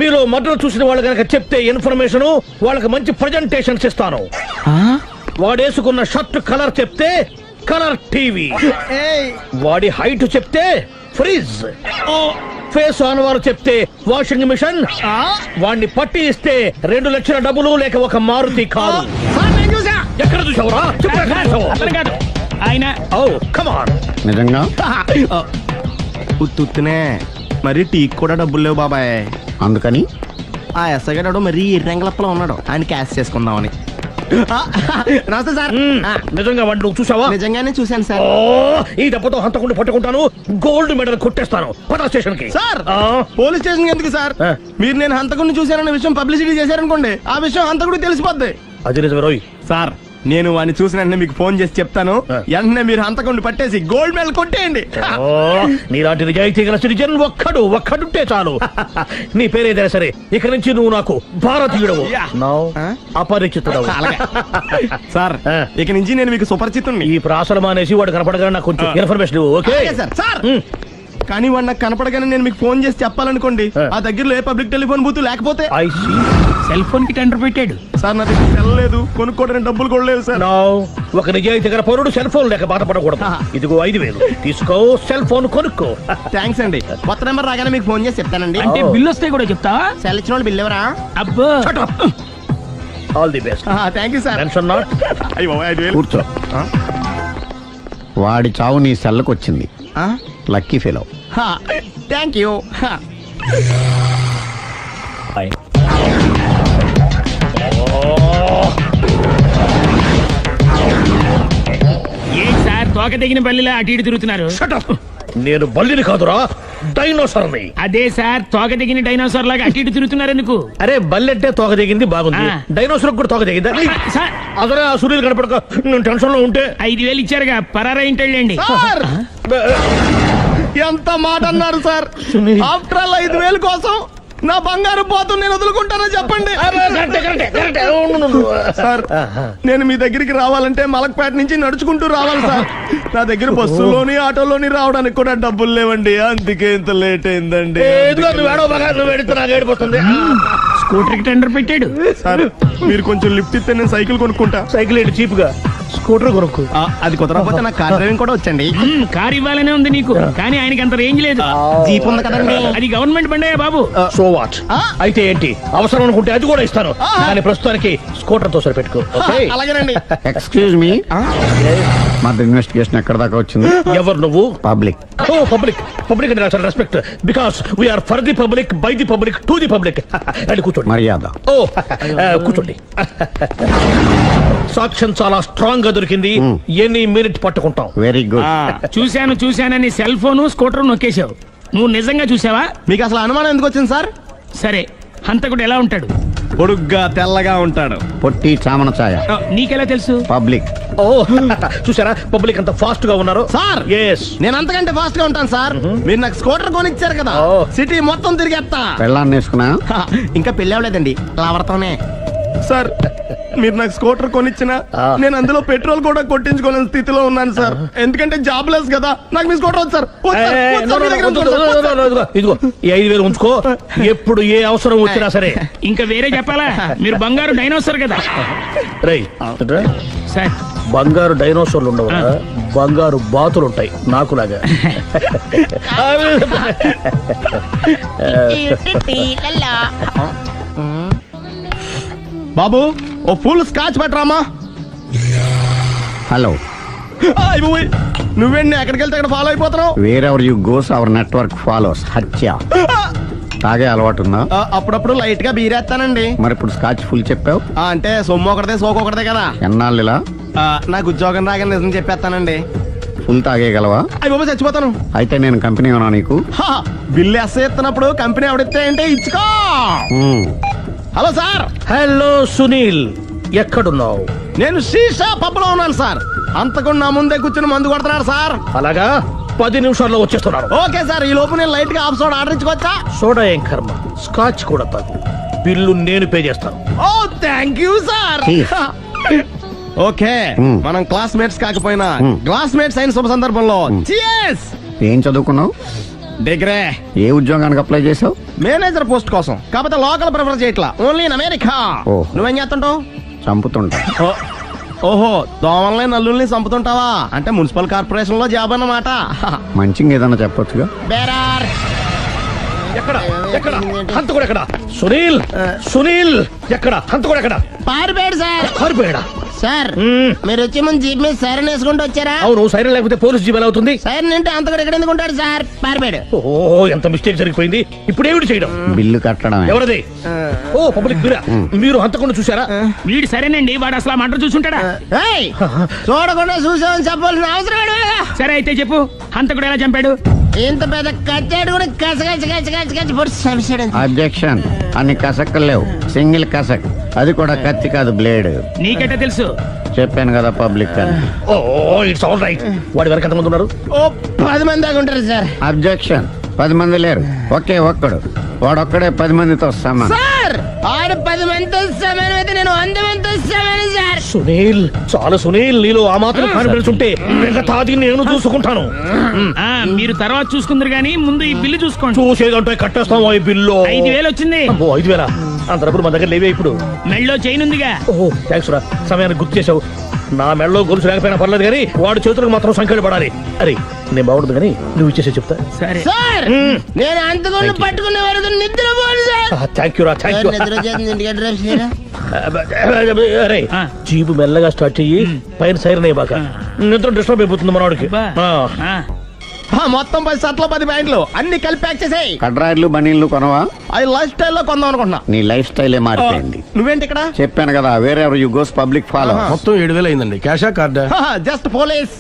మీరు మర్డర్ చూసిన వాళ్ళు కనుక చెప్తే ఇన్ఫర్మేషన్, వాళ్ళకి మంచి ప్రజెంటేషన్స్ ఇస్తాను. వాడేసుకున్న షర్ట్ కలర్ చెప్తే కలర్ టీవీ, వాడి హైట్ చెప్తే ఫ్రిజ్, ఫేస్ ఆన్ వారు చెప్తే వాషింగ్ మిషన్, వాడిని పట్టి ఇస్తే 2 లక్షల డబ్బులు లేక ఒక మారుతి కారు. ఎక్కడ చూసావురా? ఆయన నిజంగా ఉత్తునే మరి టీకి కూడా డబ్బులు లేవు బాబాయ్. అందుకని ఆ ఎస్ఐ గారు మరీ ఎర్రంగలప్పలో ఉన్నాడు, ఆయన క్యాష్ చేసుకుందామని. నమస్తే సార్. నిజంగా వాడిని నువ్వు చూసావా? నిజంగానే చూశాను సార్. ఈ దెబ్బతో హంతకుండా పట్టుకుంటాను, గోల్డ్ మెడల్ కొట్టేస్తాను. పటా స్టేషన్ కి. సార్, పోలీస్ స్టేషన్ ఎందుకు సార్? మీరు నేను హంతకుడిని చూశానన్న విషయం పబ్లిసిటీ చేశారనుకోండి, ఆ విషయం హంతకుడికి తెలిసిపోద్ది. అది నిజమే రోయ్. సార్, నేను వాడిని చూసిన వెంటనే మీకు ఫోన్ చేసి చెప్తాను. వెంటనే మీరు హంతకుడిని పట్టేసి గోల్డ్ మెడల్ కొట్టేయండి. నీలాంటి నిజాయితీ గల సిటిజన్ ఒక్కడుంటే చాలు. నీ పేరేదైనా సరే, ఇక నుంచి నువ్వు నాకు భారతీయుడవు, అపరిచితుడవు. సార్, ఇక నుంచి నేను మీకు సుపరిచితుడిని. ఈ ప్రాసలు మానేసి వాడు కనపడగానే నాకు కొంచెం ఇన్ఫర్మేషన్ ఇవ్వు. Okay sir. కానీ వాడు నాకు కనపడగానే నేను మీకు ఫోన్ చేసి చెప్పాలనుకోండి, ఆ దగ్గరలో ఏ పబ్లిక్ టెలిఫోన్ బూత్ లేకపోతే. సెల్ ఫోన్ కి టెండర్ పెట్టాడు సార్. నా దగ్గర వెళ్ళలేదు, కొనుక్కోవడానికి డబ్బులు కూడా లేవు సార్. ఒక నిజాయితీ గల పౌరుడు సెల్ ఫోన్ లేక బాధపడకూడదు. ఇదిగో 5000 తీసుకో, సెల్ ఫోన్ కొనుక్కో. థ్యాంక్స్ అండి. కొత్త నెంబర్ రాగానే మీకు ఫోన్ చేసి చెప్తానండి. అంటే బిల్ వస్తే కూడా చెప్తావా? సెల్ ఇచ్చిన వాళ్ళు బిల్ ఎవరా? అబ్బో, all the best. Thank you sir. Tension not. కూర్చో. వాడి చావు నీ సెల్లకు వచ్చింది. Lucky fellow. Thank you. ఏం సార్, తోక తెగిన బల్లిలా అటు ఇటు తిరుగుతున్నారు? నేను బల్లిని కాదురా, డైనోసార్ని. అదే సార్, తోక తెగిన డైనోసార్ లాగా అటు ఇటు తిరుగుతున్నారు ఎందుకు? అరే, బల్లెట్టే తోక తెగింది బాగుంది, డైనోసార్ కూడా తోక తెగిందా? అదరే ఆ సూర్యులు కనపడక నేను టెన్షన్ లో ఉంటే 5000 ఇచ్చారుగా, పరారా ఇంటండి. ఎంత మాట అన్నారు సార్? ఆఫ్టర్ ఆల్ 5000 కోసం నా బంగారు పోతు నేను వదులుకుంటానని చెప్పండి సార్. నేను మీ దగ్గరికి రావాలంటే మలక్పేట నుంచి నడుచుకుంటూ రావాలి సార్. నా దగ్గర బస్సులోని ఆటోలోని రావడానికి కూడా డబ్బులు లేవండి, అందుకే ఇంత లేట్ అయిందండి. స్కూటర్ కి టెండర్ పెట్టాడు సార్. మీరు కొంచెం లిఫ్ట్ ఇస్తే నేను సైకిల్ కొనుక్కుంటా. సైకిల్ ఏంటి చీప్ గా, స్కూటర్ కొనుక్కు. అది కుదరకపోతే నాకు కార్ డ్రైవింగ్ కూడా వచ్చండి. కార్ ఇవ్వాలనే ఉంది నీకు, కానీ ఆయనకి అంత రేంజ్ లేదు. జీప్ ఉంది కదండి. అది గవర్నమెంట్ బండే బాబు. So what? అయితే ఏంటి, అవసరం అనుకుంటే అది కూడా ఇస్తాను, కానీ ప్రస్తుతానికి స్కూటర్ తో సరిపెట్టుకో. అలాగేనండి. ఎక్స్క్యూజ్ మీ, మర్డర్ ఇన్వెస్టిగేషన్ ఎక్కడ దాకా వచ్చింది? ఎవరు నువ్వు? పబ్లిక్. పబ్లిక్ అంటే చాలా respect, because we're for the public, by the public, to the public. అని కూర్చోండి. మర్యాద. కూర్చోండి. సాక్ష్యం చాలా స్ట్రాంగ్ గా దొరికింది, ఎన్ని మినిట్ పట్టుకుంటాం. Very good. చూశానని సెల్ ఫోన్ స్కూటర్ నొక్కేశావు. నువ్వు నిజంగా చూసావా? మీకు అసలు అనుమానం ఎందుకు వచ్చింది సార్? సరే, హంతకుడు ఎలా ఉంటాడు? పొడుగ్గా తెల్లగా ఉంటాడు. పొట్టి చామన ఛాయ. నీకెలా తెలుసు? పబ్లిక్. చూసారా పబ్లిక్ అంత ఫాస్ట్ గా ఉన్నారు సార్. నేను అంతకంటే ఫాస్ట్ గా ఉంటాను సార్. మీరు నాకు స్కూటర్ కొనిచ్చారు కదా, సిటీ మొత్తం తిరిగేస్తా. పెళ్ళాన్ని వేసుకున్నా? ఇంకా పెళ్ళి అవ్వలేదండి, లావర్తోనే. సార్ మీరు నాకు స్కూటర్ కొనిచ్చిన నేను అందులో పెట్రోల్ కూడా కొట్టించుకోలేని స్థితిలో ఉన్నాను సార్. ఎందుకంటే జాబ్ లెస్ కదా. నాకు మీ స్కూటర్ వద్దు సార్. వద్దు సార్. వద్దు సార్. మీ దగ్గర ఉంచుకోండి సార్. ఇదిగో ఈ 5,000 ఉంచుకో. ఎప్పుడు ఏ అవసరం వచ్చినా సరే. ఇంకా వేరే చెప్పాలా? మీరు బంగారు డైనోసర్ కదా. రేయ్ సార్, బంగారు డైనోసార్లు ఉండవు, బంగారు బాతులు ఉంటాయి నాకులాగా. బాబు ఓ ఫుల్ స్కాచ్ పట్టరామా. హలో, నువ్వేండి ఎక్కడికి వెళ్తే అక్కడ ఫాలో అయిపోతున్నావు? Wherever you goes our network follows. హత్య. తాగే అలవాటు ఉందా? అప్పుడప్పుడు లైట్ గా బీరేస్తానండి. మరి ఇప్పుడు స్కాచ్ ఫుల్ చెప్పావు అంటే సొమ్ము ఒకటిదే సోకు ఒకటిదే కదా. ఎన్నాళ్ళు ఇలా? నాకు ఉద్యోగం రాగానే నిజం చెప్పేస్తానండి. ఫుల్ తాగేయగలవా? అయ్యి బాబు చచ్చిపోతాను. అయితే నేను కంపెనీ ఉన్నా నీకు. బిల్లు ఎస్ఐ ఎత్తినప్పుడు కంపెనీ ఎవడితే అంటే ఇచ్చుకో. Hello sir. హలో సునీల్, ఎక్కడున్నావు? నేను శీషా పబ్లో ఉన్నాను సార్. అంతకుండా నా ముందే కూర్చుని మందు కొడుతున్నాడు సార్. అలాగా, 10 నిమిషాల్లో వచ్చేస్తున్నాను. Okay sir. ఈ లోపు నేను లైట్ గా ఆఫ్ సోడా ఆర్డర్ ఇచ్చుకోవచ్చా? సోడా ఏం కర్మ, స్కాచ్ కూడా తాగు. బిల్లు నేను పే చేస్తాను. ఓ థ్యాంక్ యూ సార్. ఓకే, మనం క్లాస్మేట్స్ కాకపోయినా క్లాస్మేట్స్ అయిన శుభ సందర్భంలో cheers. ఏం చదువుకున్నావు? డిగ్రీ. ఏ ఉద్యోగానికి అప్లై చేసావు? మేనేజర్ పోస్ట్ కోసం. కాకపోతే లోకల్ ప్రిఫర్ చేయట్లా, ఓన్లీ ఇన్ అమెరికా. నువ్వేం చేస్తుంటావు? చంపుతుంటా. ఓహో, దోమల్ని నల్లుల్ని చంపుతుంటావా? అంటే మున్సిపల్ కార్పొరేషన్ లో జాబ్ అన్నమాట. మంచిగా ఏదన్నా చెప్పొచ్చుగా. బేరార్. ఎక్కడ ఎక్కడ హంతకుడు ఎక్కడ? సునీల్, సునీల్ ఎక్కడ? హంతకుడు ఎక్కడ? పారిపోయాడు సార్. పారిపోయాడా? సార్ మీరు వచ్చే ముందు జీప్ మీద సైరన్ వేసుకుంటూ వచ్చారా? అవును, సైరన్ లేకపోతే పోలీస్ జీవన్ అవుతుంది. సైరన్ అంటే అంతకుడు ఎక్కడ ఎందుకు ఉంటాడు సార్? పారిపోయాడు. ఓ, ఎంత మిస్టేక్ జరిగిపోయింది. ఇప్పుడు ఏమిటి చేయడం? బిల్లు కట్టడం. ఎవరది? ఓ, పబ్లిక్ మీరా? మీరు హంతకుండా చూసారా? వీడు సరేనండి, వాడు అసలు మంట చూసుంటాడా? చూడకుండా చూసామని చెప్పాల్సిన అవసరం లేదు. సరే అయితే చెప్పు, హంతకుడు ఎలా చంపాడు? ఇంత పెద్ద కచ్చాడు కూడా కచ్చ పొడి సమస్య. అబ్జెక్షన్. అన్ని కసక్కలు లేవు, సింగిల్ కసక్. అది కూడా కత్తి కాదు, బ్లేడ్. నీకెట్టా తెలుసు? చెప్పాను కదా పబ్లిక్ అని. Oh, it's all right. వాడి వరకు ఎంతమంది ఉన్నారు? ఓ 10 మంది దాకా ఉంటారు సార్. అబ్జెక్షన్. 10 మంది లేరు, ఒకే ఒక్కడు. వాడొక్కడే 10 మందితో సమానం. సార్ ఆడు 10 మందితో సమానం అయితే నేను 100 మందితో సమానం సార్. సునీల్, చాలా సునీల్, నీలో ఆ మాత్రం కాన్ఫిడెన్స్ ఉంటే మిగతాది నేను చూసుకుంటాను. మీరు తర్వాత చూసుకుందరు గానీ ముందు ఈ బిల్లు చూసుకోండి. చూసేదంటే కట్టేస్తాం. ఈ బిల్లు 5,000 వచ్చింది. 5,000 అంతప్పుడు మన దగ్గర లేవే ఇప్పుడు. మెళ్ళో చైన్ ఉందిగా. ఓహో, థ్యాంక్స్ రా, సమయానికి గుర్తు చేసావు. నా మెడలో గొలుసు లేకపోయినా పర్లేదు కానీ వాడి చేతులకు మాత్రం సంఖ్యలు పడాలి. అరే, నేను బాగుంటుంది కానీ నువ్వు ఇచ్చేసే చెప్తా. సరే సార్, నేను అంతకుండా పట్టుకునే వరకు నిద్రపోను సార్. థ్యాంక్ యూ రా, థ్యాంక్ యూ. నిద్ర చేస్తుంది ఇంటికి డ్రైవ్ చేయరా? అరే, జీపు మెల్లగా స్టార్ట్ చెయ్యి, పైన సైరన్ అయ్యాక నిద్ర డిస్టర్బ్ అయిపోతుంది మనవాడికి. మొత్తం 10 షర్ట్లు 10 ప్యాంట్లు అన్ని కలిపి ప్యాక్ చేసేయ్. కడ్రాయిలు బనీళ్లు కొనవా? అది లైఫ్ స్టైల్లో కొందాం అనుకుంటున్నా. నీ లైఫ్ స్టైలే మారిపోయింది. నువ్వేంటి ఇక్కడ? చెప్పాను కదా, వేరే ఎవరు యు గోస్ పబ్లిక్ ఫాలో. మొత్తం 7,000 అయిందండి. క్యాషా కార్డా? Just police.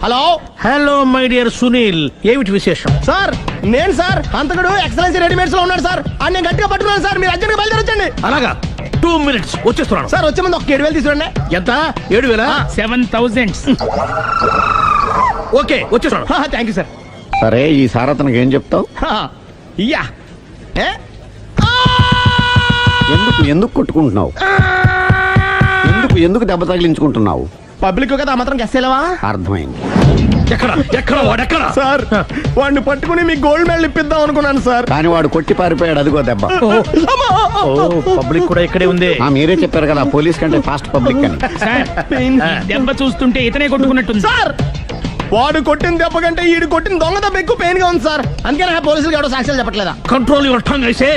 Hello. Hello my dear Sunil, ఏమిటి విశేషం? సార్ నేను సార్ హంతకుడు ఎక్సలెన్సీ రెడీమేడ్స్ లో ఉన్నాడు సార్. అని నేను గట్టిగా పట్టుకున్నాను సార్. మీరు అర్జెంట్ గా బయలుదేరొచ్చండి. అలాగా, 2 minutes వచ్చేస్తున్నాను సార్. వచ్చే ముందు ఒక 7,000 తీసుకోండి. ఎంత? 7,000? 7,000. ఓకే, వచ్చేస్తున్నాను. Thank you sir. సరే, ఈ సార్ అతనికి ఏం చెప్తావు? యా. ఎందుకు ఎందుకు కొట్టుకుంటున్నావు? ఎందుకు దెబ్బ తగిలించుకుంటున్నావు? పబ్లిక్ కదా మాత్రం గెస్సేలేవా? అర్థమైంది. ఎక్కడ వాడెక్కడ? సార్ వాడిని పట్టుకుని మీ గోల్డ్ మెడల్ ఇప్పిద్దాం అనుకున్నాను సార్. కానీ వాడు కొట్టి పారిపోయాడు. అదిగో దెబ్బ. పబ్లిక్ కూడా ఇక్కడే ఉంది. మీరే చెప్పారు కదా పోలీస్ కంటే ఫాస్ట్ పబ్లిక్ అని. దెబ్బ చూస్తుంటే ఇతనే కొట్టుకున్నట్టుంది సార్. వాడు కొట్టిన దెబ్బ కంటే ఈడు కొట్టిన దొంగ దెబ్బ ఎక్కువ పెయిన్ గా ఉంది సార్. అందుకని పోలీసులు ఎవడో సాక్ష్యాలు చెప్పట్లేదా? కంట్రోల్ యువర్ టంగ్ అయితే.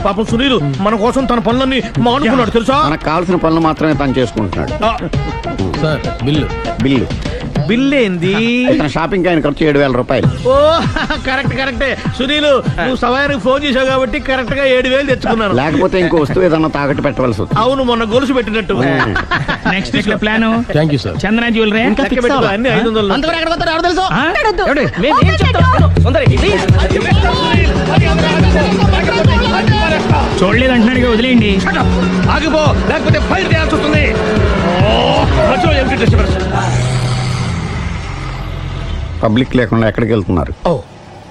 పాపం సునీల్ మన కోసం తన పనులన్నీ మానుకున్నాడు తెలుసా? మనకు కావాల్సిన పనులు మాత్రమే తను చేసుకుంటున్నాడు. Sir bill. బిల్ ఏంది? షాపింగ్ ఆయన ఖర్చు 7,000 రూపాయలు. ఓ కరెక్టే. సునీల్, నువ్వు సమయానికి ఫోన్ చేసావు కాబట్టి కరెక్ట్ గా 7,000 తెచ్చుకున్నాను. లేకపోతే ఇంకో వస్తువు ఏదన్నా తాకట్టు పెట్టవలసి వస్తుంది. అవును, మొన్న గొలుసు పెట్టినట్టు. Next week plan thank you sir. Chandana jewellery అన్ని 500. అంతవరకు ఎక్కడ పోతారు ఎవరు తెలుసు? చూడలేదు అంటున్నాడు, వదిలేయండి. ఆగిపో, లేకపోతే ఫైర్ చేయాల్సి వస్తుంది. పబ్లిక్ లేకుండా ఎక్కడికి వెళ్తున్నారు? ఓ,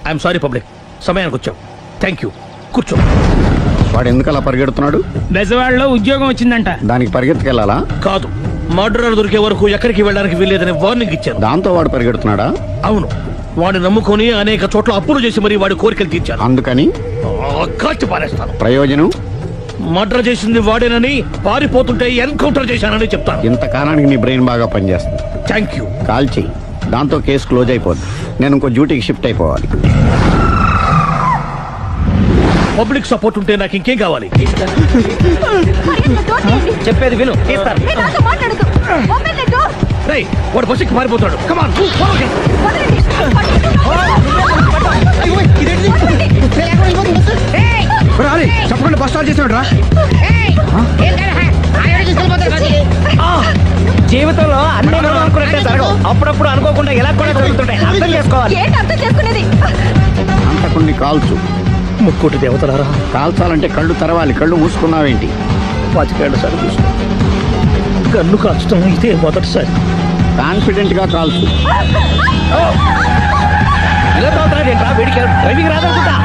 ఐఎమ్ సారీ పబ్లిక్, సమయానికి వచ్చావు. Thank you. కూర్చో. వాడు ఎందుకు అలా పరిగెడుతున్నాడు? బెజవాడలో ఉద్యోగం వచ్చిందంట. దానికి పరిగెత్తుకెళ్ళాలా? కాదు, మర్డరర్ దొరికే వరకు ఎక్కడికి వెళ్ళడానికి వీల్లేదని వార్నింగ్ ఇచ్చారు. దాంతో వాడు పరిగెడుతున్నాడా? అవును, వాడిని నమ్ముకొని అనేక చోట్ల అప్పులు చేసి మరి వాడి కోరికలు తీర్చాను. అందుకని కాల్చి పారేస్తాను. ప్రయోజనం? మర్డర్ చేసింది వాడేనని, పారిపోతుంటే ఎన్కౌంటర్ చేశానని చెప్తాను. ఇంతకాలానికి నీ బ్రెయిన్ బాగా పనిచేస్తుంది. Thank you. కాల్ చెయ్యి, దాంతో కేసు క్లోజ్ అయిపోద్ది. నేను ఇంకో డ్యూటీకి షిఫ్ట్ అయిపోవాలి. పబ్లిక్ సపోర్ట్ ఉంటే నాకు ఇంకేం కావాలి? చెప్పేది విను, తీస్తాను. రేయ్, వాడు బస్సుకి మారిపోతాడు. కమాన్, చెప్పకుండా బస్ స్టార్ట్ చేసాడు రా. జీవితంలో అన్ని మనం అనుకున్నట్టే జరగవు. అప్పుడప్పుడు అనుకోకుండా ఎలా కూడా జరుగుతుంటాయి. అర్థం చేసుకోవాలి. అంతకుని కాల్చు. ముక్కోటి దేవతలారా, కాల్చాలంటే కళ్ళు తెరవాలి. కళ్ళు మూసుకున్నావేంటి? 25 సార్లు చూసుకో. కన్ను కాల్చడం ఇదే మొదటిసారి. కాన్ఫిడెంట్ గా కాల్చు. ఇలా తోతున్నాడు ఏంట్రా? వీడికి డ్రైవింగ్ రాదనుకుంటా.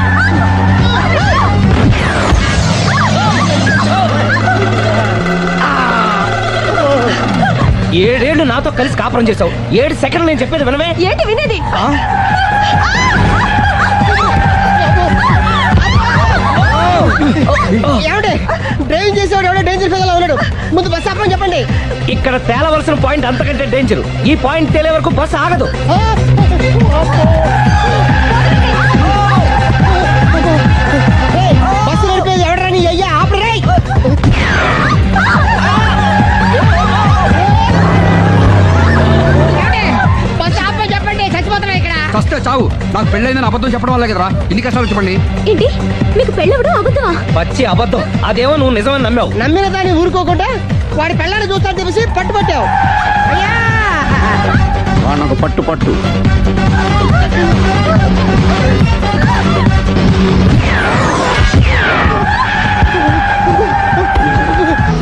ఏడేళ్లు నాతో కలిసి కాపురం చేసావు. 7 సెకండ్లు నేను చెప్పేది వినవే. ఏంటి వినేది? డ్రైవింగ్ చేసేవాడు ఎవడో డేంజర్ ఫీల్ ఉన్నాడు. ముందు బస్ ఆపమని చెప్పండి. ఇక్కడ తేలవలసిన పాయింట్ అంతకంటే డేంజర్. ఈ పాయింట్ తేలే వరకు బస్సు ఆగదు. బస్సు నడిపేది ఎవడరా? నీ అయ్యా ఆపరే. బస్ ఆపమని చెప్పండి. చచ్చిపోతున్నా ఇక్కడ. ఫస్ట్ చావు. నాకు పెళ్ళైందని అబద్ధం చెప్పడం వల్ల కదరా ఇన్ని కష్టాలు చెప్పండి. ఏంటి మీకు పెళ్ళవడం అబద్ధమా? పచ్చి అబద్ధం. అదేమో నువ్వు నిజమని నమ్మావు. నమ్మిన దాన్ని ఊరుకోకుండా వాడి పెళ్ళాన్ని చూస్తాను తెలిసి పట్టుబట్టావు. అయ్యా, వాడినొక పట్టు పట్టు.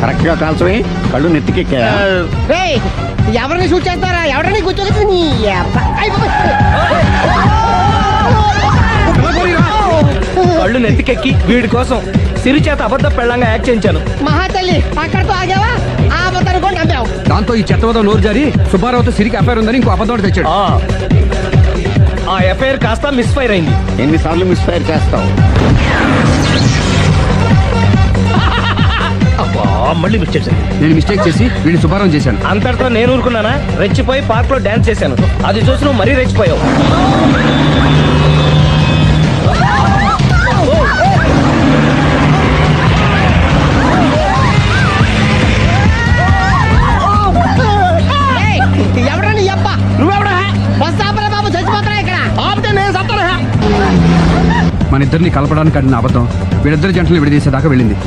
కరెక్ట్ గా కాల్చవే. కళ్ళు నెత్తికెక్కా. రేయ్, ఎవరిని షూట్ చేస్తారా? ఎవరిని కూర్చోగచ్చు. కళ్ళు నెత్తికెక్కి వీడి కోసం సిరి చేత అబద్ధ పెళ్ళంగా యాక్ట్ చేయించాను. మహాతల్లి, అక్కడితో ఆగావా? ఆ అబద్ధాన్ని కూడా నమ్మావు. దాంతో ఈ చెత్తవదో నోరు జారి సుబ్బారావుతో సిరికి అఫైర్ ఉందని ఇంకో అబద్ధం తెచ్చాడు. ఆ ఎఫ్ఐఆర్ కాస్త మిస్ఫైర్ అయింది. ఎన్నిసార్లు మిస్ఫైర్ చేస్తావు? మళ్ళీ మిస్టేక్ చేశాను. నేను మిస్టేక్ చేసి వీడిని సుబ్బారావు చేశాను. అంతటితో నేను ఊరుకున్నానా? రెచ్చిపోయి పార్క్ లో డాన్స్ చేశాను. అది చూసి నువ్వు మరీ రెచ్చిపోయావు. ఎవరని అబ్బ? నువ్వెవడా? బస్ ఆపరా బాబు, చచ్చిపోతున్నా ఇక్కడ. ఆపితే నేను సత్తానా? మన ఇద్దరిని కలపడానికి అడిగిన అబద్ధం వీళ్ళిద్దరి జంటలు విడదీసేదాకా వెళ్ళింది.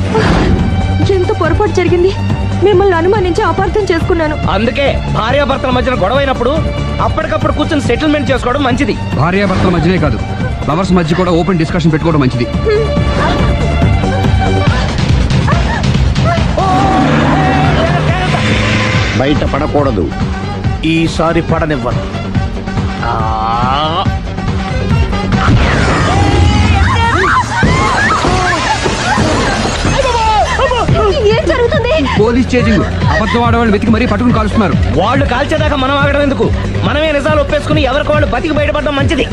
ఎంత పొరపాటు జరిగింది. మిమ్మల్ని అనుమానించి అపార్థం చేసుకున్నాను. అందుకే భార్యాభర్తల మధ్యన గొడవైనప్పుడు అప్పటికప్పుడు కూర్చొని సెటిల్మెంట్ చేసుకోవడం మంచిది. భార్యాభర్తల మధ్యనే కాదు, లవర్స్ మధ్య కూడా ఓపెన్ డిస్కషన్ పెట్టుకోవడం మంచిది. బయట పడకూడదు. ఈసారి పడనివ్వను. ఏం జరుగుతుంది? Police chasing. అబద్ధం ఆడవాళ్ళు వెతికి మరీ పట్టుకుని కాలుస్తున్నారు. వాళ్ళు కాల్చేదాకా మనం ఆగడం ఎందుకు? మనమే నిజాలు ఒప్పేసుకుని ఎవరికి వాళ్ళు బతికి బయటపడడం మంచిది.